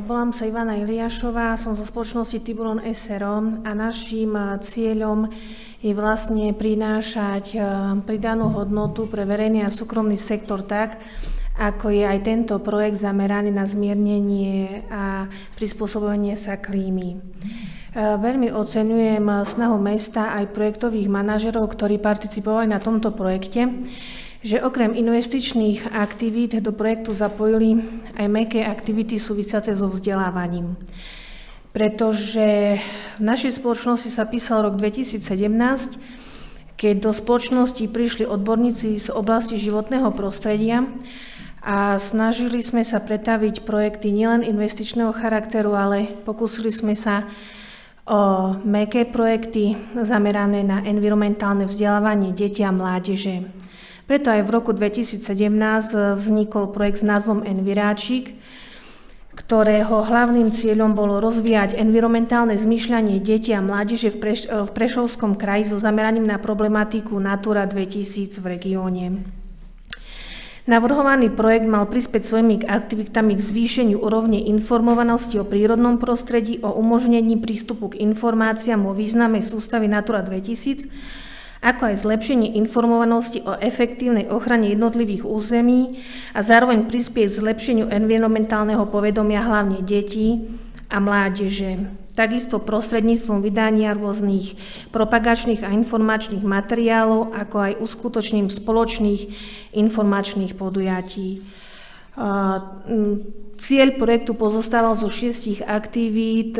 volám sa Ivana Iliášová, som zo spoločnosti Tiburon SRO a naším cieľom je vlastne prinášať pridanú hodnotu pre verejný a súkromný sektor tak, ako je aj tento projekt zameraný na zmiernenie a prispôsobovanie sa klímy. Veľmi oceňujem snahu mesta aj projektových manažerov, ktorí participovali na tomto projekte, že okrem investičných aktivít do projektu zapojili aj mäkké aktivity súvisiace so vzdelávaním. Pretože v našej spoločnosti sa písal rok 2017, keď do spoločnosti prišli odborníci z oblasti životného prostredia a snažili sme sa pretaviť projekty nielen investičného charakteru, ale pokúsili sme sa o mäkké projekty zamerané na environmentálne vzdelávanie detí a mládeže. Preto aj v roku 2017 vznikol projekt s názvom Enviráčik, ktorého hlavným cieľom bolo rozvíjať environmentálne zmýšľanie detí a mládeže v Prešovskom kraji so zameraním na problematiku Natura 2000 v regióne. Navrhovaný projekt mal prispieť svojimi aktivitami k zvýšeniu úrovne informovanosti o prírodnom prostredí, o umožnení prístupu k informáciám o význame sústavy Natura 2000, ako aj zlepšenie informovanosti o efektívnej ochrane jednotlivých území a zároveň prispieť k zlepšeniu environmentálneho povedomia hlavne detí a mládeže. Takisto prostredníctvom vydania rôznych propagačných a informačných materiálov, ako aj uskutočnením spoločných informačných podujatí. Cieľ projektu pozostával zo 6 aktivít.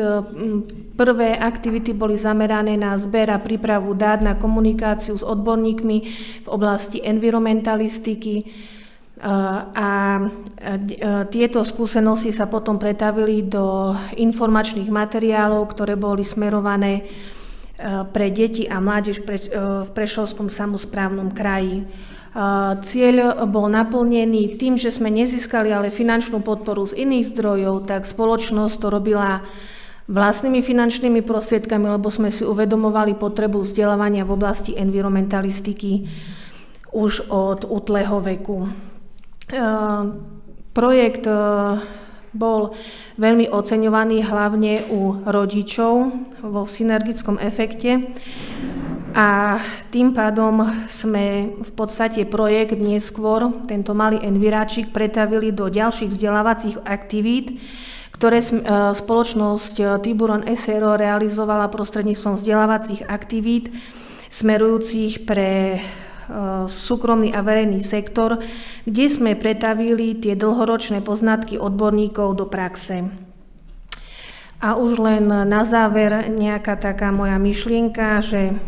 Prvé aktivity boli zamerané na zber a prípravu dát, na komunikáciu s odborníkmi v oblasti environmentalistiky, a tieto skúsenosti sa potom pretavili do informačných materiálov, ktoré boli smerované pre deti a mládež v Prešovskom samosprávnom kraji. Cieľ bol naplnený tým, že sme nezískali ale finančnú podporu z iných zdrojov, tak spoločnosť to robila vlastnými finančnými prostriedkami, lebo sme si uvedomovali potrebu vzdelávania v oblasti environmentalistiky už od útleho veku. Projekt bol veľmi oceňovaný hlavne u rodičov vo synergickom efekte a tým pádom sme v podstate projekt neskôr, tento malý enviráčik, pretavili do ďalších vzdelávacích aktivít, ktoré spoločnosť Tiburon SRO realizovala prostredníctvom vzdelávacích aktivít smerujúcich pre súkromný a verejný sektor, kde sme pretavili tie dlhoročné poznatky odborníkov do praxe. A už len na záver nejaká taká moja myšlienka, že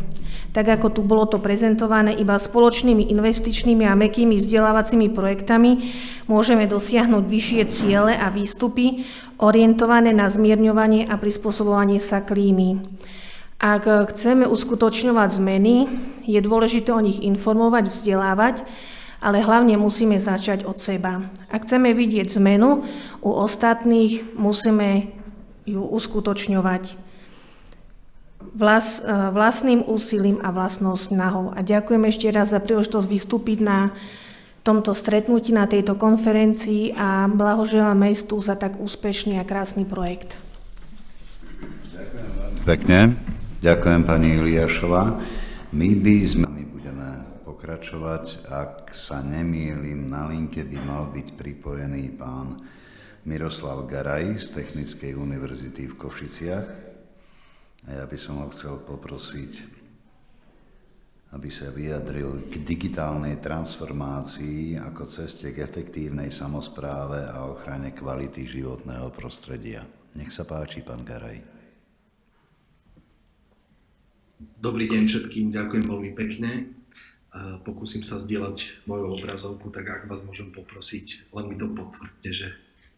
tak ako tu bolo to prezentované, iba spoločnými investičnými a mäkkými vzdelávacími projektami môžeme dosiahnuť vyššie ciele a výstupy orientované na zmierňovanie a prispôsobovanie sa klímy. Ak chceme uskutočňovať zmeny, je dôležité o nich informovať, vzdelávať, ale hlavne musíme začať od seba. Ak chceme vidieť zmenu u ostatných, musíme ju uskutočňovať vlastným úsilím a vlastnou snahou. A ďakujem ešte raz za príležitosť vystúpiť na tomto stretnutí, na tejto konferencii a blahoželám mestu za tak úspešný a krásny projekt. Pekne. Ďakujem pani Iliášová. My budeme pokračovať. Ak sa nemýlim, na linke by mal byť pripojený pán Miroslav Garaj z Technickej univerzity v Košiciach. A ja by som ho chcel poprosiť, aby sa vyjadril k digitálnej transformácii ako ceste k efektívnej samospráve a ochrane kvality životného prostredia. Nech sa páči, pán Garaj. Dobrý deň všetkým, ďakujem veľmi pekne. Pokúsim sa zdieľať moju obrazovku, tak ak vás môžem poprosiť, len mi to potvrďte, že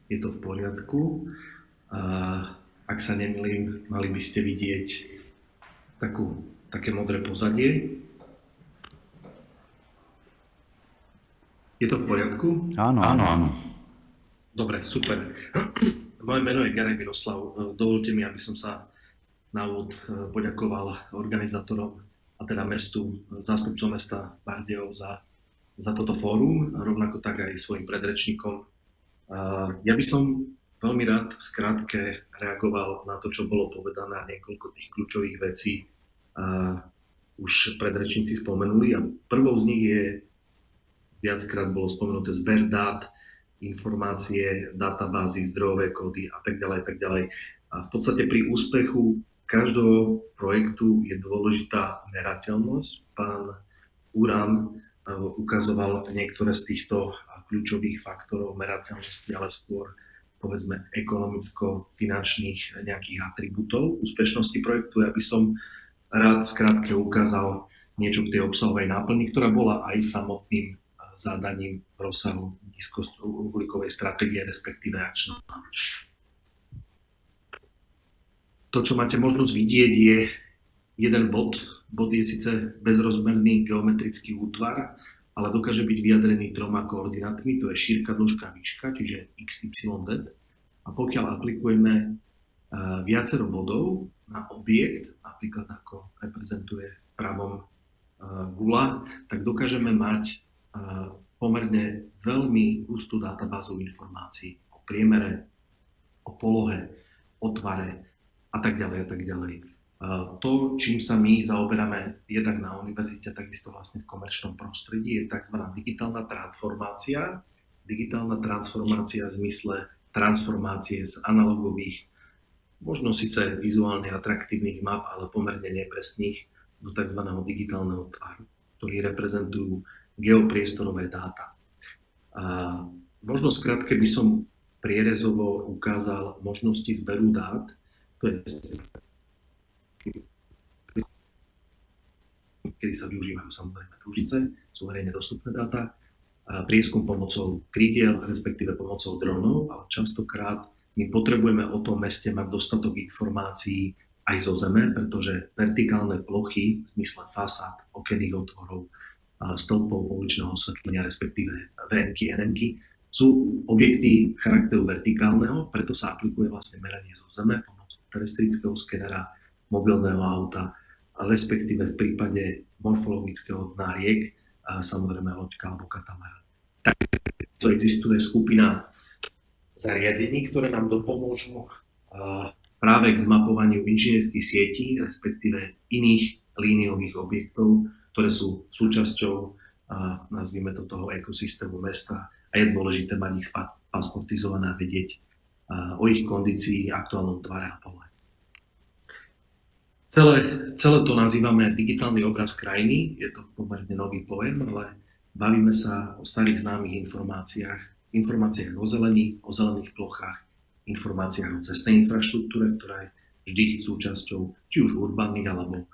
je to v poriadku. Ak sa nemýlim, mali by ste vidieť také modré pozadie. Je to v poriadku? Áno, áno, áno. Dobre, super. Moje meno je Garaj Miroslav. Dovolte mi, aby som sa na úvod poďakoval organizátorom a teda mestu, zástupcom mesta Bardejov za toto fórum, rovnako tak aj svojim predrečníkom. Ja by som veľmi rád v skratke reagoval na to, čo bolo povedané, niekoľko tých kľúčových vecí už predrečníci spomenuli a prvou z nich je, viackrát bolo spomenuté, zber dát, informácie, databázy, zdrojové kódy a tak ďalej, tak ďalej. A v podstate pri úspechu každého projektu je dôležitá merateľnosť. Pán Uran ukazoval niektoré z týchto kľúčových faktorov merateľnosti, ale skôr povedzme ekonomicko-finančných nejakých atribútov úspešnosti projektu. Ja by som rád skrátke ukázal niečo k tej obsahovej náplni, ktorá bola aj samotným zádaním v rozsahu nízkouhlíkovej stratégie, respektíve akčného plánu. To, čo máte možnosť vidieť, je jeden bod. Bod je síce bezrozmerný geometrický útvar, ale dokáže byť vyjadrený 3 koordinátmi, to je šírka, dĺžka, výška, čiže x, y, z. A pokiaľ aplikujeme viacero bodov na objekt, napríklad ako reprezentuje v pravom gula, tak dokážeme mať pomerne veľmi hustú databázu informácií o priemere, o polohe, o tvare a tak ďalej a tak ďalej. To, čím sa my zaoberáme jednak na univerzite, takisto vlastne v komerčnom prostredí, je tzv. Digitálna transformácia. Digitálna transformácia v zmysle transformácie z analogových, možno síce vizuálne atraktívnych map, ale pomerne nepresných, do tzv. Digitálneho tvaru, ktorí reprezentujú geopriestorové dáta. Možno skrátke by som prierezovo ukázal možnosti zberu dát. To je, kedy sa využívajú samozrejme družice, sú verejne dostupné dáta, prieskum pomocou krídiel, respektíve pomocou dronov, ale častokrát my potrebujeme o tom meste mať dostatok informácií aj zo zeme, pretože vertikálne plochy v zmysle fasád, okenných otvorov, stĺpov pouličného osvetlenia, respektíve VMky, NMky, sú objekty charakteru vertikálneho, preto sa aplikuje vlastne meranie zo zeme pomocou terestrického skenera, mobilného auta, respektíve v prípade morfologického dna riek, samozrejme loďka alebo katamarán. Takže existuje skupina zariadení, ktoré nám dopomôžu práve k zmapovaniu inžinierských sietí, respektíve iných líniových objektov, ktoré sú súčasťou, nazvime to, toho ekosystému mesta a je dôležité mať ich pasportizované a vedieť o ich kondícii, aktuálnom tvare a pole. Celé to nazývame digitálny obraz krajiny, je to pomerne nový pojem, ale bavíme sa o starých známych informáciách o zelení, o zelených plochách, informáciách o cestnej infraštruktúre, ktorá je vždy súčasťou či už urbánnych alebo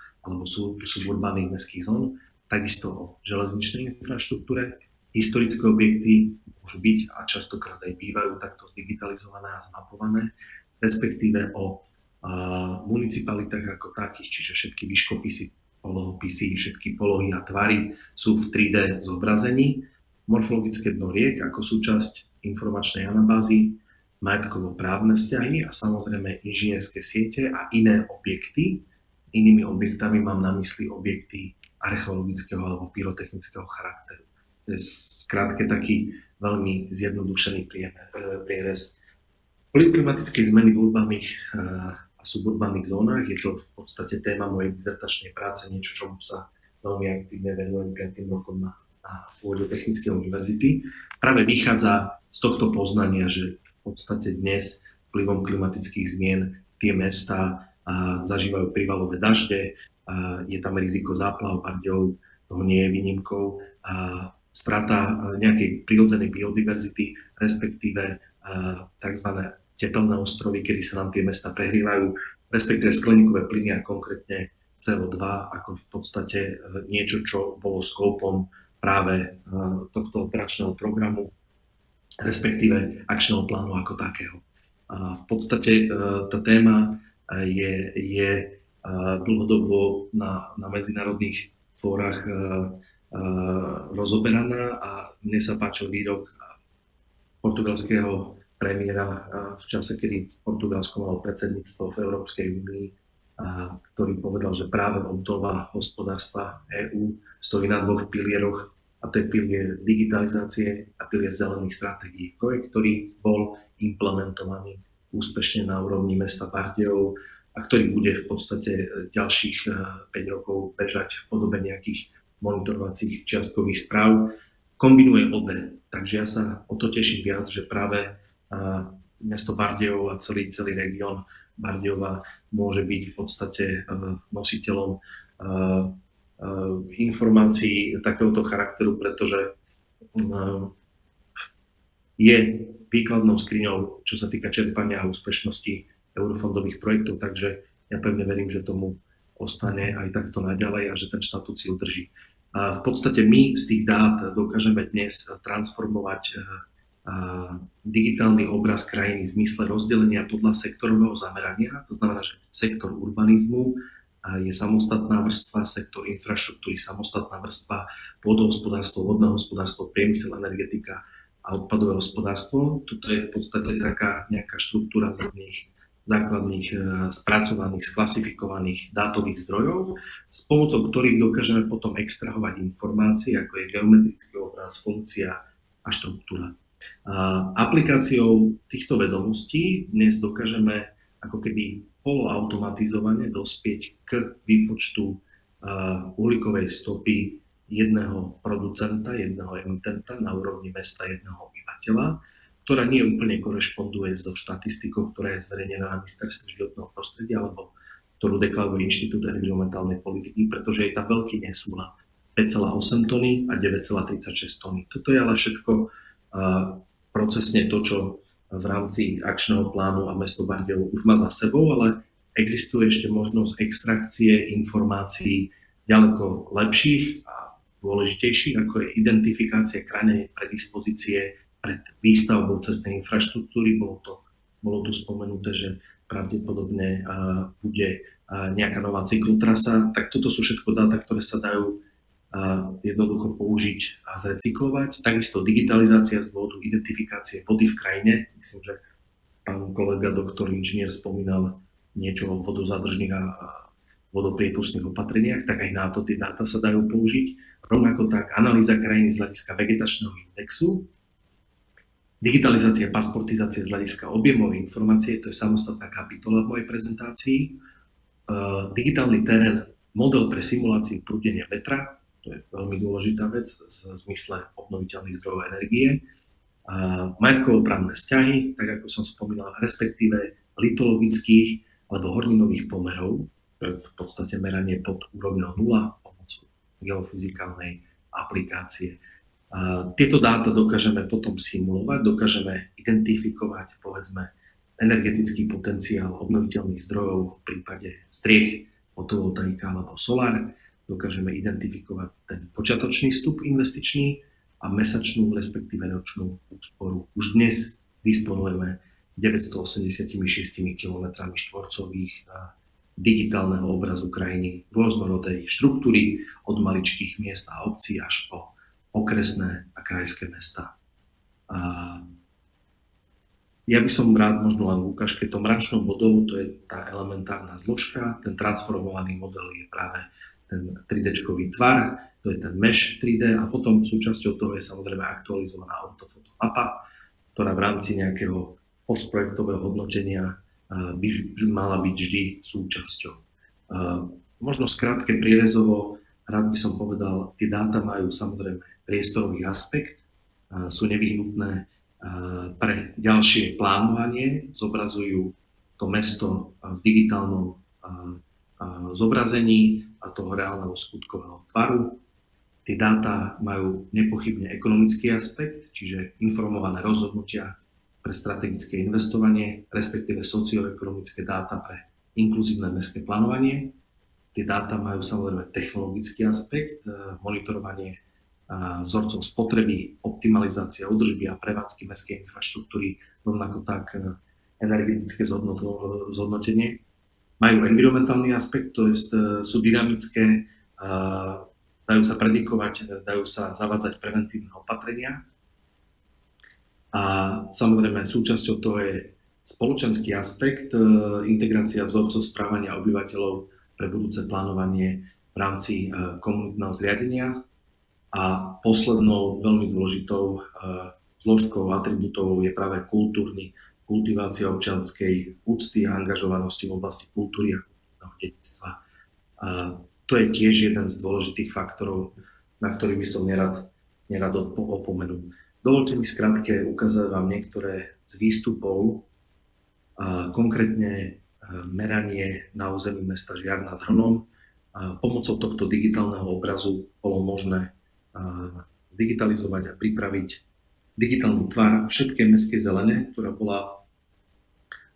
suburbánnych mestských zón, takisto o železničnej infraštruktúre. Historické objekty môžu byť a častokrát aj bývajú takto zdigitalizované a zmapované, respektíve o municipalitách ako takých, čiže všetky výškopisy, polohopisy, všetky polohy a tvary sú v 3D zobrazení. Morfologické dno riek ako súčasť informačnej anabázy, majetkovo-právne vzťahy a samozrejme inžinierské siete a iné objekty. Inými objektami mám na mysli objekty archeologického alebo pyrotechnického charakteru. To je skrátke taký veľmi zjednodušený prierez. Vplyv klimatickej zmeny v urbaných a suburbánnych zónach je to v podstate téma mojej dizertačnej práce, niečo, čomu sa veľmi aktívne venujem 5. rokom na pôde Technickej univerzity. Práve vychádza z tohto poznania, že v podstate dnes vplyvom klimatických zmien tie mestá zažívajú prívalové dažde, je tam riziko záplav, Bardejov toho nie je výnimkou, strata nejakej prirodzenej biodiverzity, respektíve tzv. Tepelné ostrovy, kedy sa nám tie mesta prehrievajú, respektíve skleníkové plyny a konkrétne CO2 ako v podstate niečo, čo bolo skopom práve tohto operačného programu, respektíve akčného plánu ako takého. V podstate tá téma je dlhodobo na medzinárodných fórach rozoberaná a mne sa páčil výrok portugalského premiéra v čase, kedy Portugalsko malo predsedníctvo v Európskej únii, ktorý povedal, že práve obnova hospodárstva EÚ stojí na dvoch pilieroch, a to je pilier digitalizácie a pilier zelených stratégií. Projekt, ktorý bol implementovaný úspešne na úrovni mesta Bardejov a ktorý bude v podstate ďalších 5 rokov bežať v podobe nejakých monitorovacích čiastkových správ, kombinuje obe. Takže ja sa o to teším viac, že práve mesto Bardejov a celý región Bardejova môže byť v podstate nositeľom informácií takéhoto charakteru, pretože je výkladnou skriňou, čo sa týka čerpania a úspešnosti eurofondových projektov, takže ja pevne verím, že tomu ostane aj takto naďalej a že ten štatút si udrží. A v podstate my z tých dát dokážeme dnes transformovať digitálny obraz krajiny v zmysle rozdelenia podľa sektorového zamerania. To znamená, že sektor urbanizmu je samostatná vrstva, sektor infraštruktúry samostatná vrstva, pôdohospodárstvo, vodné hospodárstvo, priemysel, energetika a odpadové hospodárstvo. Toto je v podstate taká nejaká štruktúra základných spracovaných, sklasifikovaných dátových zdrojov, s pomocou ktorých dokážeme potom extrahovať informácie, ako je geometrický obraz, funkcia a štruktúra. Aplikáciou týchto vedomostí dnes dokážeme ako keby poloautomatizovane dospieť k výpočtu uhlíkovej stopy jedného producenta, jedného emitenta na úrovni mesta, jedného obyvateľa, ktorá nie úplne korešponduje so štatistikou, ktorá je zverejnená na Ministerstve životného prostredia, alebo ktorú deklaruje Inštitút environmentálnej politiky, pretože je tam veľký nesúlad. 5,8 tony a 9,36 tony. Toto je ale všetko procesne to, čo v rámci akčného plánu a mesto Bardejov už má za sebou, ale existuje ešte možnosť extrakcie informácií ďaleko lepších a dôležitejších, ako je identifikácia krajnej predispozície pred výstavbou cestnej infraštruktúry. Bolo tu spomenuté, že pravdepodobne bude nejaká nová cyklotrasa. Tak toto sú všetko dáta, ktoré sa dajú jednoducho použiť a zrecyklovať. Takisto digitalizácia z dôvodu identifikácie vody v krajine. Myslím, že pán kolega doktor inžinier spomínal niečo o vodozádržných a vodopriepustných opatreniach, tak aj na to tie dáta sa dajú použiť. Rovnako tak analýza krajiny z hľadiska vegetačného indexu, digitalizácia, pasportizácia z hľadiska objemovej informácie, to je samostatná kapitola v mojej prezentácii. Digitálny terén, model pre simuláciu prúdenia vetra, to je veľmi dôležitá vec v zmysle obnoviteľných zdrojov energie. Majetkovo-právne vzťahy, tak ako som spomínal, respektíve litologických alebo horninových pomerov, to je v podstate meranie pod úrovňou 0 pomocou geofyzikálnej aplikácie. Tieto dáta dokážeme potom simulovať, dokážeme identifikovať, povedzme, energetický potenciál obnoviteľných zdrojov v prípade striech, fotovoltaika alebo solár, dokážeme identifikovať ten počiatočný vstup investičný a mesačnú, respektíve ročnú úsporu. Už dnes disponujeme 986 km štvorcových digitálneho obrazu krajiny rôznorodej štruktúry, od maličkých miest a obcí až po okresné a krajské mestá. Ja by som rád možno len v ukážke to mračnou bodou, to je tá elementárna zložka, ten transformovaný model je práve ten 3D-čkový tvar, to je ten mesh 3D a potom súčasťou toho je samozrejme aktualizovaná ortofotomapa, ktorá v rámci nejakého postprojektového hodnotenia by mala byť vždy súčasťou. Možno skrátke prierezovo, rád by som povedal, tie dáta majú samozrejme priestorový aspekt, sú nevyhnutné pre ďalšie plánovanie, zobrazujú to mesto v digitálnom zobrazení a toho reálneho skutkového tvaru. Tie dáta majú nepochybne ekonomický aspekt, čiže informované rozhodnutia pre strategické investovanie, respektíve socioekonomické dáta pre inkluzívne mestské plánovanie. Tie dáta majú samozrejme technologický aspekt, monitorovanie vzorcov spotreby, optimalizácia údržby a prevádzky mestskej infraštruktúry, rovnako tak energetické zhodnotenie. Majú environmentálny aspekt, to je, sú dynamické, dajú sa predikovať, dajú sa zavádzať preventívne opatrenia. A samozrejme súčasťou toho je spoločenský aspekt, integrácia vzorcov správania obyvateľov pre budúce plánovanie v rámci komunitného zriadenia. A poslednou veľmi dôležitou zložkou atribútov je práve kultivácia občianskej úcty a angažovanosti v oblasti kultúry a kultúrneho dedičstva. To je tiež jeden z dôležitých faktorov, na ktorý by som nerad opomenul. Dovolte mi skrátke ukázať vám niektoré z výstupov, konkrétne meranie na území mesta Žiar nad Hronom. Pomocou tohto digitálneho obrazu bolo možné digitalizovať a pripraviť digitálny tvar všetkej mestskej zelene, ktorá bola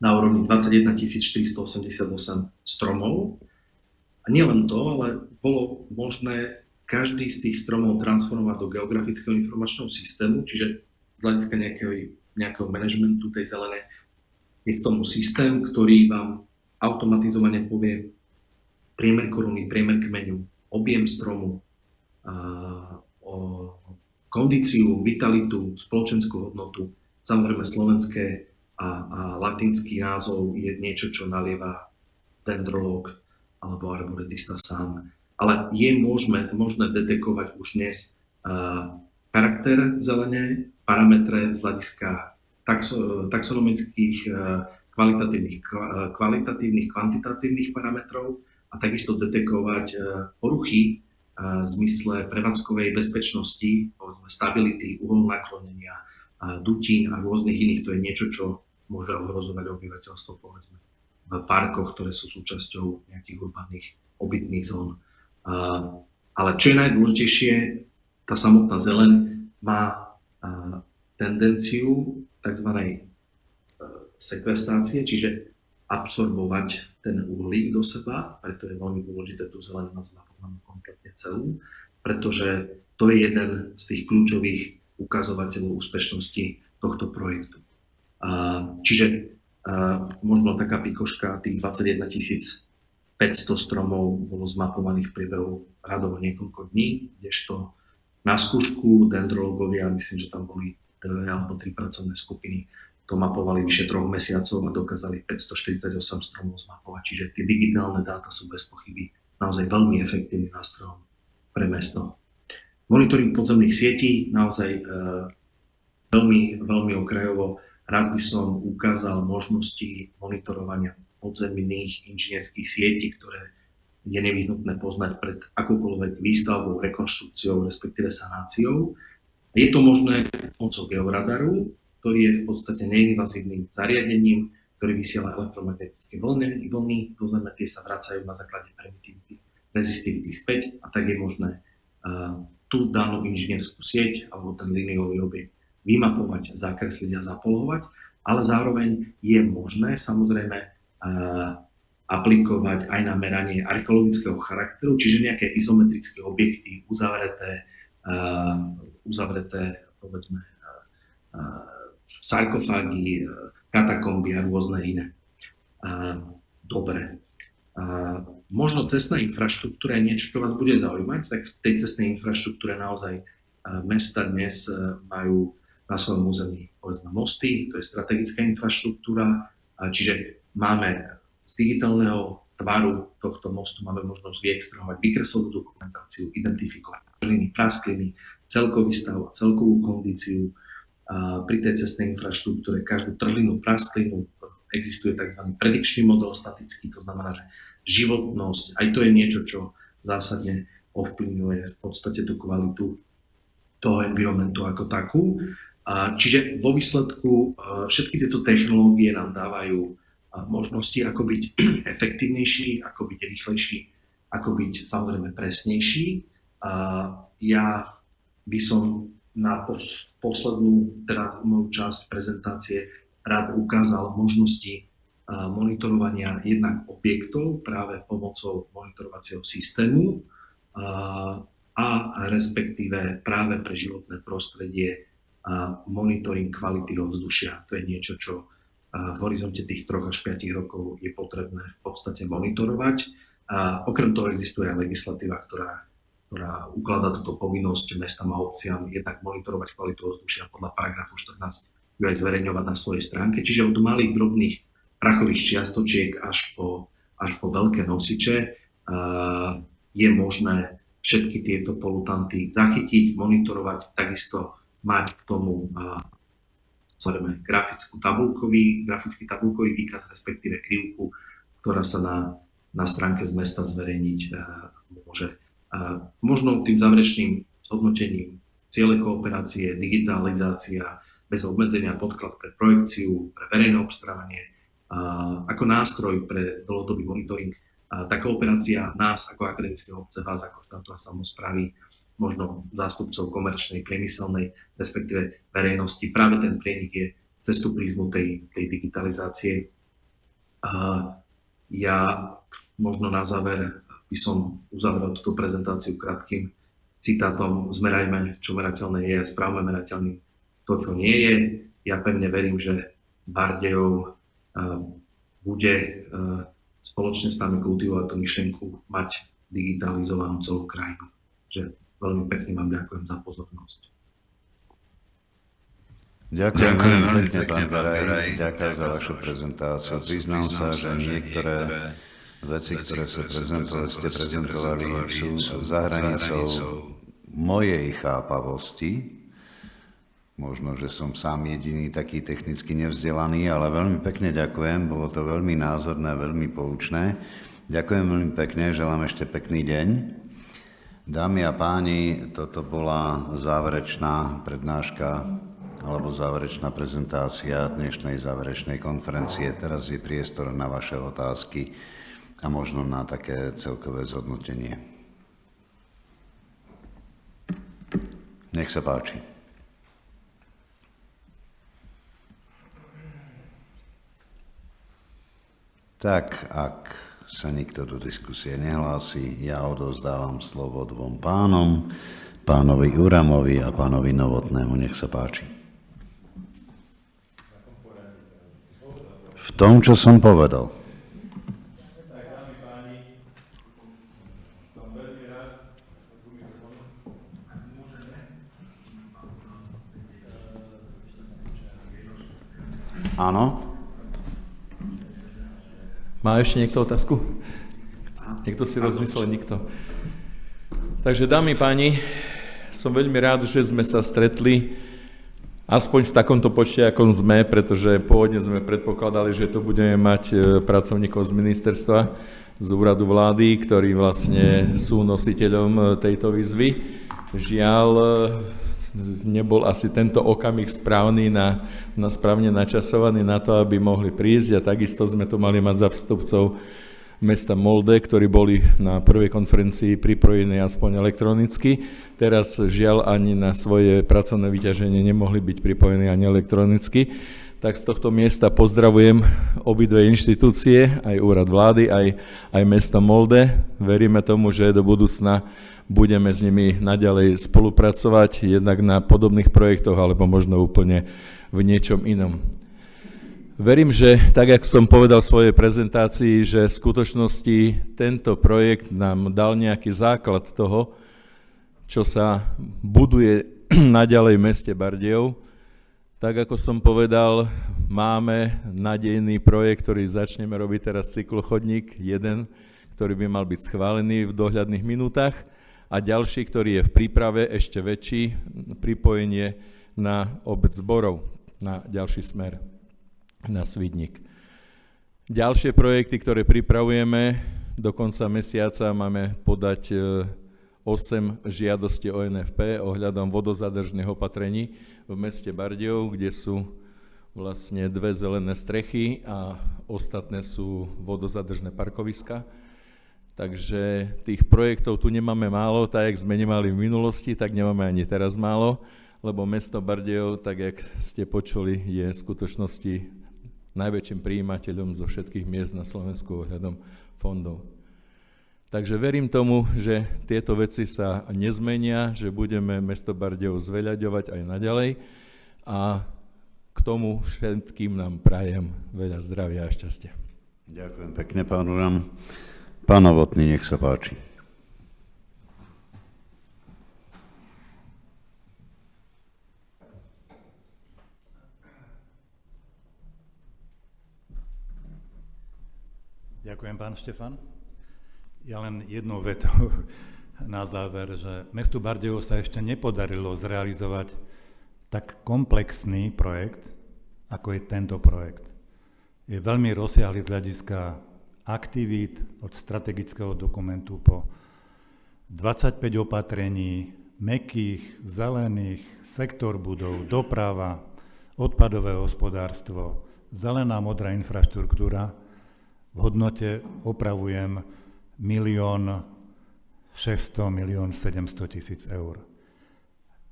na úrovni 21 488 stromov. A nielen to, ale bolo možné každý z tých stromov transformovať do geografického informačného systému, čiže z hľadiska nejakého manažmentu tej zelene je k tomu systém, ktorý vám automatizovane povie priemer koruny, priemer kmeňu, objem stromu, o kondíciu, vitalitu, spoločenskú hodnotu. Samozrejme slovenské a latinský názov je niečo, čo nalieva dendrológ alebo arboretista sám. Ale je možné detekovať už dnes charakter zelene, parametre z hľadiska taxonomických, kvalitatívnych, kvantitatívnych parametrov a takisto detekovať poruchy v zmysle prevádzkovej bezpečnosti, povedzme stability, uhol naklonenia, dutín a rôznych iných. To je niečo, čo môže ohrozovať obyvateľstvo, povedzme, v parkoch, ktoré sú súčasťou nejakých urbaných obytných zón. Ale čo je najdôležitejšie, tá samotná zeleň má tendenciu tzv. Sekvestrácie, čiže absorbovať ten uhlík do seba, preto je veľmi dôležité tú zelenú mať kompletne celú, pretože to je jeden z tých kľúčových ukazovateľov úspešnosti tohto projektu. Čiže možno taká pikoška, tých 21 500 stromov bolo zmapovaných v priebehu radovo niekoľko dní, kdežto na skúšku dendrológovia, myslím, že tam boli 2 alebo 3 pracovné skupiny, to mapovali vyše 3 mesiacov a dokázali 548 stromov zmapovať. Čiže tie digitálne dáta sú bez pochyby naozaj veľmi efektívnym nástrojom pre mesto. Monitoring podzemných sietí naozaj veľmi, veľmi okrajovo. Rád by som ukázal možnosti monitorovania podzemných inžinierských sietí, ktoré je nevyhnutné poznať pred akoukoľvek výstavbou, rekonštrukciou, respektíve sanáciou. Je to možné pomocou georadaru, ktorý je v podstate neinvazívnym zariadením, ktorý vysiela elektromagnetické vlny, to znamená, tie sa vracajú na základe permittivity, rezistivity späť a tak je možné tú danú inžinierskú sieť alebo ten liniový objekt vymapovať, zakresliť a zapolohovať, ale zároveň je možné samozrejme aplikovať aj na meranie archeologického charakteru, čiže nejaké izometrické objekty uzavreté povedzme sarkofágy, katakomby a rôzne iné. Dobre. Možno cestná infraštruktúra je niečo, čo vás bude zaujímať, tak v tej cestnej infraštruktúre naozaj mesta dnes majú na svojom území povedzme mosty, to je strategická infraštruktúra, čiže máme z digitálneho tvaru tohto mostu máme možnosť vyextrahovať výkresovú dokumentáciu, identifikovať trhliny, praskliny, celkový stav a celkovú kondíciu. Pri tej cestnej infraštruktúre každú trhlinu, prasklinu existuje tzv. Predikčný model statický, to znamená, že životnosť, aj to je niečo, čo zásadne ovplyvňuje v podstate tú kvalitu toho environmentu ako takú. Čiže vo výsledku všetky tieto technológie nám dávajú možnosti, ako byť efektívnejší, ako byť rýchlejší, ako byť samozrejme presnejší. Ja by som na poslednú, teda moju časť prezentácie rád ukázal možnosti monitorovania jednak objektov práve pomocou monitorovacieho systému a respektíve práve pre životné prostredie monitoring kvality ovzdušia. To je niečo, čo v horizonte tých 3 až 5 rokov je potrebné v podstate monitorovať. Okrem toho existuje aj legislatíva, ktorá ukladá túto povinnosť mestám a obciam jednak monitorovať kvalitu ovzdušia podľa paragrafu 14, ju aj zverejňovať na svojej stránke. Čiže od malých drobných prachových čiastočiek až po veľké nosiče je možné všetky tieto polutanty zachytiť, monitorovať, takisto mať k tomu grafický tabulkový výkaz, respektíve krivku, ktorá sa na stránke z mesta zverejniť môže. Možno tým záverečným zhodnotením ciele kooperácie, digitalizácia, bez obmedzenia podklad pre projekciu, pre verejné obstarávanie, ako nástroj pre dlhodobý monitoring. Tá kooperácia nás ako akademického obce, vás ako štátu a samosprávy, možno zástupcov komerčnej, priemyselnej, respektíve verejnosti. Práve ten prienik je cez tú prízmu tej digitalizácie. Ja možno na záver by som uzavrel túto prezentáciu krátkym citátom: zmerajme, čo merateľné je, správme merateľným to, čo nie je. Ja pevne verím, že Bardejov bude spoločne s nami kultivovať tú myšlienku mať digitalizovanú celú krajinu. Že veľmi pekne vám ďakujem za pozornosť. Ďakujem veľmi pekne, pán Garaj. Ďakujem za vašu prezentáciu. Priznám sa, že niektoré veci, ktoré ste prezentovali, sú za hranicou mojej chápavosti. Možno, že som sám jediný taký technicky nevzdelaný, ale veľmi pekne ďakujem. Bolo to veľmi názorné, veľmi poučné. Ďakujem veľmi pekne, želám ešte pekný deň. Dámy a páni, toto bola záverečná prednáška alebo záverečná prezentácia dnešnej záverečnej konferencie. Teraz je priestor na vaše otázky a možno na také celkové zhodnotenie. Nech sa páči. Tak, ak sa nikto do diskusie nehlási, ja odovzdávam slovo dvom pánom, pánovi Uramovi a pánovi Novotnému. Nech sa páči. V tom, čo som povedal. Áno? Má ešte niekto otázku? Niekto si rozmyslel? Nikto. Takže, dámy, páni, som veľmi rád, že sme sa stretli aspoň v takomto počte, ako sme, pretože pôvodne sme predpokladali, že tu budeme mať pracovníkov z ministerstva, z úradu vlády, ktorí vlastne sú nositeľom tejto výzvy. Žiaľ, nebol asi tento okamih správny správne načasovaný na to, aby mohli prísť, a takisto sme tu mali mať zástupcov mesta Molde, ktorí boli na prvej konferencii pripojení aspoň elektronicky. Teraz žiaľ ani na svoje pracovné vyťaženie nemohli byť pripojení ani elektronicky. Tak z tohto miesta pozdravujem obidve inštitúcie, aj úrad vlády, aj mesta Molde. Veríme tomu, že do budúcna budeme s nimi naďalej spolupracovať, jednak na podobných projektoch, alebo možno úplne v niečom inom. Verím, že tak, ako som povedal v svojej prezentácii, že v skutočnosti tento projekt nám dal nejaký základ toho, čo sa buduje naďalej v meste Bardejov. Tak, ako som povedal, máme nádejný projekt, ktorý začneme robiť teraz cyklochodník, jeden, ktorý by mal byť schválený v dohľadných minútach, a ďalší, ktorý je v príprave, ešte väčší, pripojenie na obec Zborov, na ďalší smer, na Svidník. Ďalšie projekty, ktoré pripravujeme, do konca mesiaca máme podať 8 žiadostí o NFP ohľadom vodozadržných opatrení v meste Bardejov, kde sú vlastne 2 zelené strechy a ostatné sú vodozadržné parkoviska. Takže tých projektov tu nemáme málo, tak jak sme nemali v minulosti, tak nemáme ani teraz málo, lebo mesto Bardejov, tak jak ste počuli, je v skutočnosti najväčším prijímateľom zo všetkých miest na Slovensku ohľadom fondov. Takže verím tomu, že tieto veci sa nezmenia, že budeme mesto Bardejov zveľaďovať aj naďalej, a k tomu všetkým nám prajem veľa zdravia a šťastia. Ďakujem pekne, pán Uram. Pán Novotný, nech sa páči. Ďakujem, pán Štefan. Ja len jednou vetou na záver, že mestu Bardejov sa ešte nepodarilo zrealizovať tak komplexný projekt, ako je tento projekt. Je veľmi rozsiahly z hľadiska aktivít, od strategického dokumentu po 25 opatrení, mäkkých, zelených, sektor budov, doprava, odpadové hospodárstvo, zelená modrá infraštruktúra. V hodnote, opravujem, 1 600 700 000 eur.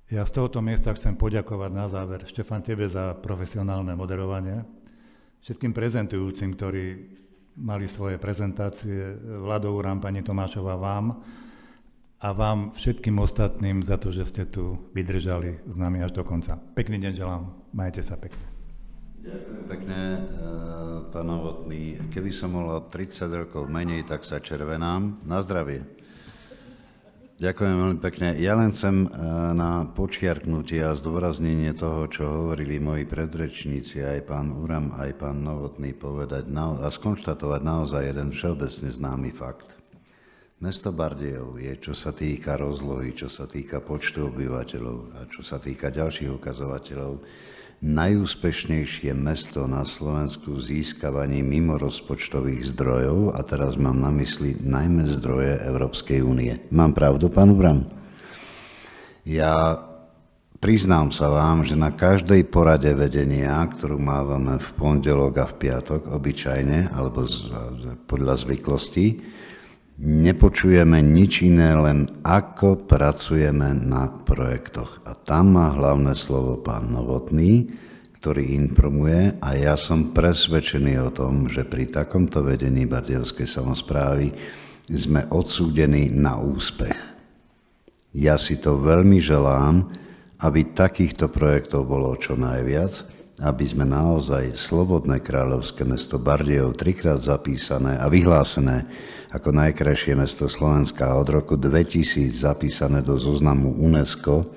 Ja z tohoto miesta chcem poďakovať na záver, Štefan, tebe za profesionálne moderovanie, všetkým prezentujúcim, ktorí mali svoje prezentácie, Vlado Uram, pani Tomášová, vám a vám všetkým ostatným za to, že ste tu vydržali s nami až do konca. Pekný deň želám, majte sa pekne. Ďakujem pekne, pán Novotný. Keby som mohol 30 rokov menej, tak sa červenám. Na zdravie. Ďakujem veľmi pekne. Ja len chcem na počiarknutie a zdôraznenie toho, čo hovorili moji predrečníci, aj pán Uram, aj pán Novotný, povedať a skonštatovať naozaj jeden všeobecne známy fakt. Mesto Bardejov je, čo sa týka rozlohy, čo sa týka počtu obyvateľov a čo sa týka ďalších ukazovateľov, najúspešnejšie mesto na Slovensku v získavaní mimorozpočtových zdrojov, a teraz mám na mysli najmä zdroje Európskej únie. Mám pravdu, pán Uram? Ja priznám sa vám, že na každej porade vedenia, ktorú mávame v pondelok a v piatok obyčajne, alebo podľa zvyklostí, nepočujeme nič iné, len ako pracujeme na projektoch. A tam má hlavné slovo pán Novotný, ktorý informuje, a ja som presvedčený o tom, že pri takomto vedení Bardejovskej samosprávy sme odsúdení na úspech. Ja si to veľmi želám, aby takýchto projektov bolo čo najviac, aby sme naozaj slobodné kráľovské mesto Bardejov 3-krát zapísané a vyhlásené ako najkrajšie mesto Slovenska a od roku 2000 zapísané do zoznamu UNESCO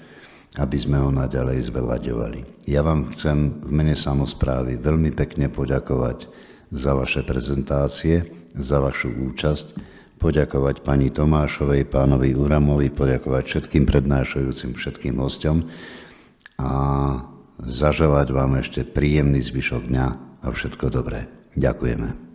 aby sme ho naďalej zveľaďovali. Ja vám chcem v mene samosprávy veľmi pekne poďakovať za vaše prezentácie, za vašu účasť, poďakovať pani Tomášovej, pánovi Uramovi, poďakovať všetkým prednášajúcim, všetkým hosťom a zaželať vám ešte príjemný zvyšok dňa a všetko dobré. Ďakujeme.